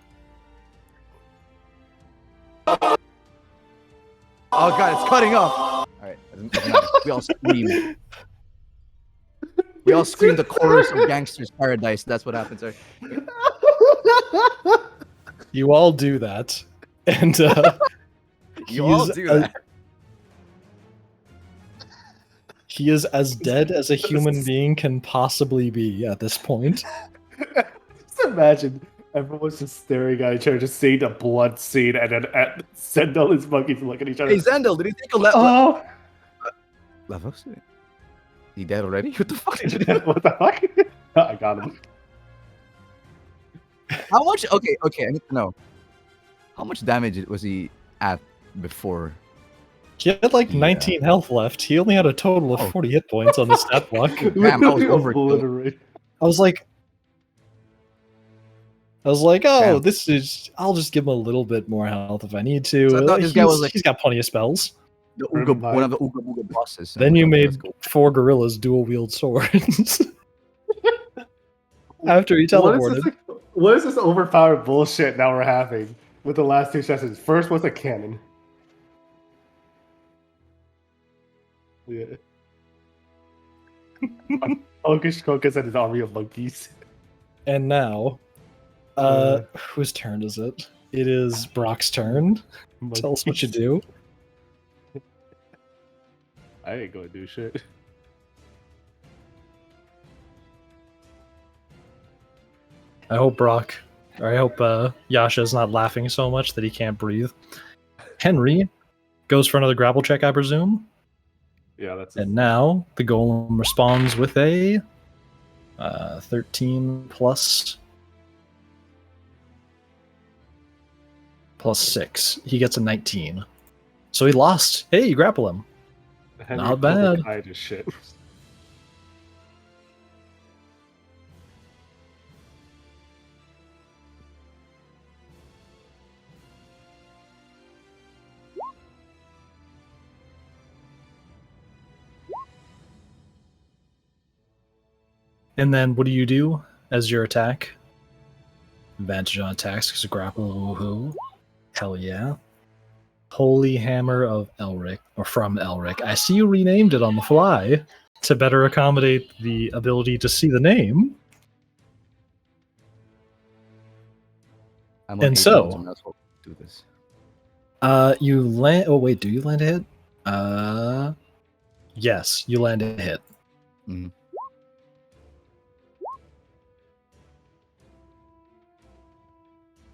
Oh god, it's cutting off! Alright, doesn't matter. We all scream. We all scream the chorus of Gangster's Paradise. That's what happens. Right? You all do that, and You all he's do a- that. he is as dead as a human being can possibly be at this point. Just imagine everyone's just staring at each other, just seeing the blood scene, and then Zendel and monkeys look at each other. Hey Zendel, did he take a Oh, Levos? He dead already? What the fuck did you do? what the fuck? I got him. How much? Okay, I need to know. How much damage was he at before? He had like Yeah. 19 health left. He only had a total of Oh. 40 hit points on the stat block. Damn, that was overkill. Obliterate. I was like, oh, Damn. this is. I'll just give him a little bit more health if I need to. So I thought this guy was like- he's got plenty of spells. The Never Ooga, one of mind. the Ooga Booga bosses. Then you Okay, made that's cool. 4 gorillas dual wield swords. After he teleported. What is this overpowered bullshit now we're having with the last 2 sessions? First was a cannon. Yeah. Hocus Pocus and his army of monkeys. And now, whose turn is it? It is Brock's turn. Tell us what you do. I ain't gonna do shit. I hope Yasha's not laughing so much that he can't breathe. Henry goes for another grapple check, I presume. Yeah, that's And now the golem responds with a 13 plus 6. He gets a 19. So he lost. Hey, you grapple him. Henry not bad. Kind of shit. And then what do you do as your attack? Advantage on attacks because of grapple. Woohoo. Hell yeah. Holy Hammer of Elric, or from Elric. I see you renamed it on the fly to better accommodate the ability to see the name. I'm on And 18, so- I might as well do this. You land. Oh wait, do you land a hit? Yes, you land a hit. Mhm.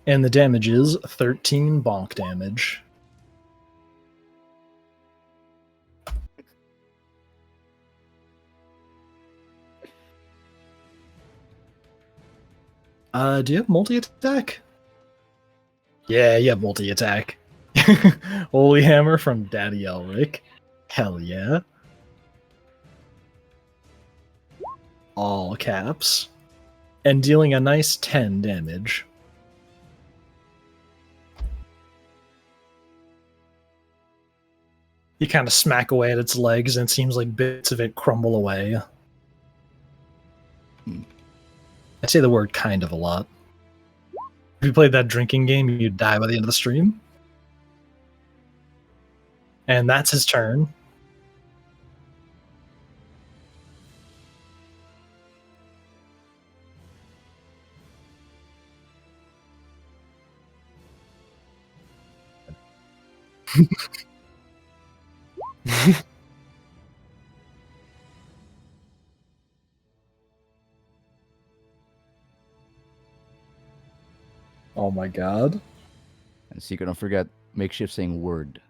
And the damage is 13 bonk damage. Do you have multi-attack? Yeah, you have multi-attack. Holy Hammer from Daddy Elric. Hell yeah. All caps. And dealing a nice 10 damage. You kind of smack away at its legs, and it seems like bits of it crumble away. I say the word kind of a lot. If you played that drinking game, you'd die by the end of the stream. And that's his turn. Oh my god. And so you don't forget makeshift saying word.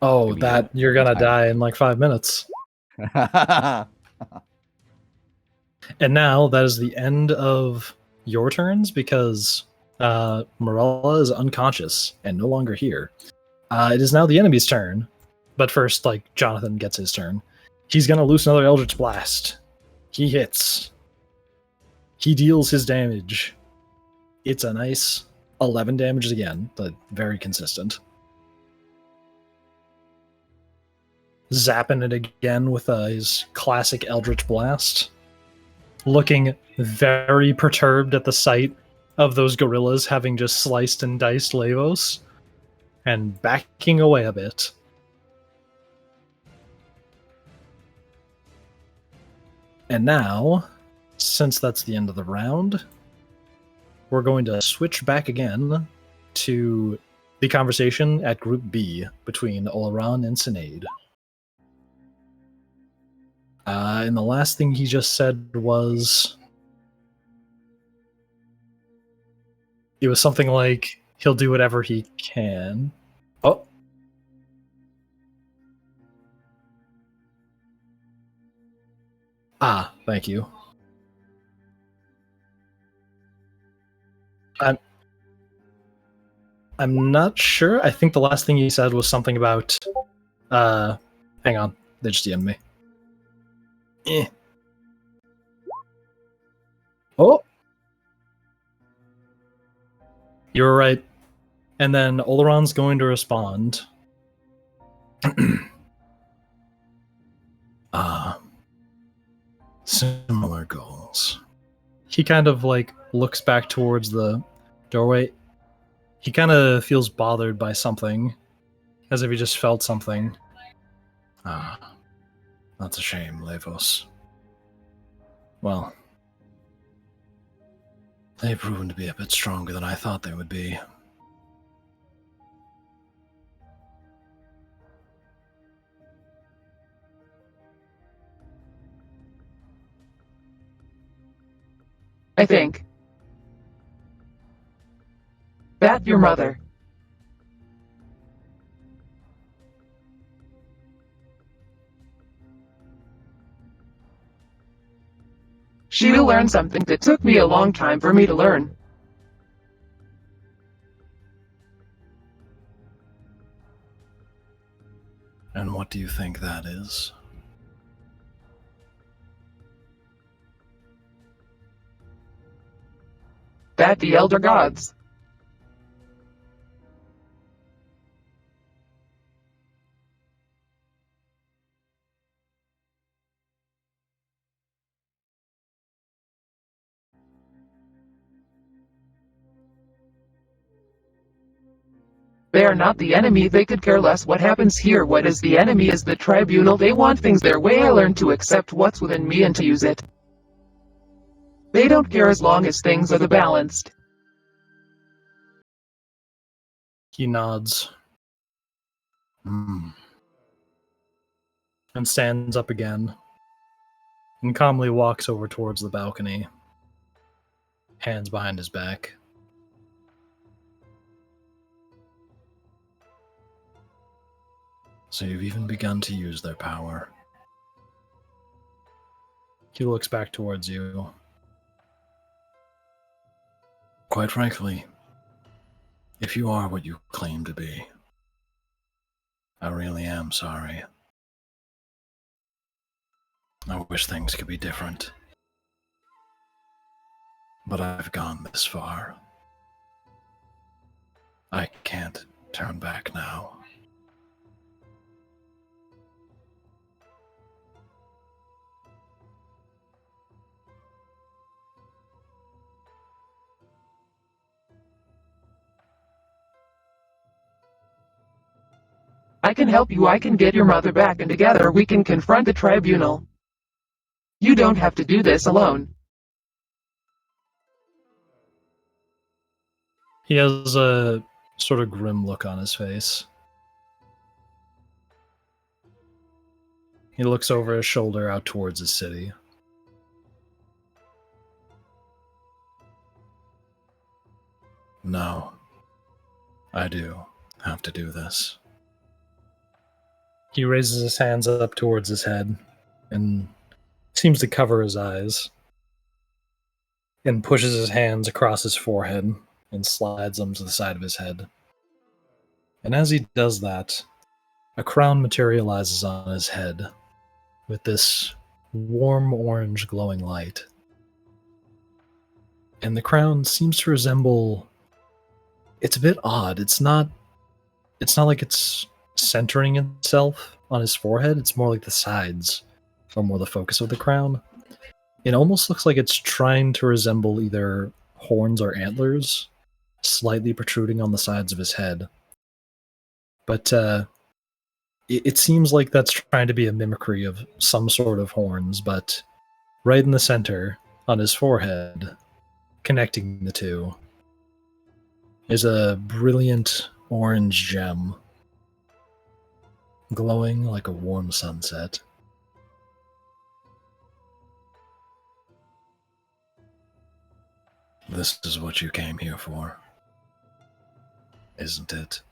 Oh, Maybe that you're gonna die in like 5 minutes. And now that is the end of your turns because Mirella is unconscious and no longer here. It is now the enemy's turn, but first, like, Jonathan gets his turn. He's gonna loose another Eldritch Blast. He hits. He deals his damage. It's a nice 11 damage again, but very consistent. Zapping it again with his classic Eldritch Blast. Looking very perturbed at the sight of those gorillas having just sliced and diced Levos. And backing away a bit. And now, since that's the end of the round, we're going to switch back again to the conversation at Group B between Oloran and Cynade. And the last thing he just said was... It was something like, he'll do whatever he can. Oh. Ah, thank you. I'm not sure. I think the last thing he said was something about... hang on. They just DM'd me. Oh! You're right. And then Oloran's going to respond. Similar goals. He kind of, like, looks back towards the doorway. He kind of feels bothered by something, as if he just felt something. That's a shame, Levos. Well, they've proven to be a bit stronger than I thought they would be. I think. That your mother. She will learn something that took me a long time for me to learn. And what do you think that is? That the elder gods. They are not the enemy, they could care less what happens here. What is the enemy is the tribunal. They want things their way. I learned to accept what's within me and to use it. They don't care as long as things are the balanced. He nods Hmm. and stands up again and calmly walks over towards the balcony, hands behind his back. So you've even begun to use their power. He looks back towards you. Quite frankly, if you are what you claim to be, I really am sorry. I wish things could be different. But I've gone this far. I can't turn back now. can help you. I can get your mother back, and together we can confront the tribunal. You don't have to do this alone. He has a sort of grim look on his face. He looks over his shoulder out towards the city. No, I do have to do this. He raises his hands up towards his head and seems to cover his eyes and pushes his hands across his forehead and slides them to the side of his head. And as he does that, a crown materializes on his head with this warm orange glowing light. And the crown seems to resemble... It's a bit odd. It's not like it's centering itself on his forehead. It's more like the sides are more the focus of the crown. It almost looks like it's trying to resemble either horns or antlers, slightly protruding on the sides of his head. But it seems like that's trying to be a mimicry of some sort of horns, but right in the center, on his forehead, connecting the two, is a brilliant orange gem, glowing like a warm sunset. This is what you came here for, isn't it?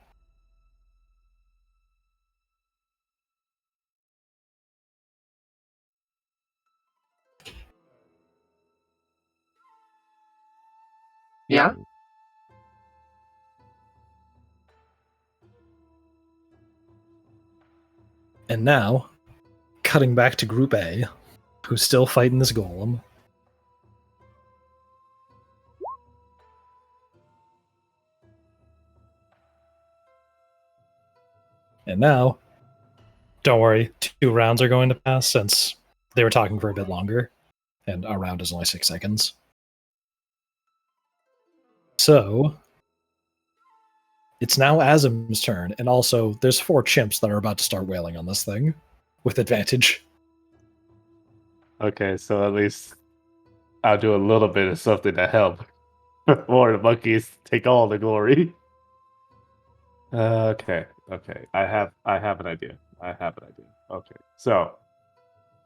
Yeah? And now, cutting back to Group A, who's still fighting this golem. And now, don't worry, 2 rounds are going to pass since they were talking for a bit longer, and a round is only 6 seconds. So, it's now Azim's turn, and also there's 4 chimps that are about to start wailing on this thing with advantage. Okay, so at least I'll do a little bit of something to help. Or the monkeys take all the glory. Okay. I have an idea. Okay, so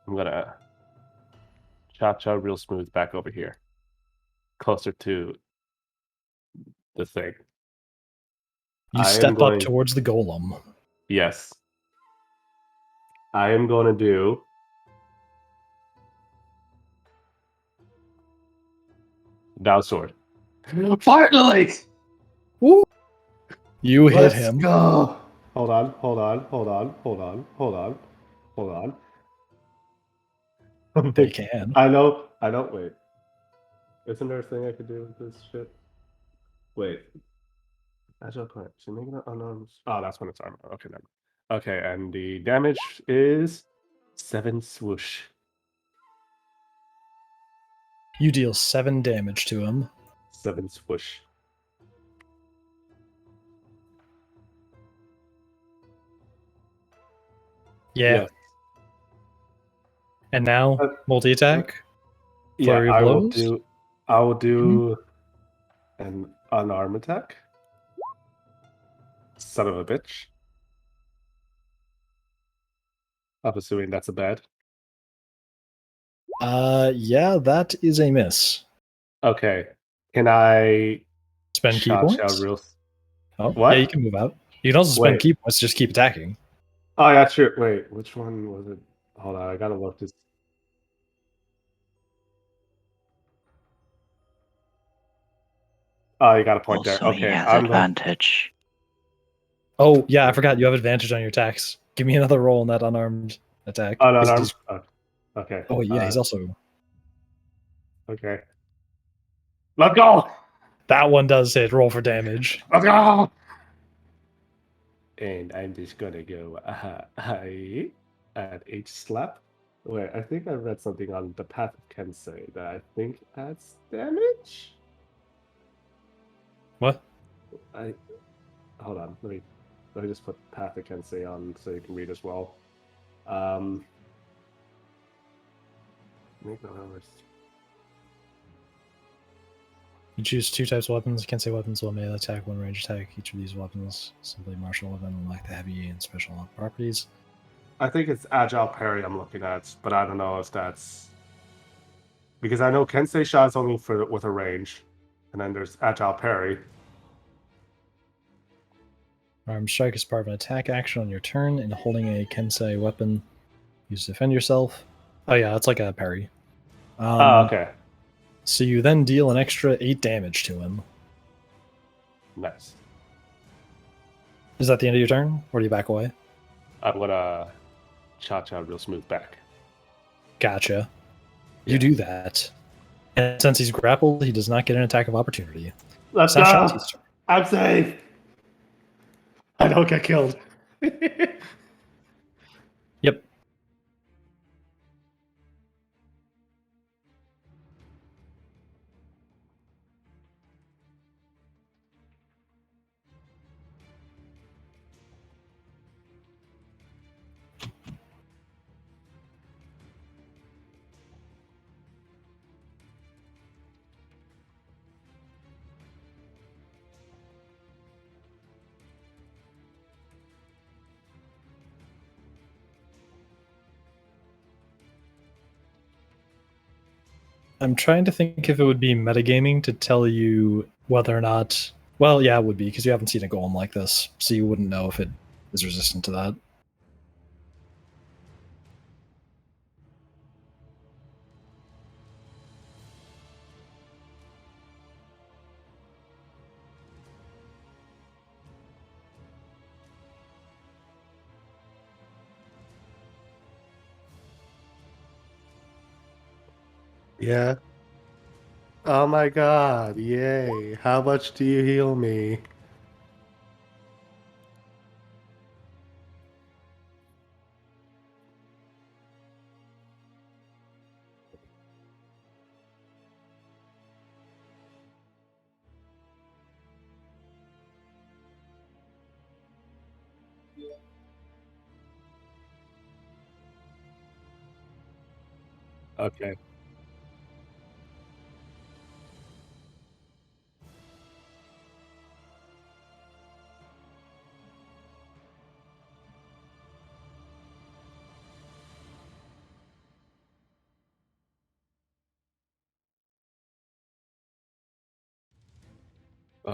I'm gonna cha real smooth back over here, closer to the thing. You I am step going- up towards the golem. Yes, I am going to do Down sword. Finally! Woo! You hit Let's him. go! Hold on. They can. I know. Wait. Isn't there a thing I could do with this shit? Wait. Agile point. So make it unarmed. Oh, that's when it's armor. Okay, never mind. Okay, and the damage is 7 swoosh. You deal 7 damage to him. 7 swoosh. Yeah. Yes. And now, multi-attack? Yeah, Flurry of I will blows? do. I will do an unarmed attack. Son of a bitch. I'm assuming that's a bad. Yeah, that is a miss. Okay. Can I Spend key shout points? real? Oh, What? yeah, you can move out. You can also spend Wait. key points, just keep attacking. Oh, yeah, sure. Wait, which one was it? Hold on, I gotta look this. Oh, you got a point there. Also, he Okay, has I'm going. advantage. Oh, yeah, I forgot. You have advantage on your attacks. Give me another roll on that unarmed attack. Unarmed. Is- Oh, okay. Oh, yeah, he's also... Okay. Let's go. That one does hit. Roll for damage. Let's go. And I'm just gonna go. I add H slap. Wait, I think I read something on the Path of Kensei that I think adds damage. What? Hold on. Let me Let me just put Path of Kensei on so you can read as well. Make no numbers. You choose 2 types of weapons. Kensei weapons, 1 melee attack, 1 range attack. Each of these weapons simply martial weapon and lack the heavy and special properties. I think it's Agile Parry I'm looking at, but I don't know if that's... Because I know Kensei Shot is only with a range, and then there's Agile Parry. Armed strike is part of an attack action on your turn, and holding a Kensei weapon, use to defend yourself. Oh yeah, it's like a parry. Okay. So you then deal an extra 8 damage to him. Nice. Is that the end of your turn, or do you back away? I'm gonna cha-cha real smooth back. Gotcha. You do that. And since he's grappled, he does not get an attack of opportunity. Let's It's not go! Shanti's turn. I'm safe! I don't get killed. Yep. I'm trying to think if it would be metagaming to tell you whether or not... Well, yeah, it would be, because you haven't seen a golem like this, so you wouldn't know if it is resistant to that. Yeah. Oh my god, yay. How much do you heal me? Okay.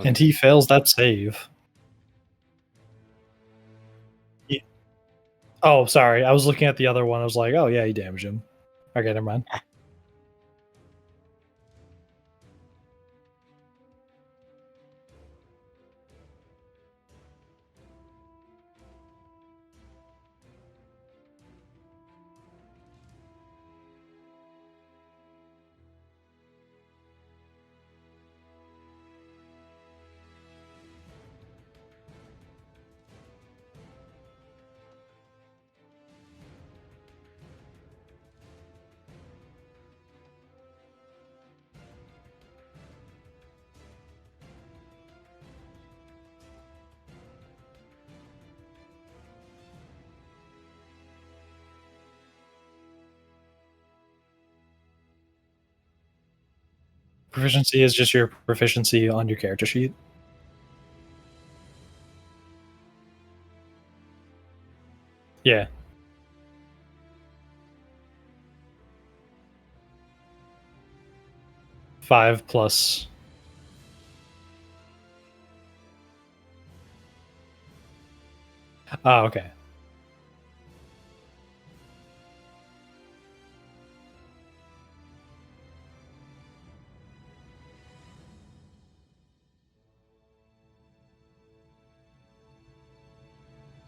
And he fails that save. Oh, sorry. I was looking at the other one. I was like, oh, yeah, he damaged him. Okay, never mind. Proficiency is just your proficiency on your character sheet. Yeah. Five plus... Oh, okay.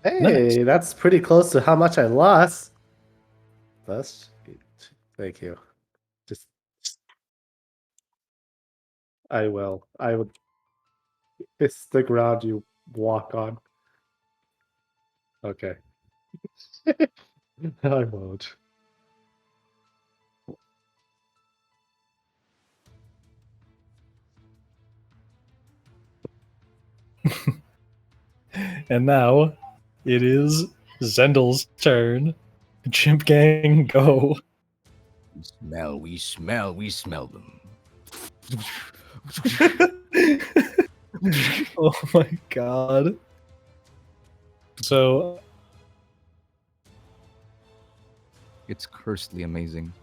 Hey, that's pretty close to how much I lost. Thank you. Just I will. I would kiss the ground you walk on. Okay. I won't. And now it is Zendel's turn. Chimp Gang, go. We smell them. Oh my god. So It's cursedly amazing.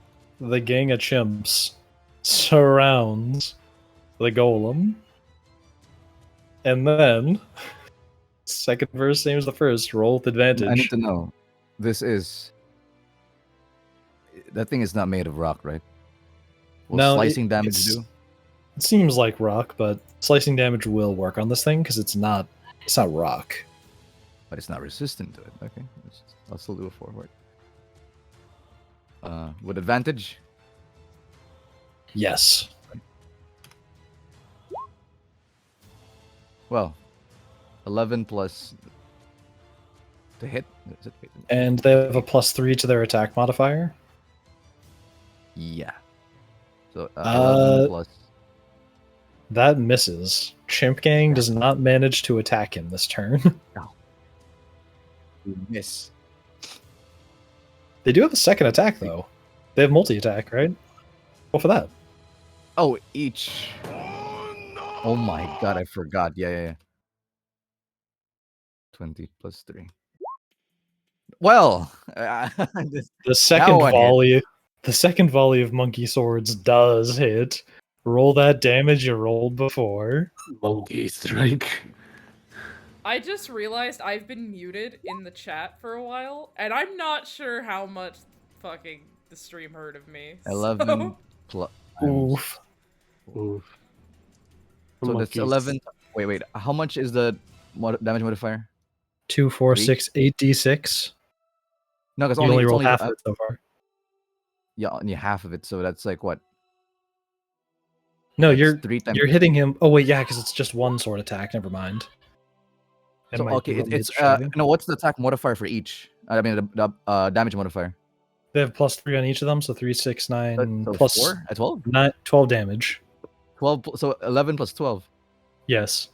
the gang of chimps surrounds the golem. And then, second verse, same as the first. Roll with advantage. I need to know. That thing is not made of rock, right? Will No, slicing damage it's- do? It seems like rock, but slicing damage will work on this thing because it's not rock. But it's not resistant to it. Okay, I'll still do a forward. With advantage? Yes. Well, 11 plus to hit. Is it? And they have a +3 to their attack modifier. Yeah. So 11 plus. That misses. Chimp Gang does not manage to attack him this turn. Miss. They do have a second attack, though. They have multi-attack, right? Go for that. Oh, each. Oh my god, I forgot. Yeah. 20 plus 3. Well, The second one hit. volley, the second volley of monkey swords does hit. Roll that damage you rolled before. Monkey strike. I just realized I've been muted in the chat for a while, and I'm not sure how much fucking the stream heard of me. 11 So... plus. Oof. Oof. So that's Monkeys. 11. Wait. How much is the damage modifier? 2, 4, Three? 6, 8d6. No, because You only it's rolled half uh, of it so far. Yeah, only half of it. So that's like what? No, That's you're 3 times. you're hitting him. Oh wait, yeah, because it's just one sword attack. Never mind. It So might okay, be what it's makes you- no. What's the attack modifier for each? I mean the damage modifier. They have +3 on each of them, so 3, 6, 9 So plus 4 at 12. 9, 12 damage. 12. So 11 plus 12. Yes.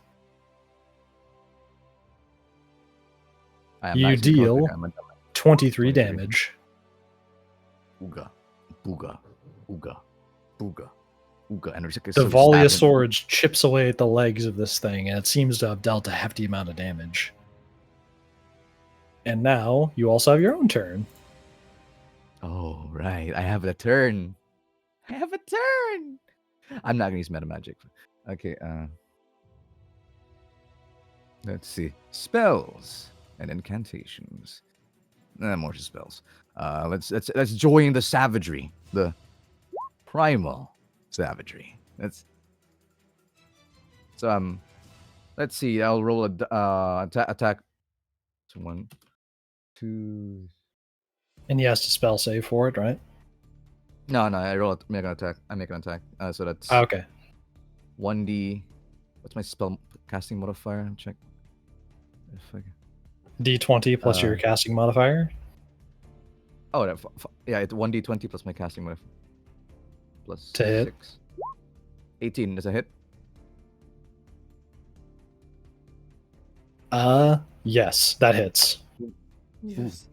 I am You actually deal correct. I'm 23 23. damage. Ooga, booga, ooga, booga, ooga, and The volley of swords chips away at the legs of this thing, and it seems to have dealt a hefty amount of damage. And now you also have your own turn. Oh right, I have a turn. I'm not gonna use meta magic. Okay. Let's see. Spells and incantations. More spells. Let's join the savagery, the primal savagery. Let's see. I'll roll a attack. So 1, 2. And he has to spell save for it, right? No, I roll make an attack. I make an attack. So that's Ah, okay. 1d. What's my spell casting modifier? Check. If I can... D20 plus your casting modifier. Oh, yeah, it's 1d20 plus my casting modifier. Plus To hit. 6. 18 is a hit. Yes, that hits. Yes.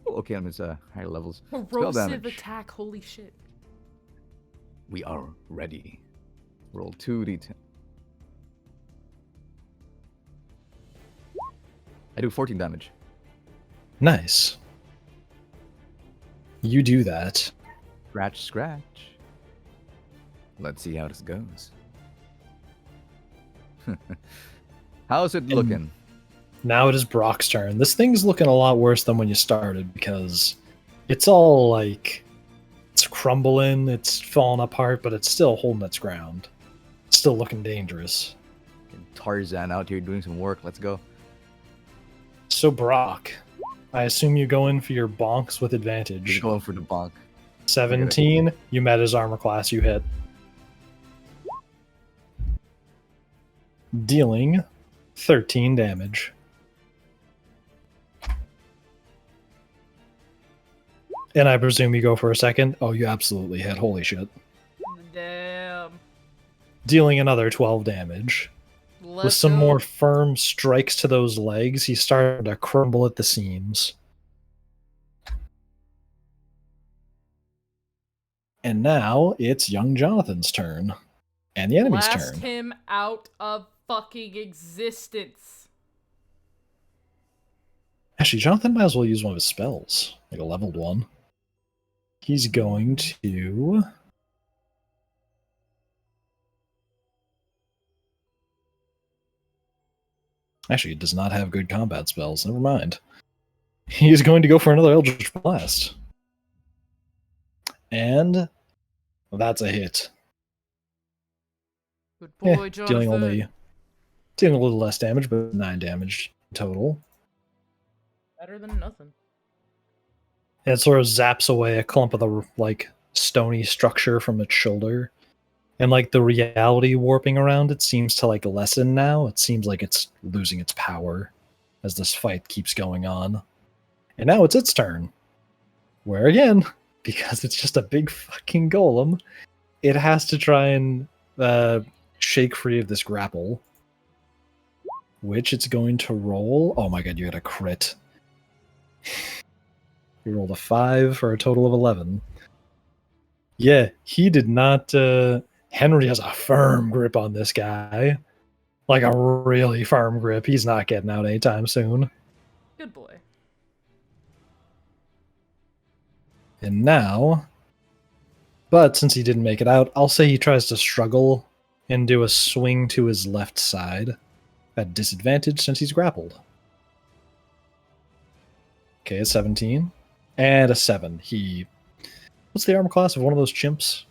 Okay, I'm higher levels. Corrosive damage. attack, holy shit. We are ready. Roll 2d10. I do 14 damage. Nice. You do that. Scratch. Let's see how this goes. How's it looking? Now it is Brock's turn. This thing's looking a lot worse than when you started because it's all like it's crumbling, it's falling apart, but it's still holding its ground. It's still looking dangerous. Tarzan out here doing some work. Let's go. So Brock, I assume you go in for your bonks with He's advantage. going for the bonk. 17, you met his armor class, you hit. Dealing 13 damage. And I presume you go for a second? Oh, you absolutely hit. Holy shit. Damn. dealing another 12 damage. With Let's some go. more firm strikes to those legs, he started to crumble at the seams. And now it's young Jonathan's turn. And the enemy's Blast turn. him out of fucking existence. Actually, Jonathan might as well use one of his spells, like a leveled one. He's going to... Actually, he does not have good combat spells. Never mind. He's going to go for another Eldritch Blast. And that's a hit. Good boy, Dealing Jonathan. a little less damage, but 9 damage total. Better than nothing. And it sort of zaps away a clump of the like stony structure from its shoulder. And like the reality warping around it seems to like lessen now. It seems like it's losing its power as this fight keeps going on. And now it's its turn. Where again, because it's just a big fucking golem, it has to try and shake free of this grapple. Which it's going to roll. Oh my god, you had a crit. You rolled a 5 for a total of 11. Yeah, he did not... Henry has a firm grip on this guy. Like a really firm grip. He's not getting out anytime soon. Good boy. And now... But since he didn't make it out, I'll say he tries to struggle and do a swing to his left side. At disadvantage since he's grappled. Okay, a 17. And a 7. What's the armor class of one of those chimps?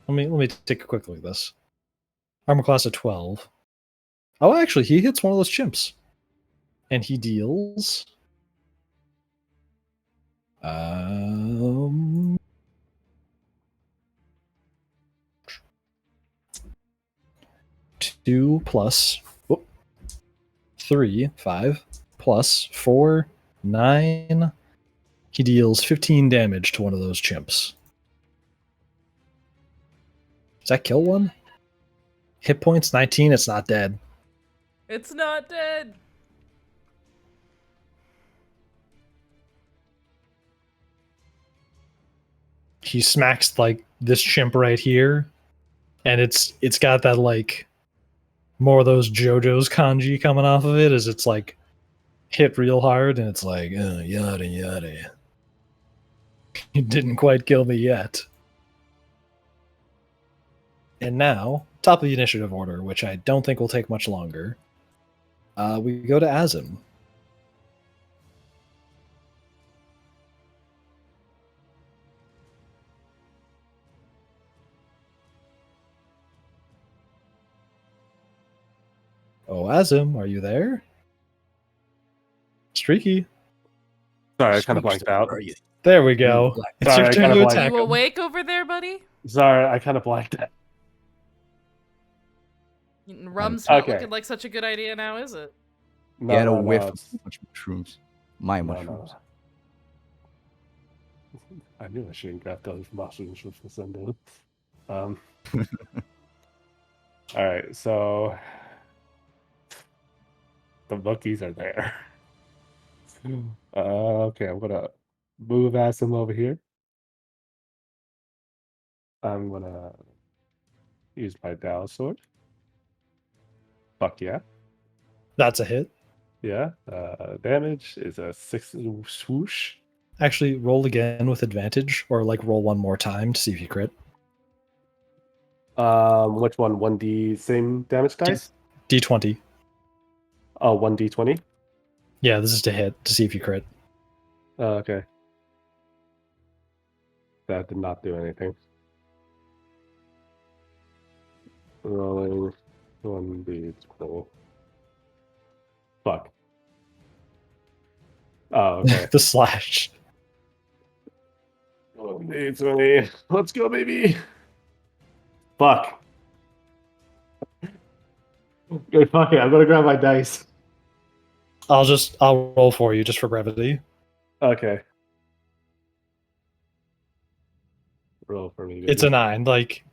Let me take a quick look at this. Armor class of 12. Oh, actually, he hits one of those chimps. And he deals... 2 plus 3, 5 plus 4, 9. He deals 15 damage to one of those chimps. Does that kill one? Hit points 19, it's not dead. It's not dead. He smacks like this chimp right here, and it's got that like more of those JoJo's kanji coming off of it as it's like hit real hard, and it's like yada yada. He didn't quite kill me yet. And now, top of the initiative order, which I don't think will take much longer. We go to Azim. Oh, Azim, are you there? Streaky. Sorry, I kind of blanked out. There we go. It's Sorry, your I turn kinda to blanked. attack You him. awake over there, buddy? Sorry, I kind of blanked out. Rum's not Okay. looking like such a good idea now, is it? He had a No, whiff no, of too much mushrooms. My no, mushrooms. no. I knew I shouldn't grab those mushrooms with the Sunday. All right, so the bookies are there. Okay, I'm gonna move Asim over here. I'm gonna use my Dow sword. Fuck yeah. That's a hit. Yeah. Damage is a 6 swoosh. Actually, roll again with advantage, or like roll one more time to see if you crit. Which one? 1d same damage dice? D20. Oh, 1d20. Yeah, this is to hit to see if you crit. Okay. That did not do anything. Rolling 1d20. Fuck. Oh, okay. The slash. 1d20. Let's go, baby. Fuck. Okay, fuck it. I'm gonna grab my dice. I'll roll for you just for brevity. Okay. Roll for me. Baby. It's a 9. Like,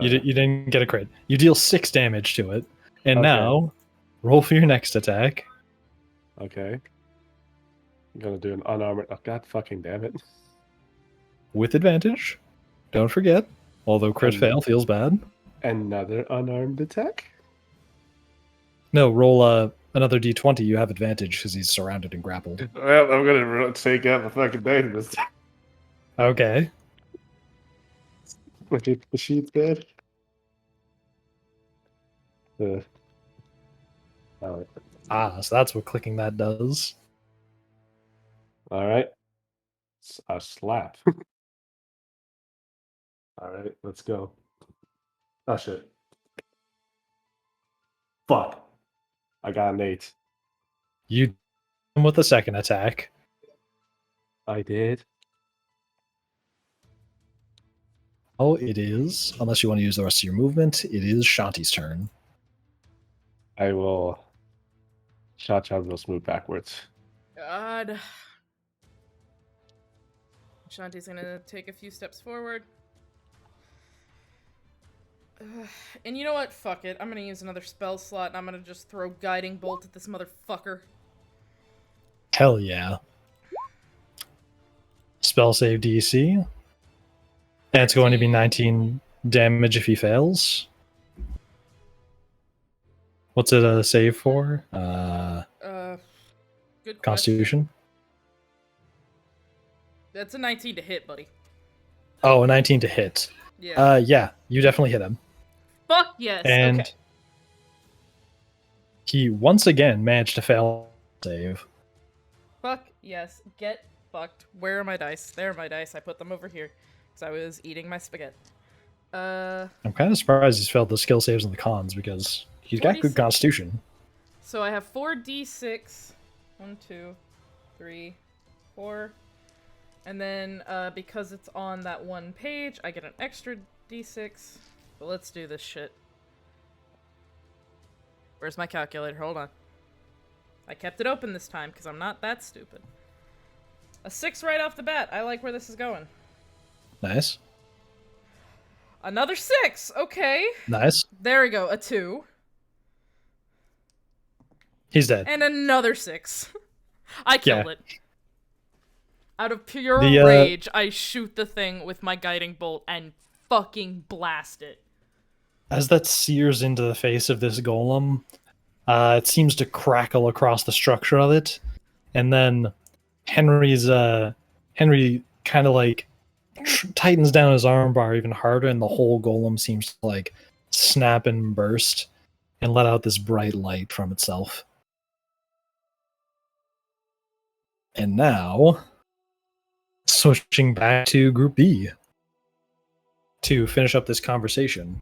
You didn't get a crit. You deal 6 damage to it, and Okay. now roll for your next attack. Okay. I'm gonna do an unarmored. Oh, God fucking damn it. With advantage. Don't forget. Although crit And- fail feels bad. Another unarmed attack? No, roll another d20. You have advantage because he's surrounded and grappled. Well, I'm gonna take out the fucking data this time. Okay. The sheet's dead. Alright. So that's what clicking that does. Alright. A slap. Alright, let's go. Oh shit. Fuck. I got an 8. You with the second attack. I did. Oh, it is. Unless you want to use the rest of your movement, it is Shanti's turn. I will. Shot will move backwards. God. Shanti's gonna take a few steps forward. And you know what? Fuck it. I'm gonna use another spell slot and I'm gonna just throw Guiding Bolt at this motherfucker. Hell yeah. Spell save DC. And it's going to be 19 damage if he fails. What's it a save for? Good Constitution? That's a 19 to hit, buddy. Oh, a 19 to hit. Yeah. Yeah, you definitely hit him. Fuck yes. And okay. he once again managed to fail save. Fuck yes. Get fucked. Where are my dice? There are my dice. I put them over here because I was eating my spaghetti. I'm kind of surprised he's failed the skill saves and the cons because he's got good 46. constitution. So I have 4d6. 1, 2, 3, 4. And then because it's on that one page, I get an extra d6. But let's do this shit. Where's my calculator? Hold on. I kept it open this time because I'm not that stupid. A 6 right off the bat. I like where this is going. Nice. Another 6! Okay. Nice. There we go. A 2. He's dead. And another 6. I killed it. Out of pure The, rage, I shoot the thing with my guiding bolt and fucking blast it. As that sears into the face of this golem, it seems to crackle across the structure of it, and then Henry kind of like tightens down his armbar even harder, and the whole golem seems to like snap and burst and let out this bright light from itself. And now, switching back to Group B to finish up this conversation.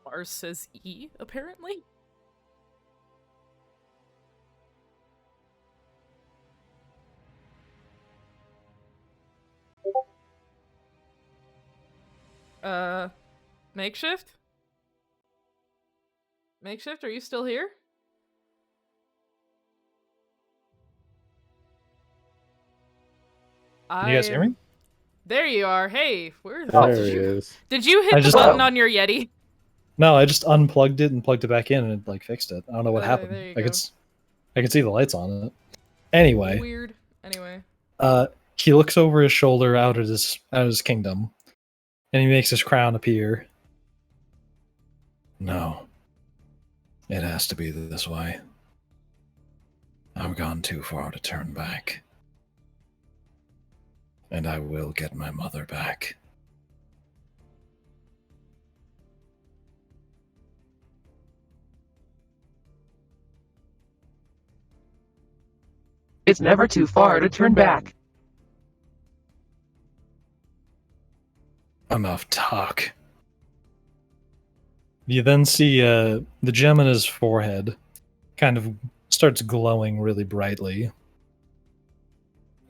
Mars says E, apparently? Makeshift? Makeshift, are you still here? Can you guys hear me? There you are. Hey, where the There did he you is. Did you hit I the just- button on your Yeti? No, I just unplugged it and plugged it back in, and it like fixed it. I don't know what happened. There you I go. could see the lights on it. Anyway, Weird. Anyway. he looks over his shoulder out at his kingdom, and he makes his crown appear. No, it has to be this way. I've gone too far to turn back, and I will get my mother back. It's never too far to turn back. Enough talk. You then see the gem in his forehead kind of starts glowing really brightly.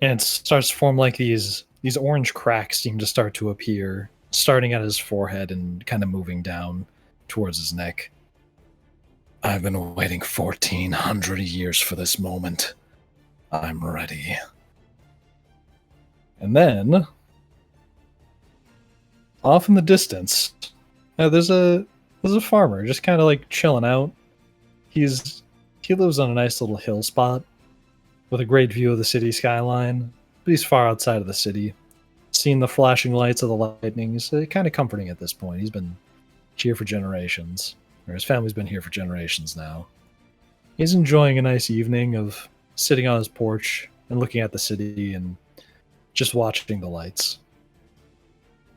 And it starts to form like these orange cracks seem to start to appear, starting at his forehead and kind of moving down towards his neck. I've been waiting 1400 years for this moment. I'm ready. And then, off in the distance, there's a farmer just kind of like chilling out. He lives on a nice little hill spot with a great view of the city skyline, but he's far outside of the city. Seeing the flashing lights of the lightning is kind of comforting at this point. He's been here for generations, or his family's been here for generations now. He's enjoying a nice evening of sitting on his porch and looking at the city and just watching the lights.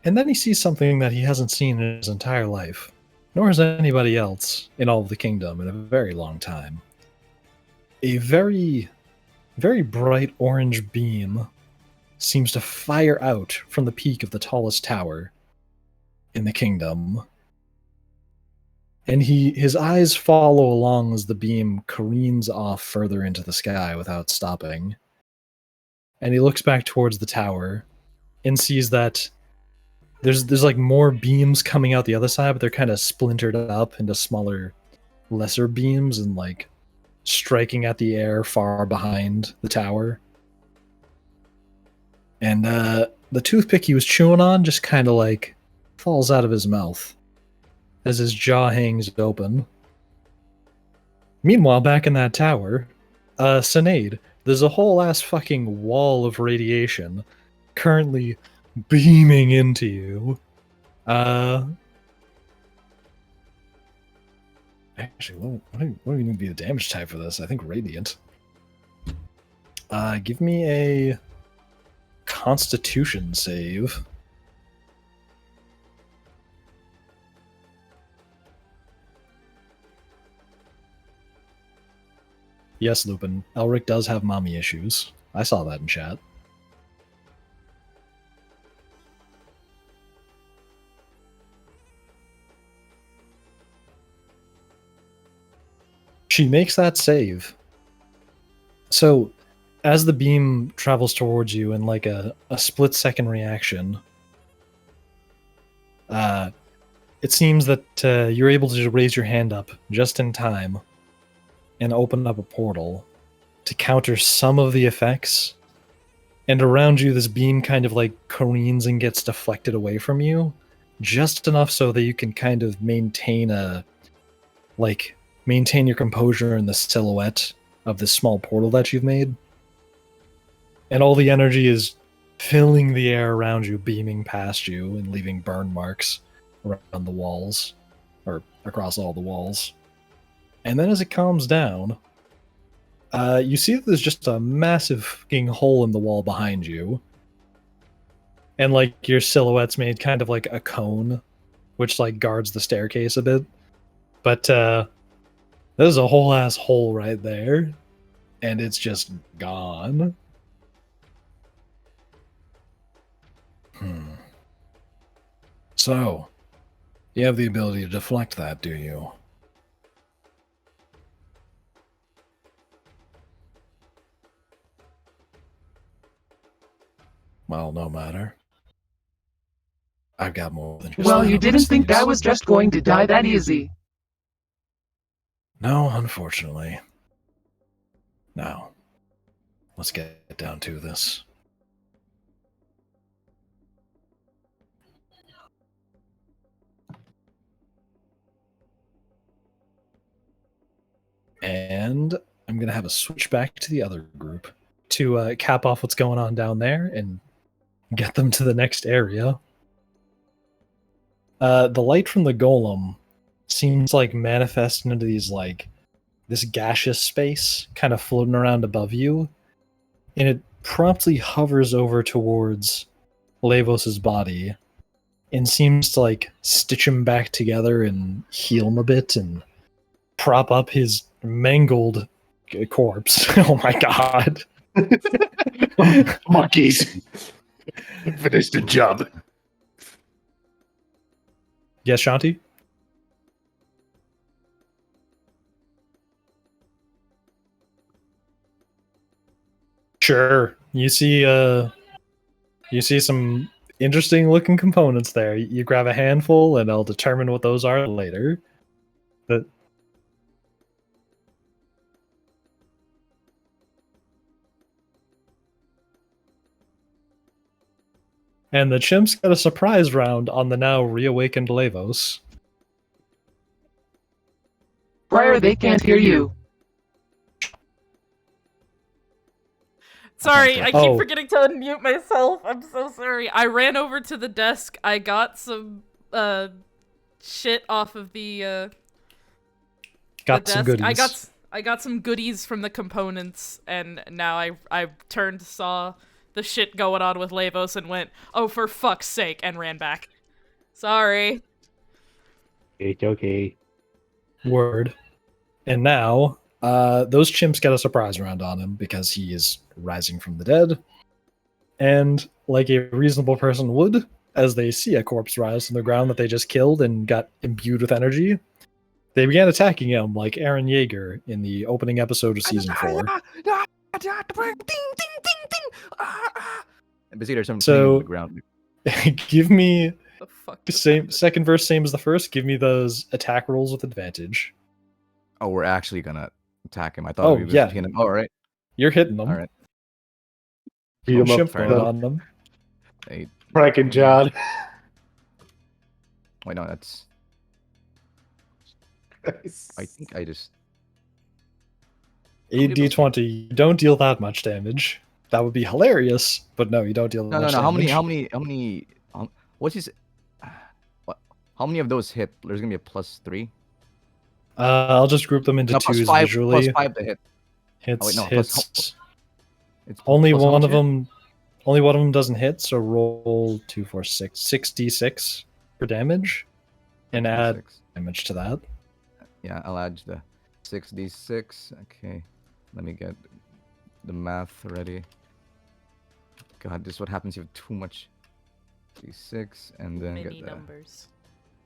And then he sees something that he hasn't seen in his entire life, nor has anybody else in all of the kingdom in a very long time. A very, very bright orange beam seems to fire out from the peak of the tallest tower in the kingdom. And his eyes follow along as the beam careens off further into the sky without stopping. And he looks back towards the tower and sees that there's like more beams coming out the other side, but they're kind of splintered up into smaller, lesser beams and like striking at the air far behind the tower. And the toothpick he was chewing on just kind of like falls out of his mouth as his jaw hangs open. Meanwhile, back in that tower, Cynade, there's a whole ass fucking wall of radiation currently beaming into you. Actually, what do we need to be the damage type for this? I think radiant. Give me a Constitution save. Yes, Lupin. Elric does have mommy issues. I saw that in chat. She makes that save. So, as the beam travels towards you in like a split-second reaction, it seems that you're able to raise your hand up just in time and open up a portal to counter some of the effects. And around you, this beam kind of like careens and gets deflected away from you, just enough so that you can kind of maintain your composure in the silhouette of this small portal that you've made. And all the energy is filling the air around you, beaming past you and leaving burn marks around the walls, or across all the walls. And then as it calms down, you see that there's just a massive fucking hole in the wall behind you. And like your silhouette's made kind of like a cone, which like guards the staircase a bit. But there's a whole ass hole right there, and it's just gone. So, you have the ability to deflect that, do you? Well, no matter. I've got more than just Well, that you on my didn't think I sleeves. was just going to die that easy. No, unfortunately. Now, let's get down to this. And I'm going to have a switch back to the other group to cap off what's going on down there and get them to the next area. The light from the golem seems like manifesting into this gaseous space kind of floating around above you, and it promptly hovers over towards Levos' body and seems to like stitch him back together and heal him a bit and prop up his mangled corpse. Oh my god. Monkeys. Finish the job. Yes, Shanti? Sure. You see some interesting looking components there. You grab a handful and I'll determine what those are later. But and the chimps got a surprise round on the now reawakened Levos. Briar, they can't hear you. Sorry, I keep Oh. forgetting to unmute myself. I'm so sorry. I ran over to the desk. I got some shit off of the Got the some desk. goodies. I got some goodies from the components, and now I turned, saw the shit going on with Levos, and went, "Oh, for fuck's sake!" and ran back. Sorry. It's okay. Word. And now, those chimps get a surprise round on him because he is rising from the dead. And like a reasonable person would, as they see a corpse rise from the ground that they just killed and got imbued with energy, they began attacking him like Aaron Yeager in the opening episode of season 4. And basically, there's some So- on the ground. Give me The fuck. same second verse, same as the first. Give me those attack rolls with advantage. Oh, we're actually gonna attack him. I thought Oh, we were yeah. hitting him. All right. You're hitting them. All right. Beat Oh, him up, chimp fair going enough. on them. 8. Frank John. Wait, no, that's. I think I just. 8d20. You don't deal that much damage. That would be hilarious, but no, you don't deal No, much no, no. damage. How many? What's his? What? How many of those hit? There's gonna be a +3. I'll just group them into No, twos +5. visually. +5 to hit. Hits, Oh, wait, no, hits. It's Only plus how one much of here? them. Only one of them doesn't hit. So roll 2, 4, 6, 6d6 for damage, and add 6. damage to that. Yeah, I'll add the 6d6. Okay, let me get the math ready. God, this is what happens if you have too much d6, and then Many get the numbers.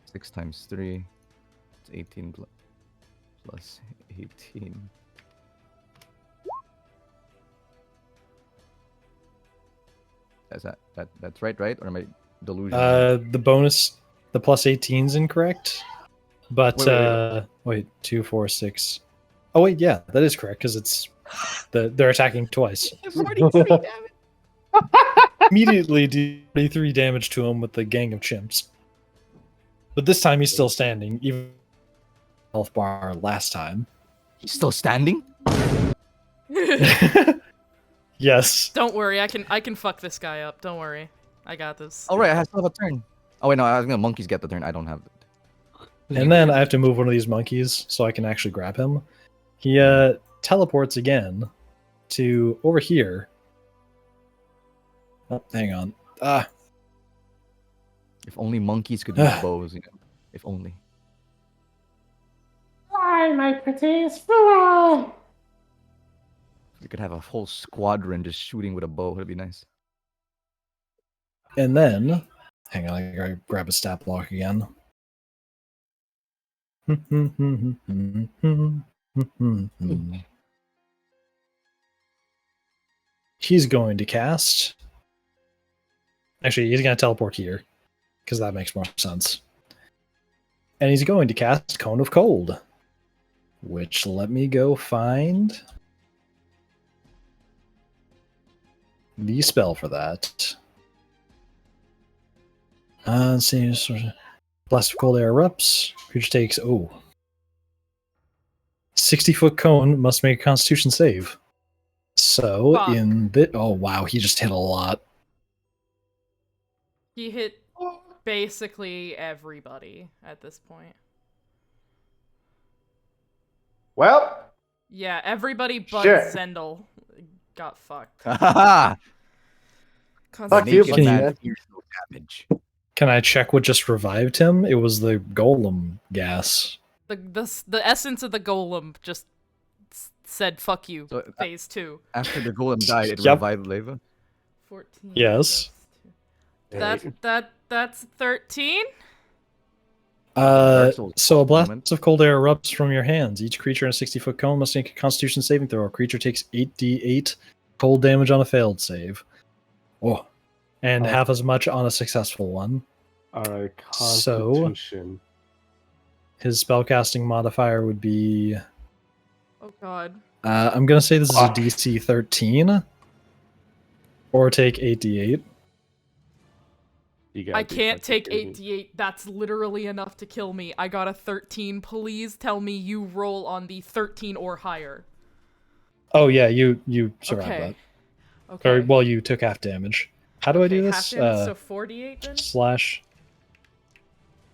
6 times 3. It's 18 plus 18. That's right, or am I delusional? The bonus, the plus 18's incorrect. But Wait. wait, 2, 4, 6. Oh wait, yeah, that is correct because it's they're attacking twice. 43 damage. Immediately do 43 damage to him with the gang of chimps. But this time he's still standing, even health bar last time. He's still standing? Yes. Don't worry, I can fuck this guy up. Don't worry, I got this. All right, I still have a turn. Oh wait, no, I was gonna monkeys get the turn. I don't have it. And then I have to move one of these monkeys so I can actually grab him. He teleports again to over here. Oh, hang on. If only monkeys could use bows, you know. If only. Fly, my pretties, fly! You could have a whole squadron just shooting with a bow. That'd be nice. And then, hang on, I gotta grab a stat block again. He's going to cast. Actually, he's going to teleport here because that makes more sense. And he's going to cast Cone of Cold, which let me go find the spell for that. Let's see. Blast of Cold Air erupts. Creature takes 60-foot cone must make a Constitution save. So Fuck. in the wow, he just hit a lot. He hit basically everybody at this point. Well, Yeah, everybody but Sure. Zendel got fucked. Fuck Fuck you, Naked man man. deals no damage. Can I check what just revived him? It was the golem gas. The essence of the golem just said "fuck you." So, phase 2. After the golem died, it Yep. revived Leva. 14. Yes. That's 13. Dark Souls So a blast moment. of cold air erupts from your hands. Each creature in a 60-foot cone must make a Constitution saving throw. A creature takes 8d8 cold damage on a failed save. Oh. And Oh. half as much on a successful one. Alright, So- Constitution. His spellcasting modifier would be... Oh god. I'm going to say this is a Fuck. DC 13. Or take 8d8. You gotta I be can't fucking take kidding me. 8d8. That's literally enough to kill me. I got a 13. Please tell me you roll on the 13 or higher. Oh yeah, you survived Okay. that. Okay. Or, well, you took half damage. How do I do Okay, this? half damage, so 4d8 then? Slash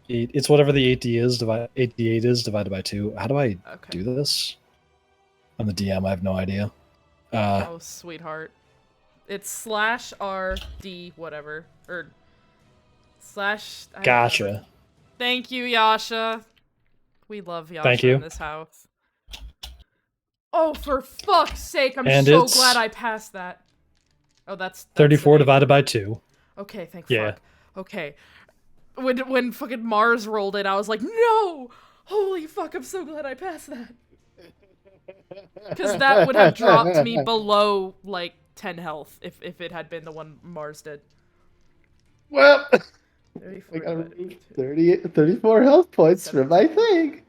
8. It's whatever the 8d8 is divided by 2. How do I Okay. do this? I'm the DM, I have no idea. Oh, sweetheart. It's slash RD whatever. Or slash... I don't Gotcha. remember. Thank you, Yasha. We love Yasha Thank you. in this house. Oh, for fuck's sake, I'm And so it's glad I passed that. Oh, that's 34 an eight. divided by 2. Okay, thank Yeah. fuck. Okay. When fucking Mars rolled it, I was like, no! Holy fuck, I'm so glad I passed that. Because that would have dropped me below, like, 10 health if it had been the one Mars did. Well, 34 I got divided by 34 health points Seven. for my thing.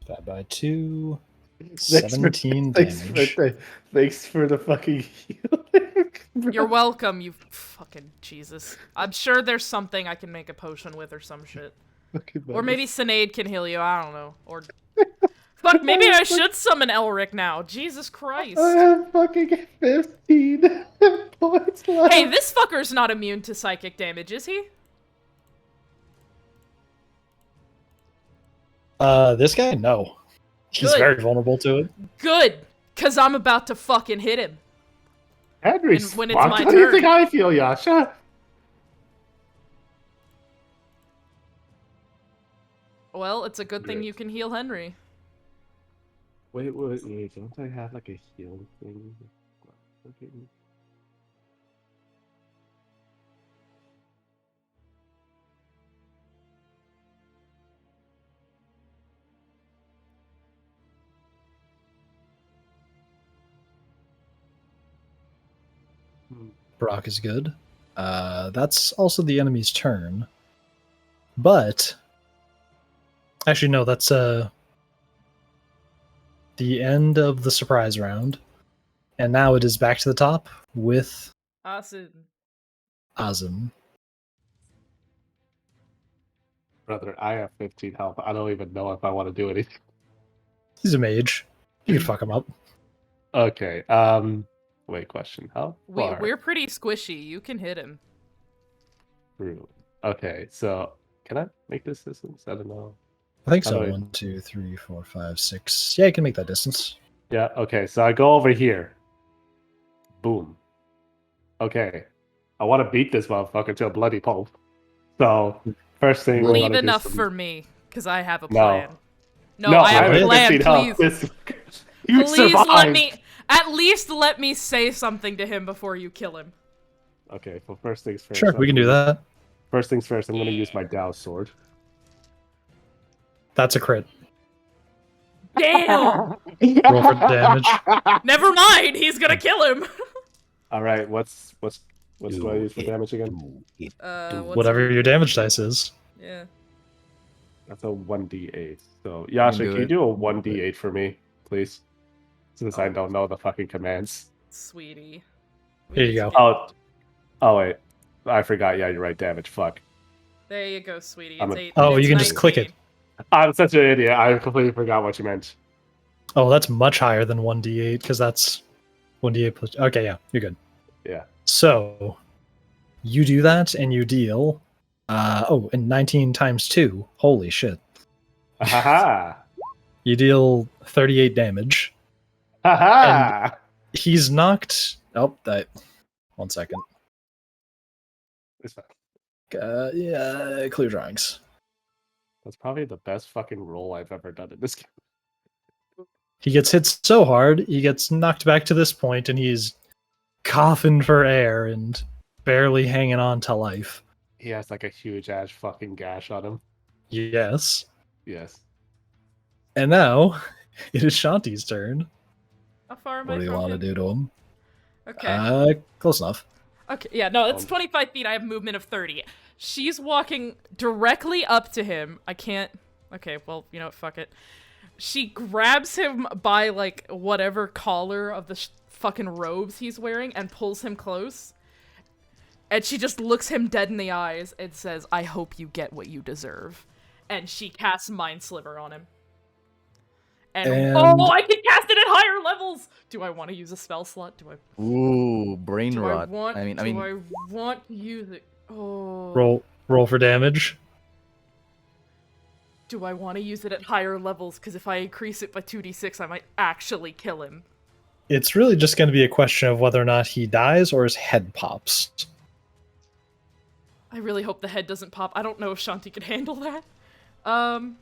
Divided by 2. Thanks for- 17 damage. Thanks for the fucking healing. You're welcome, you fucking Jesus. I'm sure there's something I can make a potion with or some shit. Or maybe Cynade can heal you, I don't know. Or fuck, maybe I should summon Elric now. Jesus Christ. I have fucking 15 points left. Hey, this fucker's not immune to psychic damage, is he? This guy? No. He's Good. very vulnerable to it. Good, cause I'm about to fucking hit him. Henry, And when it's fuck, my how do you turn. think I feel, Yasha? Well, it's a good thing Great. you can heal Henry. Wait, don't I have like a heal thing? Okay. Brock is good. That's also the enemy's turn. But actually no, that's the end of the surprise round. And now it is back to the top with Awesome. Azim. Brother, I have 15 health. I don't even know if I want to do anything. He's a mage. You can fuck him up. Okay, wait, question. How far We're pretty squishy. You can hit him. through? Okay, so can I make this distance? I don't know. I think How so. do I- 1, 2, 3, 4, 5, 6. Yeah, you can make that distance. Yeah, okay, so I go over here. Boom. Okay. I want to beat this motherfucker to a bloody pulp. So, first thing we Leave wanna do enough some- for me, because I have a No. plan. No, No, I have a have plan, 15 health. please. You Please survived. let me, at least let me say something to him before you kill him. Okay, well, first things first. Sure, we can do that. First things first, I'm going to use my Dow sword. That's a crit. Damn! Roll for damage. Never mind, he's gonna kill him! All right, what's do I use for damage again? What's Whatever your damage dice is. Yeah. That's a 1d8. So, Yasha, do can you it. do a 1d8 for me, please? Since I don't know the fucking commands. Sweetie. Here you go. Oh wait. I forgot. Yeah, you're right. Damage. Fuck. There you go, sweetie. I'm It's a- 8. Oh, it's you can just click it. 19. I'm such an idiot. I completely forgot what you meant. Oh, that's much higher than 1d8 because that's 1d8 plus. Okay, yeah, you're good. Yeah. So you do that and you deal. And 19 times 2. Holy shit. Haha. You deal 38 damage. Haha. He's knocked. Oh, that. 1 second. It's fine. Yeah, clear drawings. That's probably the best fucking roll I've ever done in this game. He gets hit so hard, he gets knocked back to this point, and he's coughing for air and barely hanging on to life. He has like a huge ass fucking gash on him. Yes. Yes. And now, it is Shanti's turn. How far am What I do you from want to him? do to him? Okay. Close enough. Okay, yeah, no, it's 25 feet. I have movement of 30. She's walking directly up to him. I can't... Okay, well, you know what, fuck it. She grabs him by, like, whatever collar of the fucking robes he's wearing and pulls him close. And she just looks him dead in the eyes and says, I hope you get what you deserve. And she casts Mind Sliver on him. And oh, I can cast it at higher levels! Do I want to use a spell slot? Do I... Ooh, brain Do rot. I want to use it? Oh. Roll for damage. Do I want to use it at higher levels? Because if I increase it by 2d6, I might actually kill him. It's really just going to be a question of whether or not he dies or his head pops. I really hope the head doesn't pop. I don't know if Shanti can handle that. I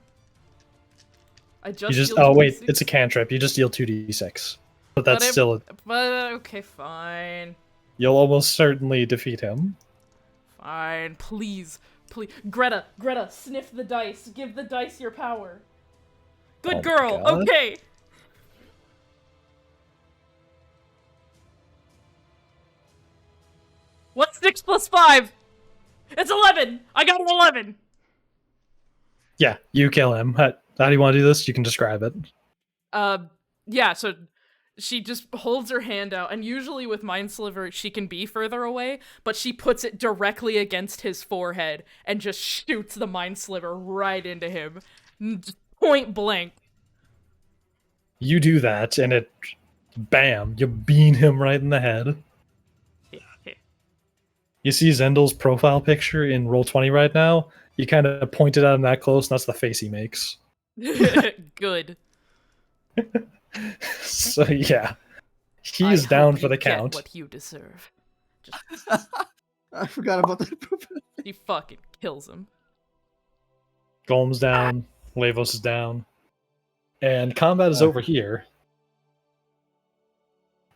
just oh wait, 2d6. it's a cantrip. You just deal 2d6. But that's still... But, okay, fine. You'll almost certainly defeat him. Fine, please. Please. Greta, sniff the dice. Give the dice your power. Good Oh girl, my God. okay. What's 6 plus 5? It's 11! I got an 11! Yeah, you kill him. How do you want to do this? You can describe it. Yeah, so she just holds her hand out, and usually with Mind Sliver, she can be further away, but she puts it directly against his forehead and just shoots the Mind Sliver right into him. Point blank. You do that, and it... Bam! You bean him right in the head. You see Zendel's profile picture in Roll20 right now? You kind of pointed at him that close, and that's the face he makes. Good. So yeah, he's I down hope for the you get count. what you deserve. I forgot about that. He fucking kills him. Golem's down, Levos is down, and combat is over here.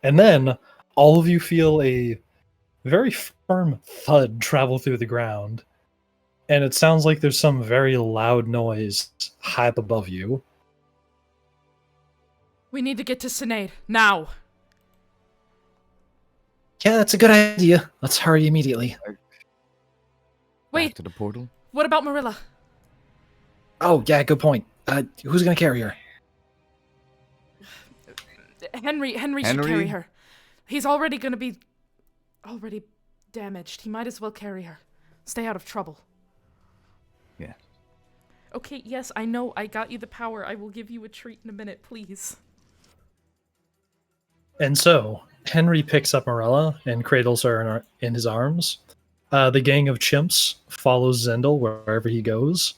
And then all of you feel a very firm thud travel through the ground, and it sounds like there's some very loud noise high up above you. We need to get to Cynade, now! Yeah, that's a good idea. Let's hurry immediately. Wait, Back to the portal. what about Mirella? Oh, yeah, good point. Who's gonna carry her? Henry should carry her. He's already gonna be... already damaged. He might as well carry her. Stay out of trouble. Yeah. Okay, yes, I know. I got you the power. I will give you a treat in a minute, please. And so, Henry picks up Mirella and cradles her in his arms. The gang of chimps follows Zendel wherever he goes.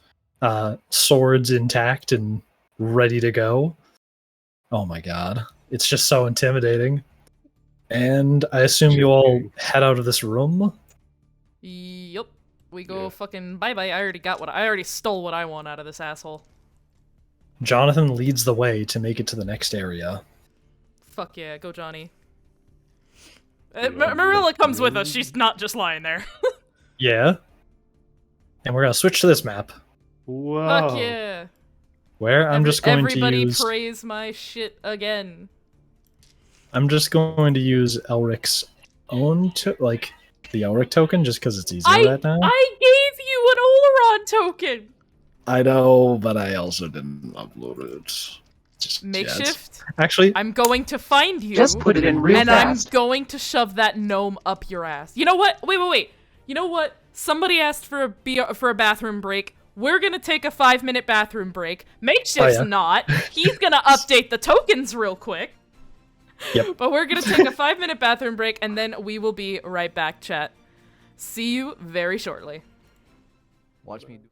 Swords intact and ready to go. Oh my god. It's just so intimidating. And I assume you all head out of this room? Yup. We go fucking bye-bye. I already stole what I want out of this asshole. Jonathan leads the way to make it to the next area. Fuck yeah, go Johnny. Mirella comes with us. She's not just lying there. Yeah. And we're gonna switch to this map. Whoa. Fuck yeah. Where I'm just going to Everybody use... praise my shit again. I'm just going to use Elric's own, the Elric token, just because it's easier right now. I gave you an Oloran token! I know, but I also didn't upload it. Just Makeshift? Actually, I'm going to find you. Just put it in real and fast. I'm going to shove that gnome up your ass. You know what? Wait. You know what? Somebody asked for a bathroom break. We're gonna take a 5-minute bathroom break. Makeshift's not. He's gonna update the tokens real quick. Yep. But we're gonna take a 5-minute bathroom break, and then we will be right back, chat. See you very shortly. Watch me do.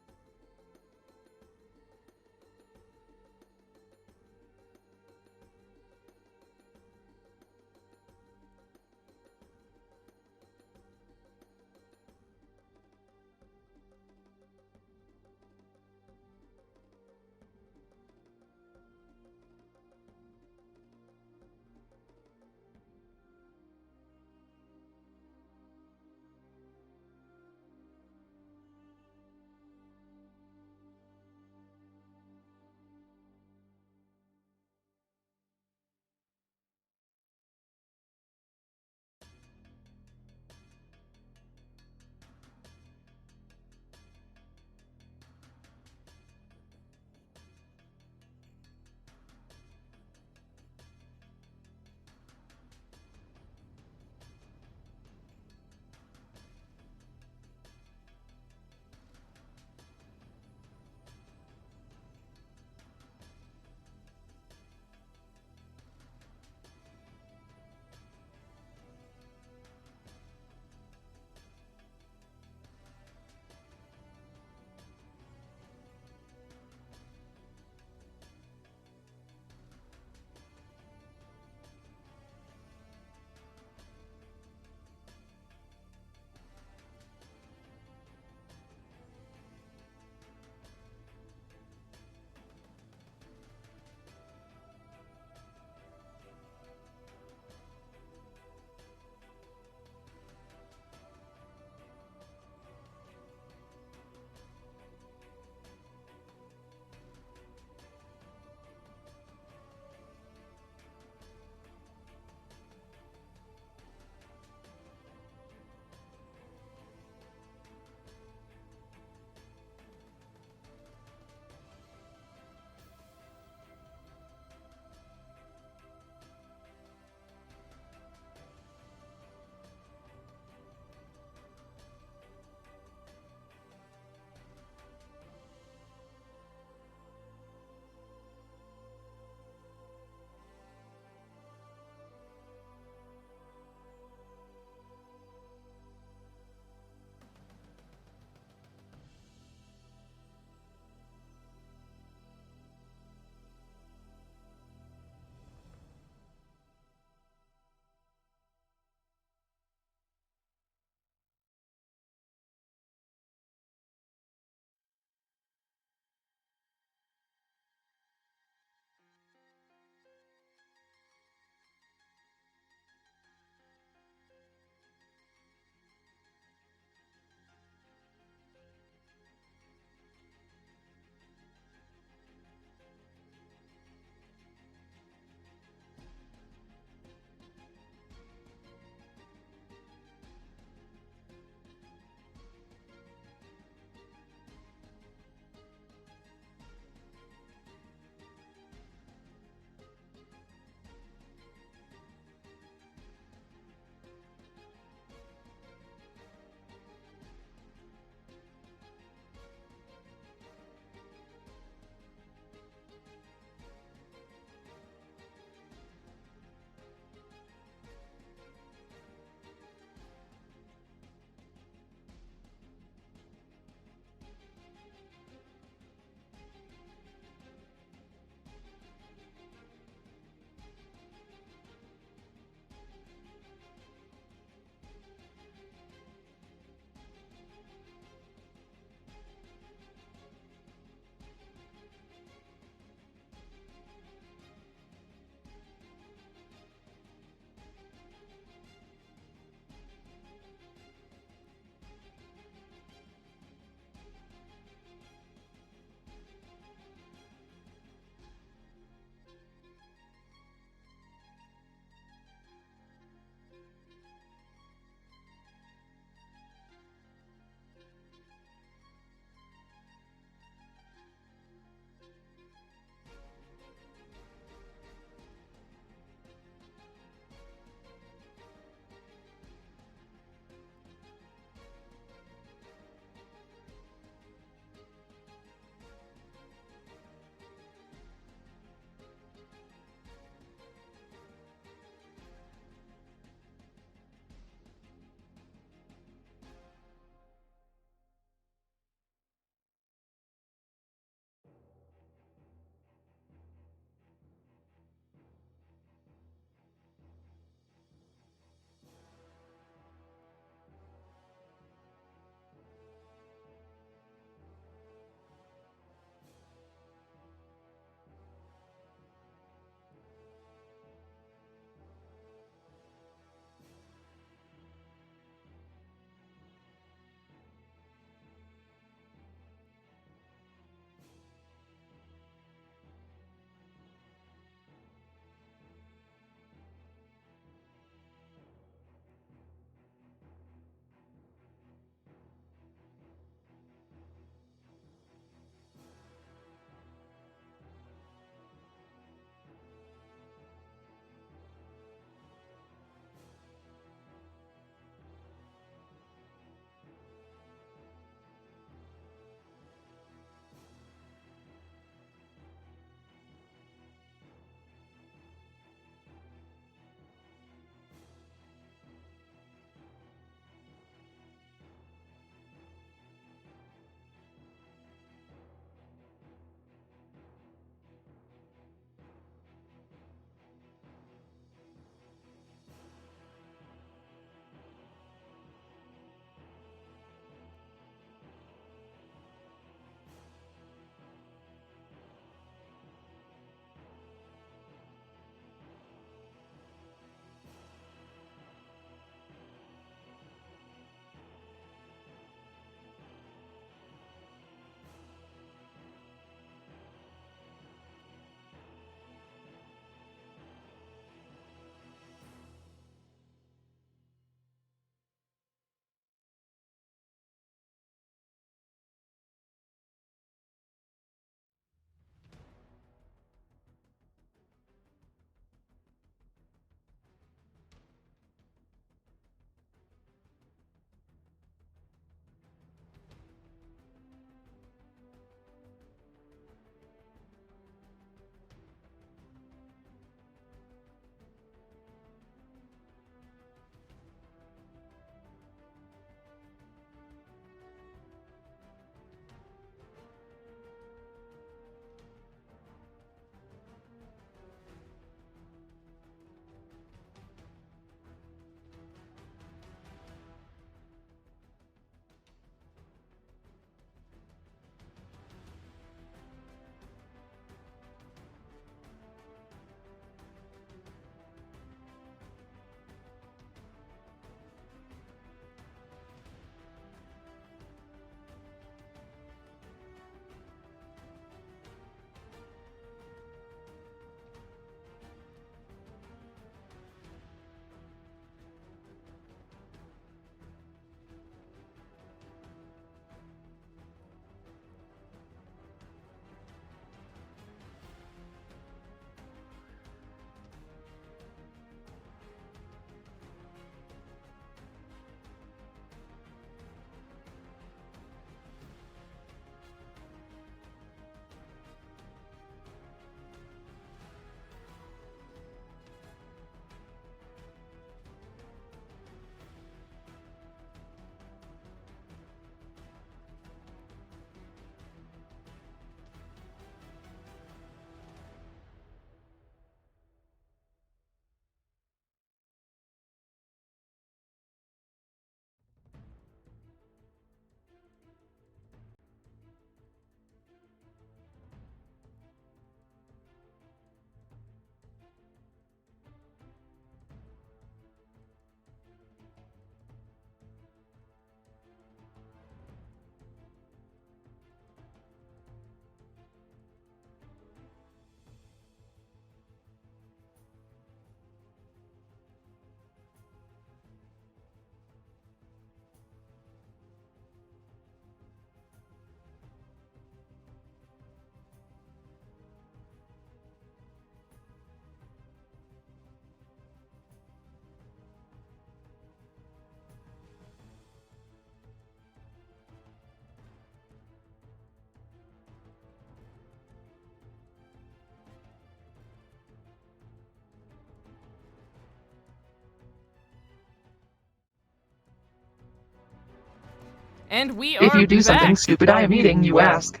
And we are If you do back. something stupid, I am eating, you ask.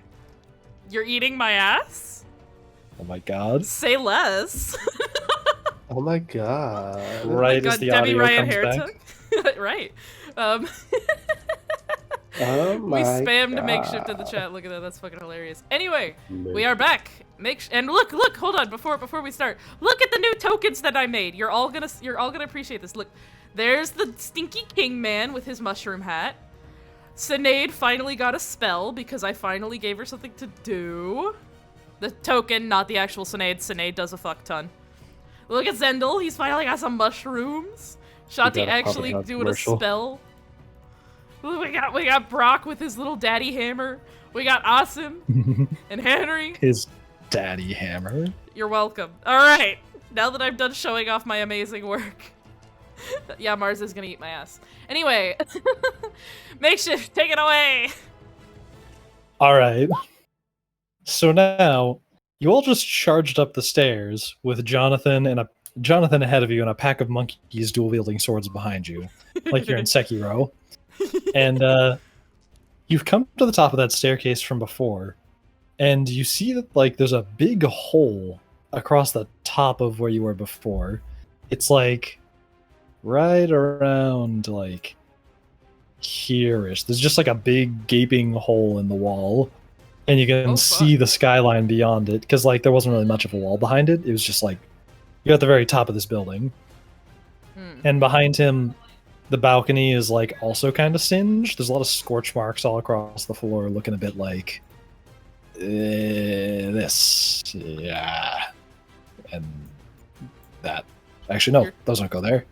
You're eating my ass? Oh my god. Say less. Oh my god. Right God, as the Debbie audio Ryan comes hair back. tuck. Right. Oh We my spammed god. makeshift in the chat. Look at that. That's fucking hilarious. Anyway, Makeshift. we are back. And look, hold on. Before we start, look at the new tokens that I made. You're all gonna appreciate this. Look, there's the Stinky King Man with his mushroom hat. Cynade finally got a spell because I finally gave her something to do. The token, not the actual Cynade. Cynade does a fuck ton. Look at Zendel. He's finally got some mushrooms. Shanti got a actually Papa doing commercial. a spell. We got Brock with his little daddy hammer. We got Asim and Henry. His daddy hammer. You're welcome. All right. Now that I'm done showing off my amazing work. Yeah, Mars is gonna eat my ass. Anyway, makeshift, take it away. All right. So now you all just charged up the stairs with Jonathan ahead of you and a pack of monkeys dual wielding swords behind you, like you're in Sekiro. And you've come to the top of that staircase from before, and you see that like there's a big hole across the top of where you were before. It's like right around like here-ish. There's just like a big gaping hole in the wall, and you can see the skyline beyond it because like there wasn't really much of a wall behind it. It was just like you're at the very top of this building, and behind him the balcony is like also kind of singed. There's a lot of scorch marks all across the floor, looking a bit like this, yeah, and that. Actually, no, those don't go there.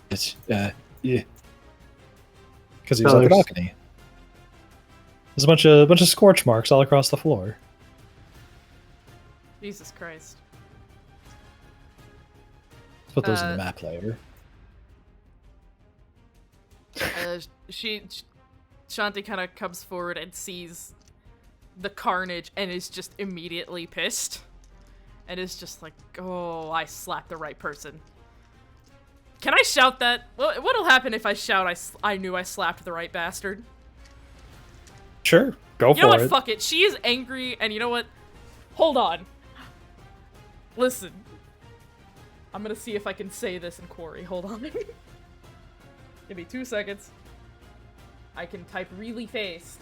It's yeah, because he was at the balcony. There's a bunch of scorch marks all across the floor. Jesus Christ. Let's put those in the map later. Shanti kind of comes forward and sees the carnage and is just immediately pissed. And is just like, oh, I slapped the right person. Can I shout that? What'll happen if I shout I knew I slapped the right bastard? Sure, go for it. You know what? Fuck it. She is angry, and you know what? Hold on. Listen. I'm gonna see if I can say this in Quarry. Hold on. Give me 2 seconds. I can type really fast.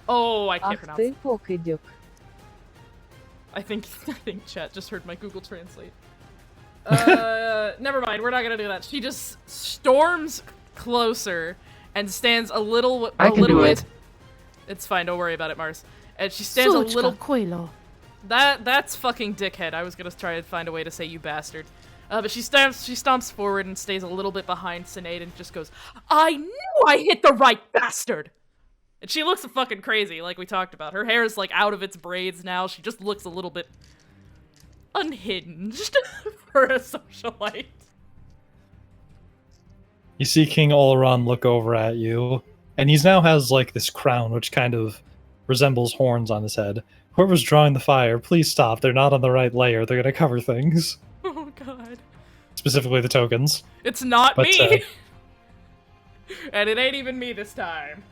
Oh, I can't pronounce it. I think chat just heard my Google Translate. Never mind, we're not gonna do that. She just storms closer and stands a little bit. It's fine, don't worry about it, Mars. And she stands a little. That's fucking dickhead. I was gonna try to find a way to say you bastard. But she stomps forward and stays a little bit behind Cynade and just goes, I knew I hit the right bastard! And she looks fucking crazy, like we talked about. Her hair is like out of its braids now. She just looks a little bit unhinged for a socialite. You see King Oloran look over at you, and he now has like this crown which kind of resembles horns on his head. Whoever's drawing the fire, please stop. They're not on the right layer. They're gonna cover things. Oh god. Specifically the tokens. It's not me! And it ain't even me this time.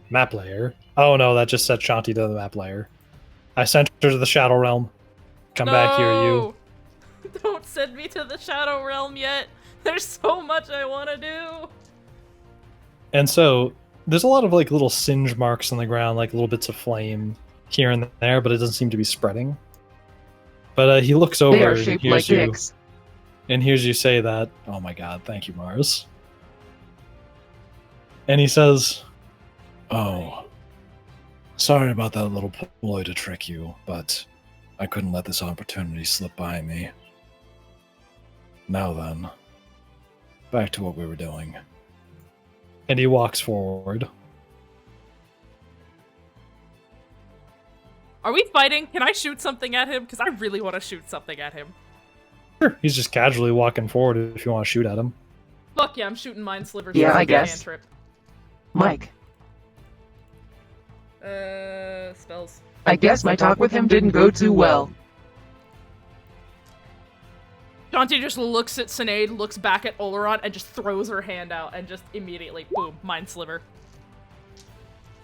Map layer. Oh no, that just set Shanti to the map layer. I sent her to the Shadow Realm. Come back here, you. Don't send me to the Shadow Realm yet. There's so much I want to do. And so, there's a lot of like little singe marks on the ground, like little bits of flame here and there, but it doesn't seem to be spreading. But he looks over They are and shaped hears like you, dicks. and hears you say that. Oh my god, thank you, Mars. And he says, "Oh, sorry about that little ploy to trick you, but I couldn't let this opportunity slip by me. Now then, back to what we were doing." And he walks forward. Are we fighting? Can I shoot something at him? Because I really want to shoot something at him. Sure. He's just casually walking forward if you want to shoot at him. Fuck yeah, I'm shooting Mind Slivers. Yeah, with I a guess. cantrip. Mike. Spells. I guess my talk with him didn't go too well. Shanti just looks at Cynade, looks back at Oloran, and just throws her hand out, and just immediately, boom, mind sliver.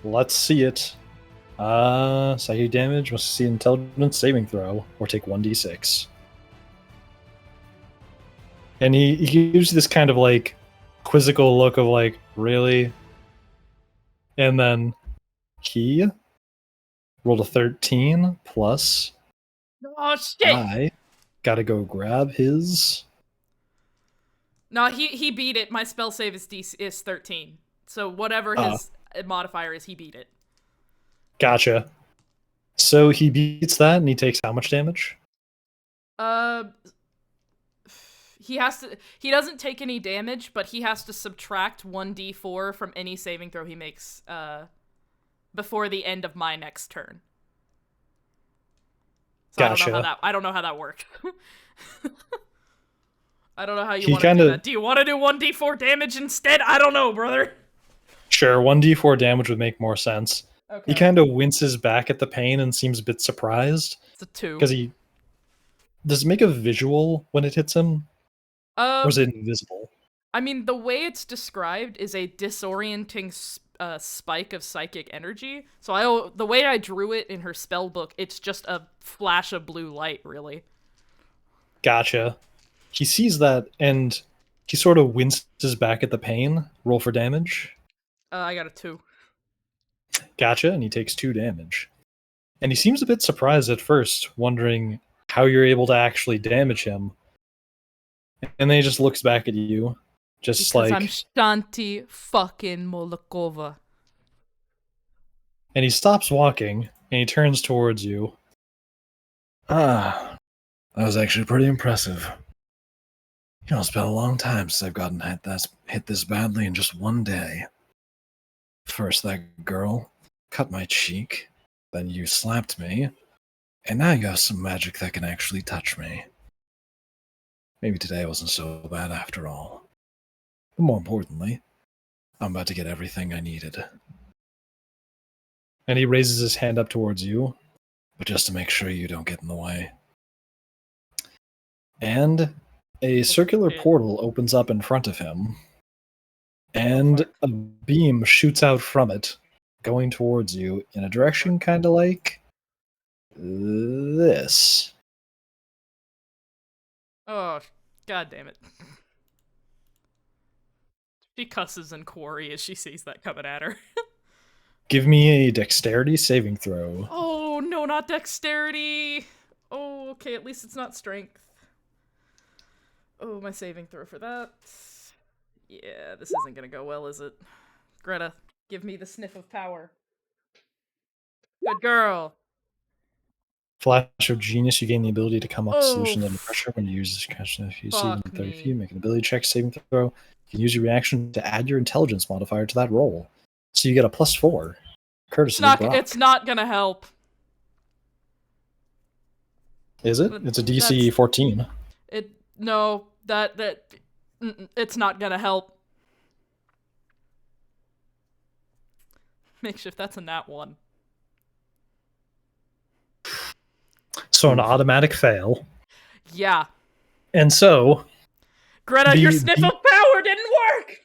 Let's see it. Psychic damage, must see intelligence saving throw, or take 1d6. And he gives you this kind of like quizzical look of like, really? And then he rolled a 13 plus. Oh shit! I gotta go grab his. No, he beat it. My spell save is 13. So whatever his modifier is, he beat it. Gotcha. So he beats that, and he takes how much damage? He doesn't take any damage, but he has to subtract 1d4 from any saving throw he makes before the end of my next turn. So Gotcha. I don't know how that works. I don't know how you want to do that. Do you want to do 1d4 damage instead? I don't know, brother. Sure, 1d4 damage would make more sense. Okay. He kind of winces back at the pain and seems a bit surprised. It's a 2. Because he... Does it make a visual when it hits him? Or is it invisible? I mean, the way it's described is a disorienting spike of psychic energy. So the way I drew it in her spell book, it's just a flash of blue light, really. Gotcha. He sees that, and he sort of winces back at the pain. Roll for damage. I got a 2. Gotcha, and he takes 2 damage. And he seems a bit surprised at first, wondering how you're able to actually damage him. And then he just looks back at you, just because like... I'm Shanti fucking Molokova. And he stops walking, and he turns towards you. That was actually pretty impressive. You know, it's been a long time since I've gotten hit this badly in just one day. First that girl cut my cheek, then you slapped me, and now you have some magic that can actually touch me. Maybe today wasn't so bad after all. But more importantly, I'm about to get everything I needed. And he raises his hand up towards you. But just to make sure you don't get in the way. And a circular portal opens up in front of him. And a beam shoots out from it, going towards you in a direction kind of like this. Oh, god damn it. She cusses in Quarry as she sees that coming at her. Give me a dexterity saving throw. Oh, no, not dexterity. Oh, okay, at least it's not strength. Oh, my saving throw for that. Yeah, this isn't gonna go well, is it? Greta, give me the sniff of power. Good girl. Flash of Genius, you gain the ability to come up with Oh, solutions under pressure when you use this question. If you see them fuck 30 me. feet, make an ability check saving throw. You can use your reaction to add your intelligence modifier to that roll. So you get a +4. Courtesy of Brock. It's not gonna help. Is it? It's a DC 14. No, it's not gonna help. Makeshift, that's a nat 1. So an automatic fail. Yeah. And so... Greta, your sniff of power didn't work!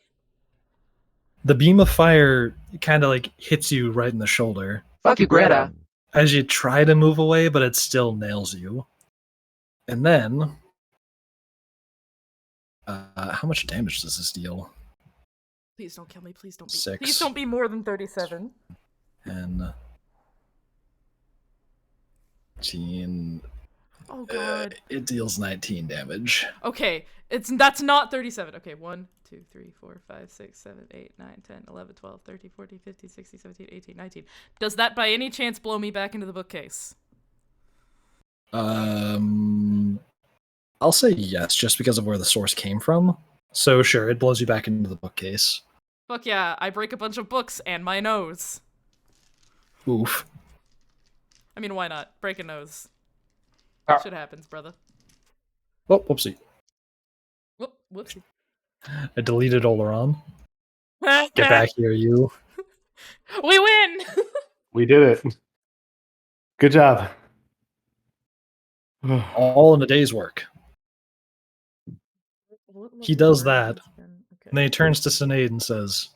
The beam of fire kind of like hits you right in the shoulder. Fuck you, Greta. As you try to move away, but it still nails you. And then... how much damage does this deal? Please don't kill me, please don't be. 6. Please don't be more than 37. And... 19... Oh god. It deals 19 damage. Okay, that's not 37. Okay, 1, 2, 3, 4, 5, 6, 7, 8, 9, 10, 11, 12, 13, 14, 15, 16, 17, 18, 19. Does that by any chance blow me back into the bookcase? I'll say yes, just because of where the source came from. So sure, it blows you back into the bookcase. Fuck yeah, I break a bunch of books and my nose. Oof. I mean, why not? Break a nose. Shit happens, brother. Oh, whoopsie. Whoopsie. I deleted Oloran. Get back here, you. We win! We did it. Good job. All in a day's work. He does that, and then he turns to Cynade and says,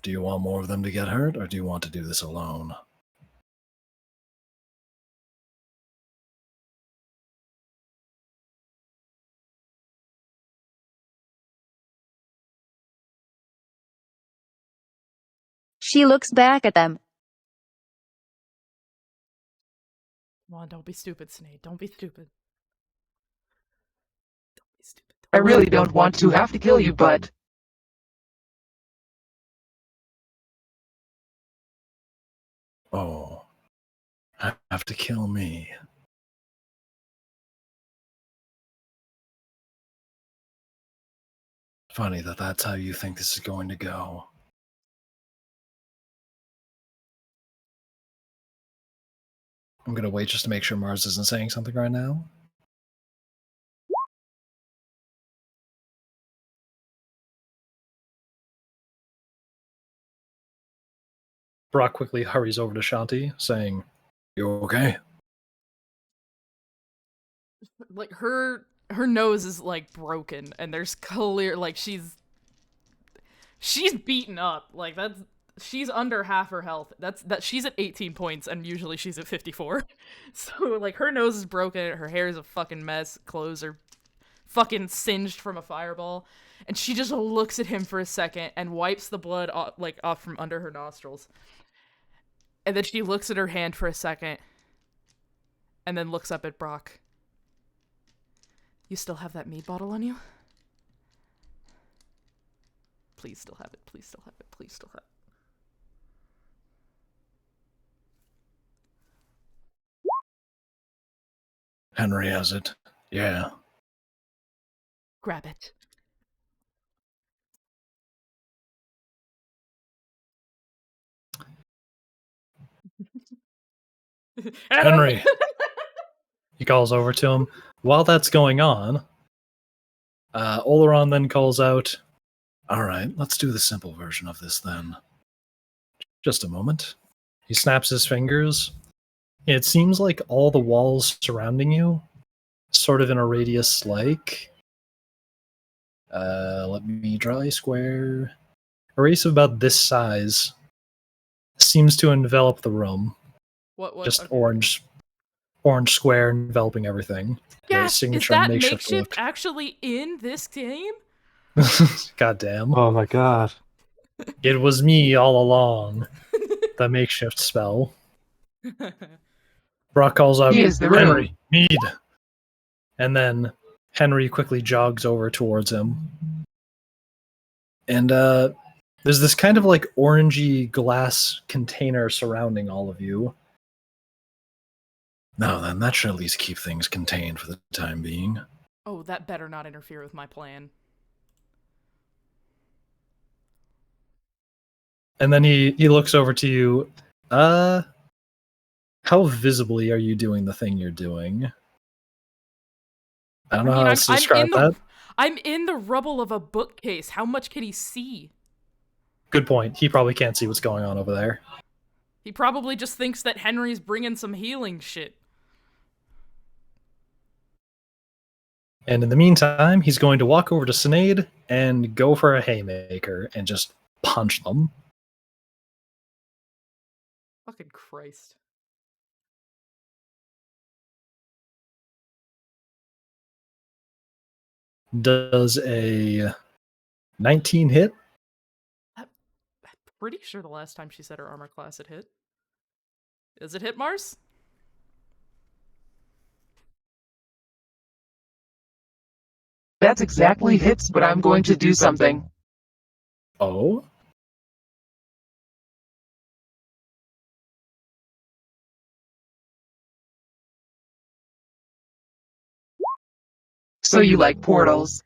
Do you want more of them to get hurt, or do you want to do this alone? She looks back at them. Come on, don't be stupid, Cynade. Don't be stupid. Don't be stupid. I really don't want to have to kill you, but Oh, have to kill me. Funny that that's how you think this is going to go. I'm gonna wait just to make sure Mars isn't saying something right now. Brock quickly hurries over to Shanti, saying, You okay? Like her nose is like broken, and there's clear like she's beaten up. Like she's under half her health. That she's at 18 points, and usually she's at 54. So like her nose is broken, her hair is a fucking mess, clothes are fucking singed from a fireball, and she just looks at him for a second and wipes the blood off from under her nostrils. And then she looks at her hand for a second, and then looks up at Brock. You still have that mead bottle on you? Please still have it. Please still have it. Please still have it. Henry has it. Yeah. Grab it. Henry! He calls over to him. While that's going on, Oloran then calls out, Alright, let's do the simple version of this then. just a moment. He snaps his fingers. It seems like all the walls surrounding you, sort of in a radius like... let me draw a square. A radius of about this size seems to envelop the room. What? Just okay. orange square enveloping everything. Yes, is signature that makeshift makeshift look. actually in this game? God damn. Oh my god. It was me all along. The makeshift spell. Brock calls out, He is the room. Henry, mead. And then Henry quickly jogs over towards him. And there's this kind of like orangey glass container surrounding all of you. Now then, that should at least keep things contained for the time being. Oh, that better not interfere with my plan. And then he looks over to you. How visibly are you doing the thing you're doing? I don't know how else to describe that. I'm in the rubble of a bookcase. How much can he see? Good point. He probably can't see what's going on over there. He probably just thinks that Henry's bringing some healing shit. And in the meantime, he's going to walk over to Cynade and go for a haymaker and just punch them. Fucking Christ. Does a 19 hit? I'm pretty sure the last time she said her armor class it hit. Does it hit, Mars? That's exactly hits, but I'm going to do something. Oh? So you like portals?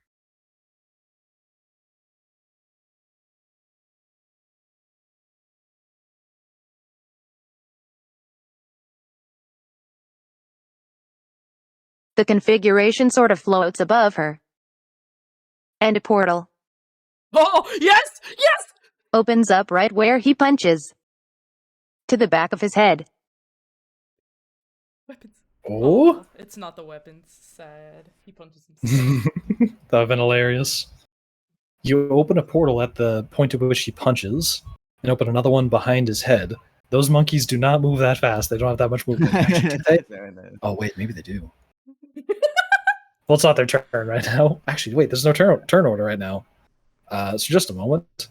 The configuration sort of floats above her. And a portal Oh, yes! Yes! opens up right where he punches. To the back of his head. Weapons. Oh, it's not the weapons. Sad. He punches himself. that would have been hilarious. You open a portal at the point at which he punches, and open another one behind his head. Those monkeys do not move that fast. They don't have that much movement. Actually, do they? Oh wait, maybe they do. Well, it's not their turn right now. Actually, wait, there's no turn order right now. So just a moment.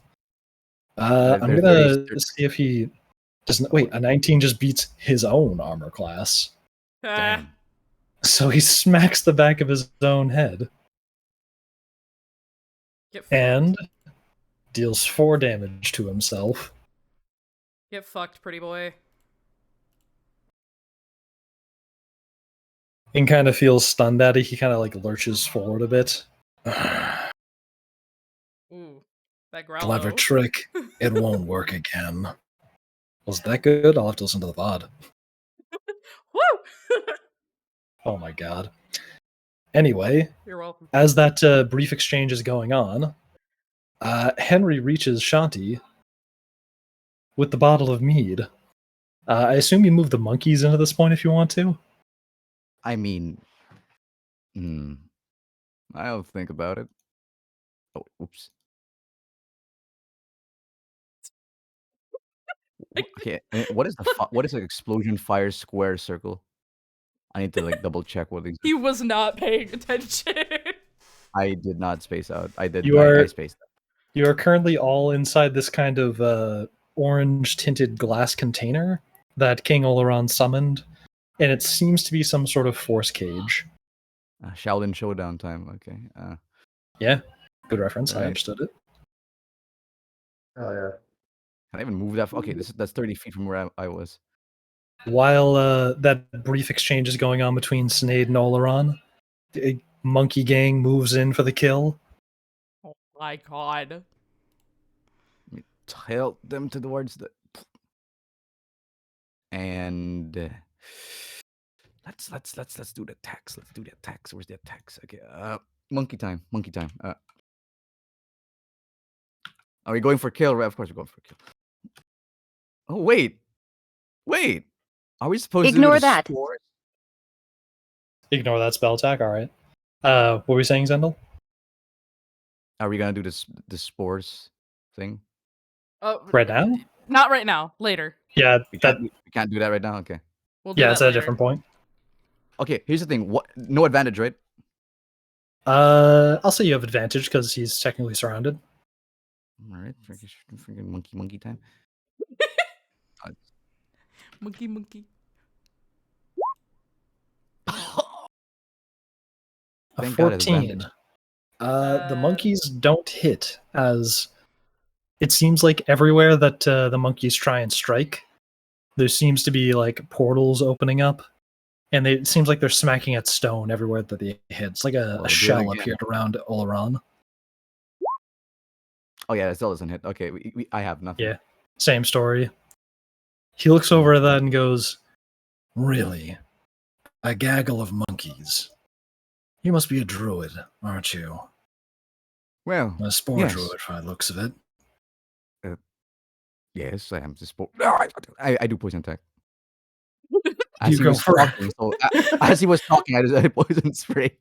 I'm gonna see if he doesn't. Wait, a 19 just beats his own armor class. Damn. So he smacks the back of his own head Get fucked. and deals 4 damage to himself. Get fucked, pretty boy. And kind of feels stunned at it. He kind of like lurches forward a bit. Ooh, that growl. Clever trick. It won't work again. Was that good? I'll have to listen to the VOD. Woo! Oh my god. Anyway, You're welcome. as that brief exchange is going on, Henry reaches Shanti with the bottle of mead. I assume you move the monkeys into this point if you want to. I mean, I'll think about it. Oh, oops. Okay, what is what is an explosion fire square circle? I need to like double check what these. He was not paying attention. I did not space out. I did. You I are- spaced out. You are currently all inside this kind of orange tinted glass container that King Oloran summoned, and it seems to be some sort of force cage. Shaolin Showdown time. Okay. Yeah, good reference. I Right. understood it. Oh yeah. Can I even move that? Okay, that's 30 feet from where I was. While that brief exchange is going on between Cynade and Oloran, the monkey gang moves in for the kill. Oh my god. Tilt them towards the. And let's do the attacks. Let's do the attacks. Where's the attacks? Okay. Monkey time. Monkey time. Are we going for kill? Right, of course we're going for kill. Oh wait. Are we supposed Ignore to do the that. spores? Ignore that spell attack. All right. What were we saying, Zendel? Are we gonna do the spores thing? Oh, Right now? Not right now. Later. Yeah, We that. can't do that right now. Okay. We'll do Yeah, that it's at a later. different point. Okay. Here's the thing. What? No advantage, right? I'll say you have advantage because he's technically surrounded. All right. Freaking monkey time. Monkey. A Thank God it's 14. advantage. The monkeys don't hit, as it seems like everywhere that the monkeys try and strike, there seems to be like portals opening up, and it seems like they're smacking at stone everywhere that they hit. It's like Well, do a it shell again. appeared around Oloran. Oh yeah, it still doesn't hit. Okay, I have nothing. Yeah, same story. He looks over at that and goes, Really? A gaggle of monkeys. You must be a druid, aren't you? Well, A spore Yes. druid, by the looks of it. yes, I am the sport. I do poison attack. As You he go was first. talking, so as he was talking, I just had poison spray.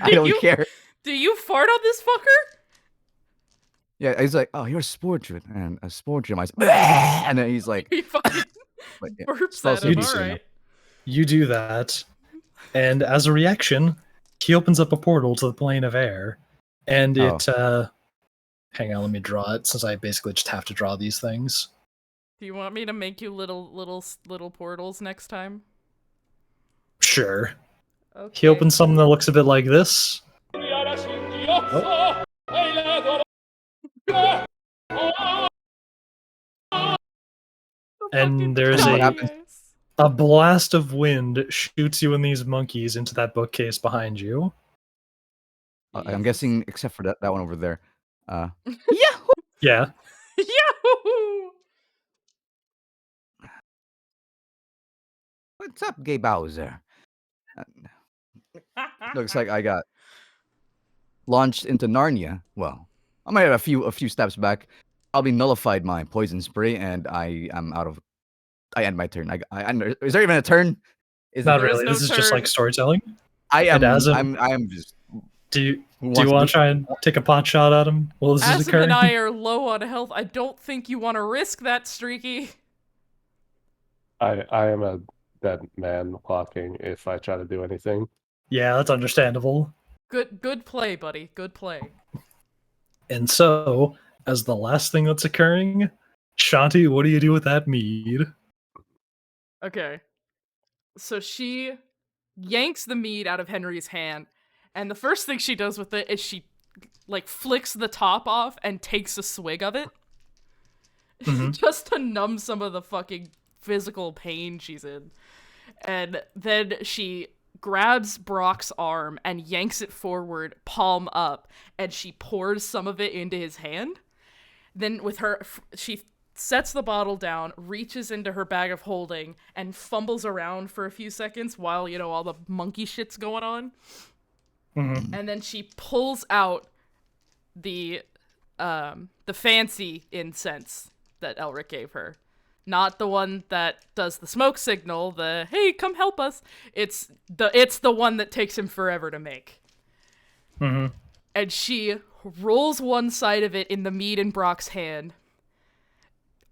I don't You- care. Do you fart on this fucker? Yeah, he's like, "Oh, you're a sport druid," and a sport druid. I was, and then he's like, He fucking but, yeah, burps spell at him. save DC. Alright. you do that, and as a reaction, he opens up a portal to the plane of air, and Oh. it hang on, let me draw it since I basically just have to draw these things. Do you want me to make you little portals next time? Sure. Okay. He opens something that looks a bit like this. And there's What a happens? a blast of wind shoots you and these monkeys into that bookcase behind you. I'm guessing, except for that one over there. Yeah. Yahoo! What's up, Gay Bowser? Looks like I got launched into Narnia. Well, I might have a few steps back. Probably nullified my poison spray, and I am out of. I end my turn. Is there even a turn? Is Not it? There is really. no This is just like turn. storytelling. I am. as a- I am just. Do you Who do you wants want to try and take a pot shot at him while this is Asim occurring? and I are low on health. I don't think you want to risk that, Streaky. I am a dead man walking if I try to do anything. Yeah, that's understandable. Good play, buddy. Good play. And so, as the last thing that's occurring, Shanti, what do you do with that mead? Okay. So she yanks the mead out of Henry's hand, and the first thing she does with it is she, like, flicks the top off and takes a swig of it. Mhm. Just to numb some of the fucking physical pain she's in. And then she grabs Brock's arm and yanks it forward, palm up, and she pours some of it into his hand. Then with her, she sets the bottle down, reaches into her bag of holding, and fumbles around for a few seconds while, you know, all the monkey shit's going on. Mhm. And then she pulls out the fancy incense that Elric gave her. Not the one that does the smoke signal, the hey, come help us. It's the one that takes him forever to make. Mhm. And she rolls one side of it in the mead in Brock's hand.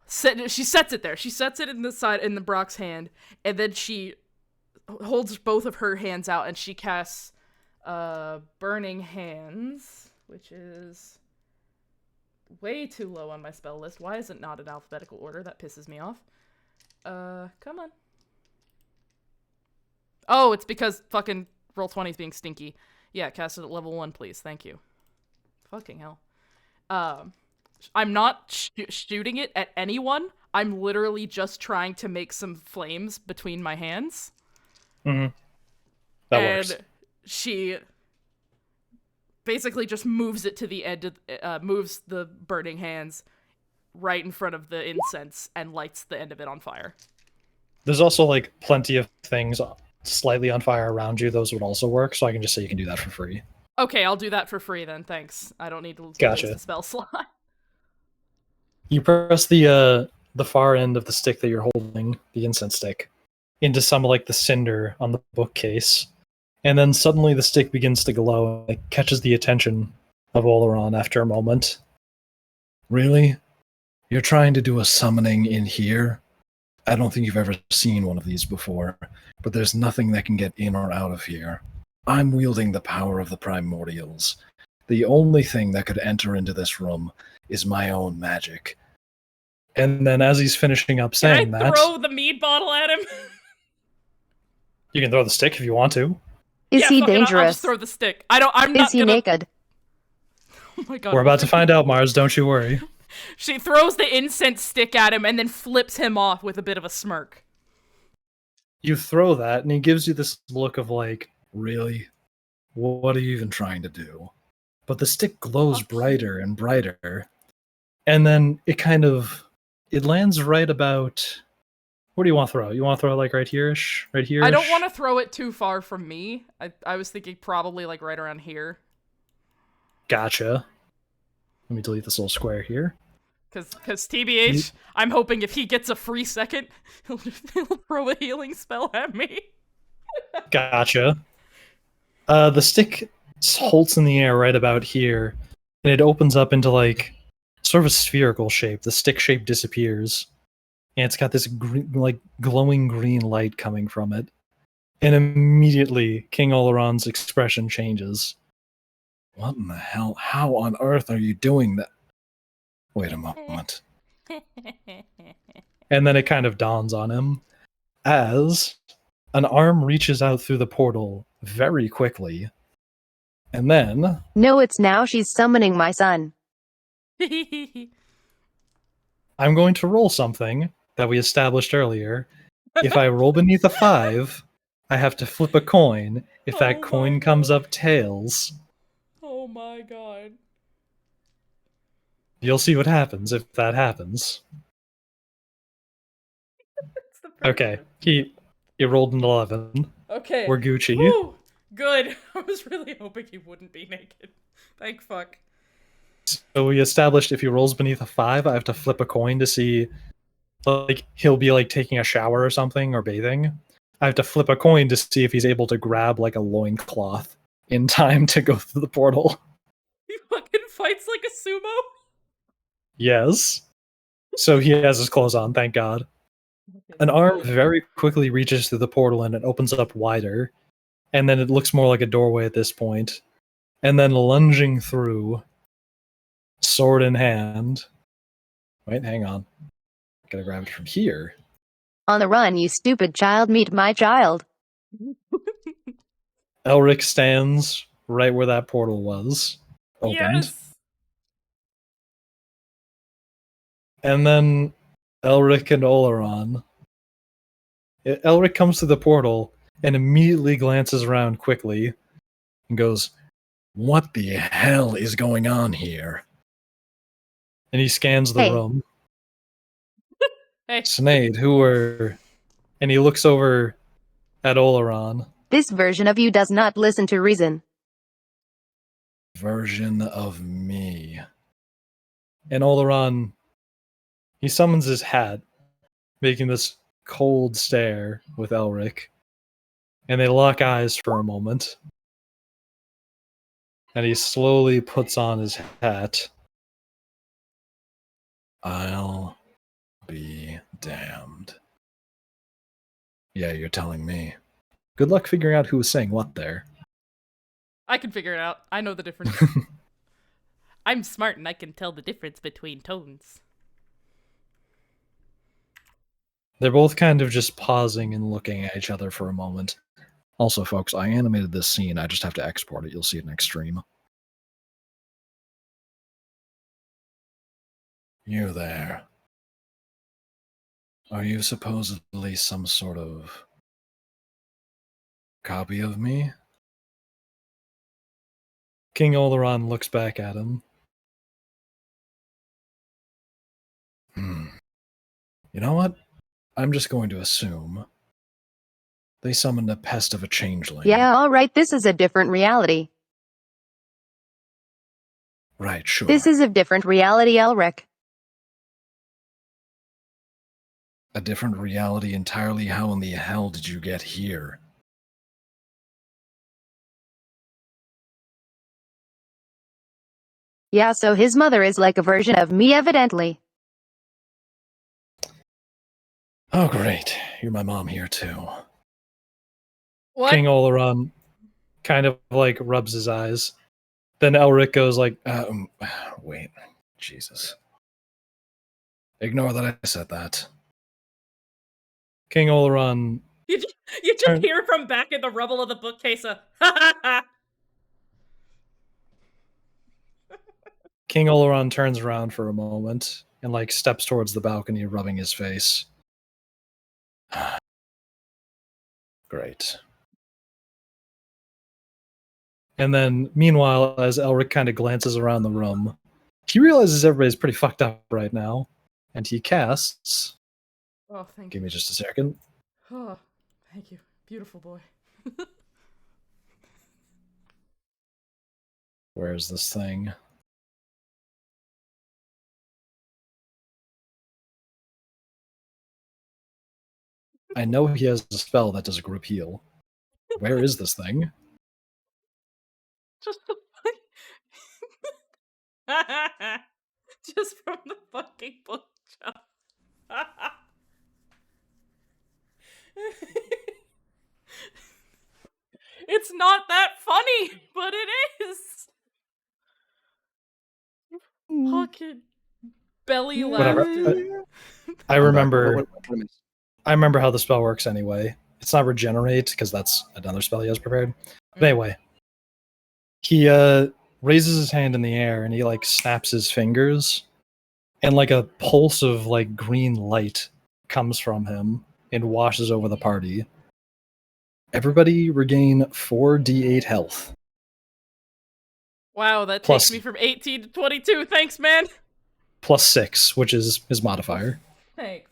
She sets it there. She sets it in the Brock's hand, and then she holds both of her hands out and she casts Burning Hands, which is way too low on my spell list. Why is it not in alphabetical order? That pisses me off. Come on. Oh, it's because fucking Roll20 is being stinky. Yeah, cast it at level 1, please. Thank you. Fucking hell. I'm not shooting it at anyone. I'm literally just trying to make some flames between my hands. Mhm. That and works. she basically just moves it to the end of, moves the burning hands right in front of the incense and lights the end of it on fire. There's also like plenty of things slightly on fire around you. Those would also work, so I can just say you can do that for free. Okay, I'll do that for free then, thanks. I don't need to Gotcha. waste the spell slot. You press the far end of the stick that you're holding, the incense stick, into some like the cinder on the bookcase, and then suddenly the stick begins to glow and it catches the attention of Oloran after a moment. Really? You're trying to do a summoning in here? I don't think you've ever seen one of these before, but there's nothing that can get in or out of here. I'm wielding the power of the primordials. The only thing that could enter into this room is my own magic. And then as he's finishing up saying Can I that, throw the mead bottle at him? you can throw the stick if you want to. Is yeah, he fuck it, I'll dangerous? just throw the stick. I'm not Is he gonna... naked? Oh my god. We're about to find out, Mars, don't you worry. She throws the incense stick at him and then flips him off with a bit of a smirk. You throw that, and he gives you this look of like, Really? What are you even trying to do? But the stick glows brighter and brighter. and then it lands right about. Where do you want to throw? You want to throw it like right here-ish? Right here? I don't want to throw it too far from me. I was thinking probably like right around here. Gotcha. Let me delete this little square here. Because TBH, I'm hoping if he gets a free second, he'll throw a healing spell at me. Gotcha. The stick halts in the air right about here, and it opens up into like sort of a spherical shape. The stick shape disappears, and it's got this green, like glowing green light coming from it. And immediately, King Oloran's expression changes. What in the hell? How on earth are you doing that? Wait a moment. And then it kind of dawns on him as an arm reaches out through the portal very quickly. And then No, it's now she's summoning my son. I'm going to roll something that we established earlier. If I roll beneath a 5, I have to flip a coin. If that Oh coin my comes God. up tails, Oh my god. you'll see what happens if that happens. It's the Okay, perfect. he rolled an 11. Okay. We're Gucci. Whew. Good. I was really hoping he wouldn't be naked. Thank fuck. So we established if he rolls beneath a 5, I have to flip a coin to see, like, he'll be like taking a shower or something or bathing. I have to flip a coin to see if he's able to grab like a loincloth in time to go through the portal. He fucking fights like a sumo. Yes. So he has his clothes on, thank God. An arm very quickly reaches through the portal and it opens up wider. And then it looks more like a doorway at this point. And then lunging through, sword in hand. Wait, hang on. Gotta grab it from here. On the run, you stupid child, meet my child. Elric stands right where that portal was. Opened. Yes. And then Elric and Oloran. Elric comes to the portal and immediately glances around quickly and goes, What the hell is going on here? and he scans the Hey. room. Hey. Cynade, who are... And he looks over at Oloran. This version of you does not listen to reason. Version of me. And Oloran, he summons his hat, making this cold stare with Elric. And they lock eyes for a moment. And he slowly puts on his hat. I'll be damned. Yeah, you're telling me. Good luck figuring out who was saying what there. I can figure it out. I know the difference. I'm smart and I can tell the difference between tones. They're both kind of just pausing and looking at each other for a moment. Also, folks, I animated this scene. I just have to export it. You'll see it next stream. You there. Are you supposedly some sort of copy of me? King Oloran looks back at him. You know what? I'm just going to assume they summoned a pest of a changeling. Yeah, alright, this is a different reality. Right, sure. This is a different reality, Elric. a different reality entirely. How in the hell did you get here? Yeah, so his mother is like a version of me, evidently. Oh, great. You're my mom here, too. What? King Oloran kind of like rubs his eyes. Then Elric goes like, Wait. Jesus. Ignore that I said that. King Oloran. You just hear from back in the rubble of the bookcase a ha ha ha. King Oloran turns around for a moment and like steps towards the balcony, rubbing his face. Great. And then, meanwhile, as Elric kind of glances around the room, he realizes everybody's pretty fucked up right now, and he casts. Oh, thank Give you. me just a second. Oh, thank you. Beautiful boy. Where's this thing? I know he has a spell that does a group heal. Where is this thing? Just just from the fucking bookshelf. It's not that funny, but it is. Fucking belly Whatever. laughter. I remember. What I missed? I remember how the spell works anyway. It's not regenerate because that's another spell he has prepared. But anyway, he raises his hand in the air and he like snaps his fingers, and like a pulse of like green light comes from him and washes over the party. Everybody regain 4d8 health. Wow, that Plus- takes me from 18 to 22. Thanks, man. Plus 6, which is his modifier. Thank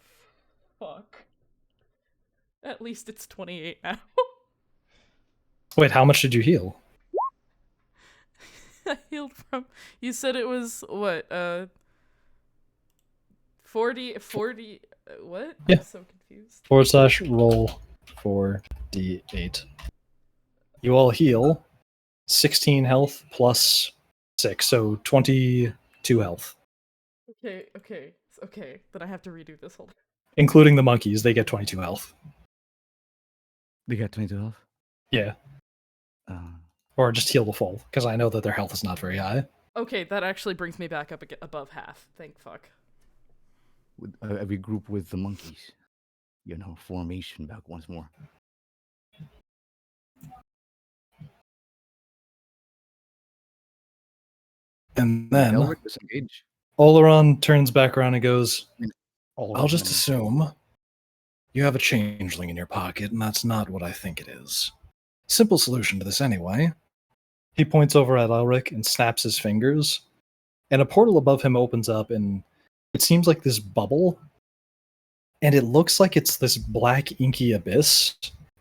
fuck. At least it's 28 now. Wait, how much did you heal? I healed from. You said it was what? 40. What? Yeah. I'm so confused. /roll 4d8. You all heal 16 health plus 6, so 22 health. Okay. Then I have to redo this whole. Including the monkeys, they get 22 health. They got 22 health? Yeah. Or just heal the full, because I know that their health is not very high. Okay, that actually brings me back up above half. Thank fuck. Every group with the monkeys. Formation back once more. And then Elric disengage. Oloran turns back around and goes, All I'll just of them. assume you have a changeling in your pocket, and that's not what I think it is. Simple solution to this anyway. He points over at Elric and snaps his fingers, and a portal above him opens up, and it seems like this bubble, and it looks like it's this black inky abyss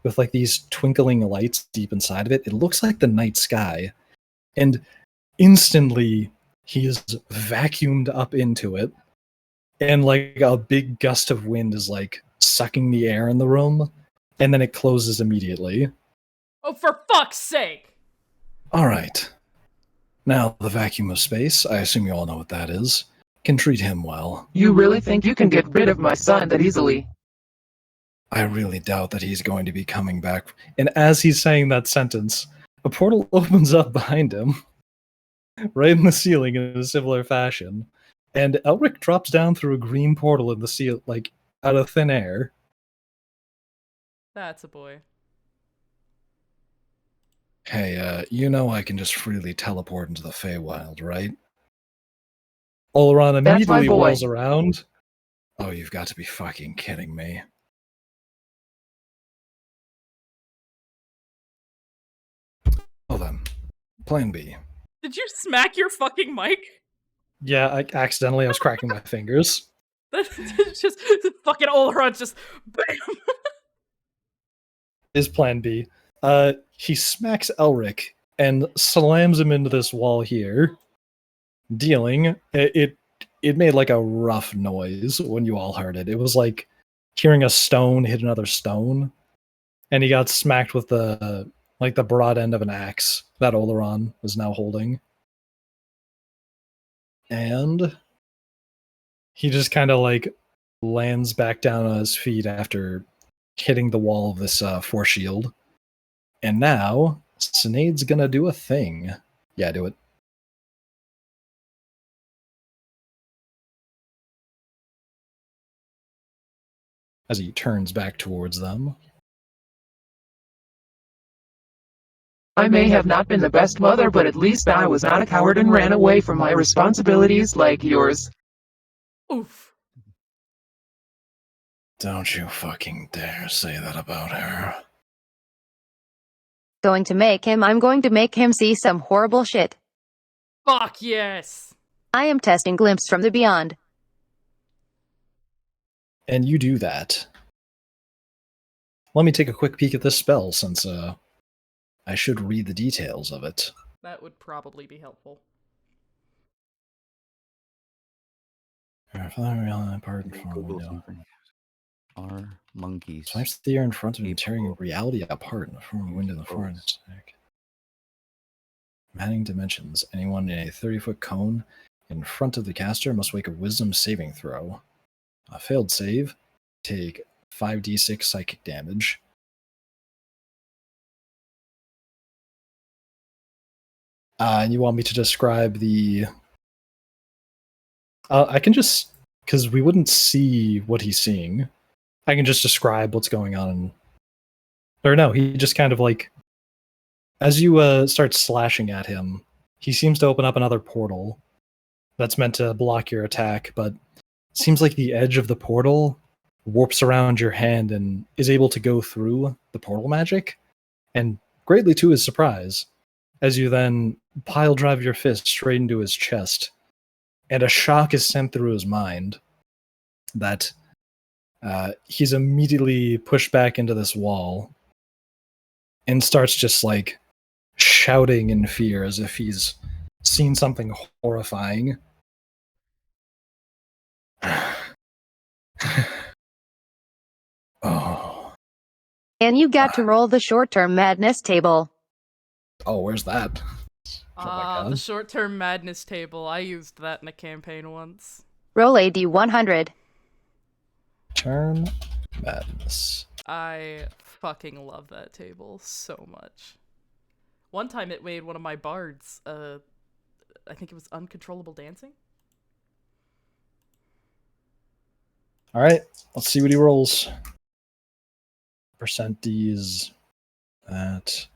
with like these twinkling lights deep inside of it. It looks like the night sky, and instantly he is vacuumed up into it, and like a big gust of wind is like sucking the air in the room, and then it closes immediately. Oh, for fuck's sake! All right. Now, the vacuum of space, I assume you all know what that is, can treat him well. You really think you can get rid of my son that easily? I really doubt that he's going to be coming back. And as he's saying that sentence, a portal opens up behind him, right in the ceiling in a similar fashion, and Elric drops down through a green portal in the ceiling, like, out of thin air. That's a boy. Hey, you know I can just freely teleport into the Feywild, right? Oloran That's my immediately boy. rolls around. Oh, you've got to be fucking kidding me. Well then, plan B. Did you smack your fucking mic? Yeah, I was cracking my fingers. That's just fucking Oloran just bam. Is plan B. He smacks Elric and slams him into this wall here, dealing it made like a rough noise when you all heard it. It was like hearing a stone hit another stone, and he got smacked with the broad end of an axe that Oloran is now holding. And he just kind of like lands back down on his feet after hitting the wall of this force shield. And now, Cynade's gonna do a thing. Yeah, do it. As he turns back towards them. I may have not been the best mother, but at least I was not a coward and ran away from my responsibilities like yours. Oof. Don't you fucking dare say that about her. I'm going to make him see some horrible shit. Fuck yes. I am testing Glimpse from the Beyond. And you do that. Let me take a quick peek at this spell, since I should read the details of it. That would probably be helpful. Are monkeys. Swipes the air in front of him, tearing reality apart in the form of wind in the forest. Manning dimensions. Anyone in a 30-foot cone in front of the caster must make a wisdom saving throw. A failed save, take 5d6 psychic damage. And you want me to describe the... I can just... Because we wouldn't see what he's seeing. I can just describe what's going on. Or no, he just kind of like... As you start slashing at him, he seems to open up another portal that's meant to block your attack, but it seems like the edge of the portal warps around your hand and is able to go through the portal magic, and greatly to his surprise, as you then pile drive your fist straight into his chest, and a shock is sent through his mind that he's immediately pushed back into this wall and starts just like shouting in fear as if he's seen something horrifying. Oh. And you got to roll the short-term madness table. Oh, where's that? Oh my god. The short-term madness table. I used that in a campaign once. Roll a d100. Turn madness. I fucking love that table so much. One time it made one of my bards, I think it was uncontrollable dancing. Alright, let's see what he rolls. Percent D's. That.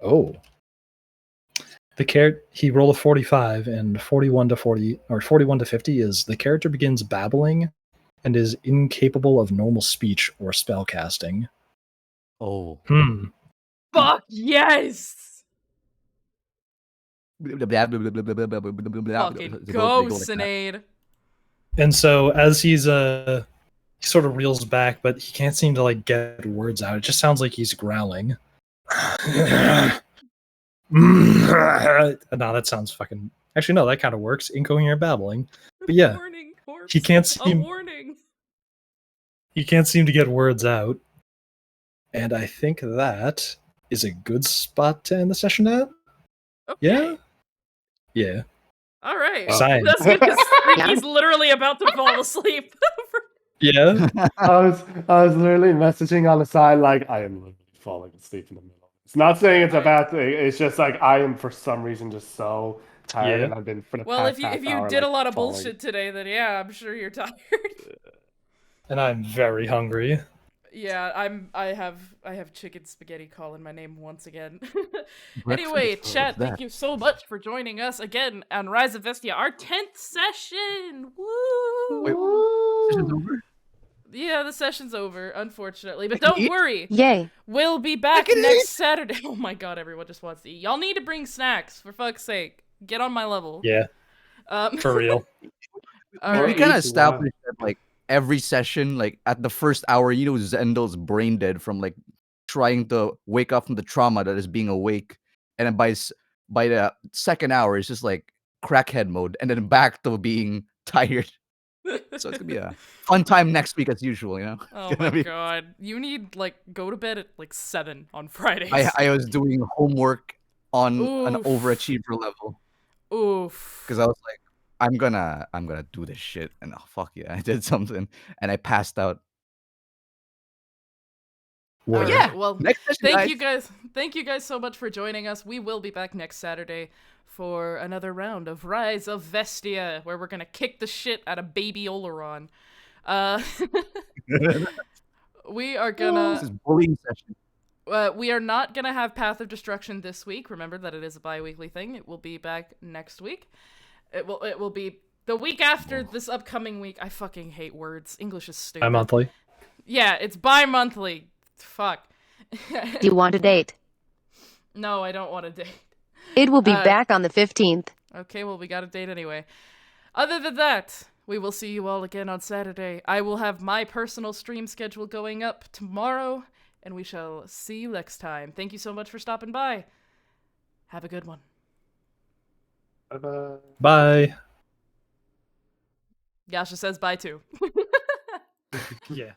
Oh. He rolled a 45, and 41 to 40 or 41 to 50 is the character begins babbling and is incapable of normal speech or spell casting. Oh. Fuck yes! Fucking Go, Cynade. And so as he sort of reels back, but he can't seem to like get words out. It just sounds like he's growling. No, that sounds fucking. Actually, no, that kind of works. Incoherent babbling. But yeah, Warning, corpse. he can't A seem. warning. He can't seem to get words out. And I think that is a good spot to end the session at. Okay. Yeah. Yeah. All right. Science. That's good because Sneaky's literally about to fall asleep. Yeah. I was literally messaging on the side like I am literally falling asleep in the middle. It's not saying it's a bad thing. It's just like I am for some reason just so tired, Yeah. and I've been for the Well, past if you hour, did a like, lot of falling. bullshit today, then yeah, I'm sure you're tired. And I'm very hungry. Yeah, I have chicken spaghetti calling my name once again. Breakfast? Anyway, What's chat, that? thank you so much for joining us again on Rise of Vestia, our 10th session. Woo! Wait, session's over? Yeah, the session's over, unfortunately, but don't eat? worry. Yay. We'll be back can next eat. Saturday. Oh my god, everyone just wants to eat. Y'all need to bring snacks, for fuck's sake. Get on my level. Yeah, for real. All We right. kind of Each established that, like, every session, like, at the first hour, Zendo's brain dead from, like, trying to wake up from the trauma that is being awake. And then by the second hour, it's just, like, crackhead mode. And then back to being tired. So it's gonna be a fun time next week as usual, you know? Oh It's gonna my be- god. You need, like, go to bed at, like, 7 on Fridays. I was doing homework on an Oof. overachiever level. Oof. Because I was like, I'm gonna do this shit, and oh fuck yeah, I did something, and I passed out. All Word. right, well, Next session, thank you guys so much for joining us. We will be back next Saturday for another round of Rise of Vestia, where we're gonna kick the shit out of baby Oloran. We are This gonna is bullying session. we are not gonna have Path of Destruction this week. Remember that it is a bi-weekly thing. It will be back next week. It will be the week after this upcoming week. I fucking hate words. English is stupid. Bi-monthly. Yeah, it's bi-monthly. Fuck. Do you want a date? No, I don't want a date. It will be back on the 15th. Okay, well, we got a date anyway. Other than that, we will see you all again on Saturday. I will have my personal stream schedule going up tomorrow, and we shall see you next time. Thank you so much for stopping by. Have a good one. Bye-bye. Bye. Yasha says bye too. Yeah.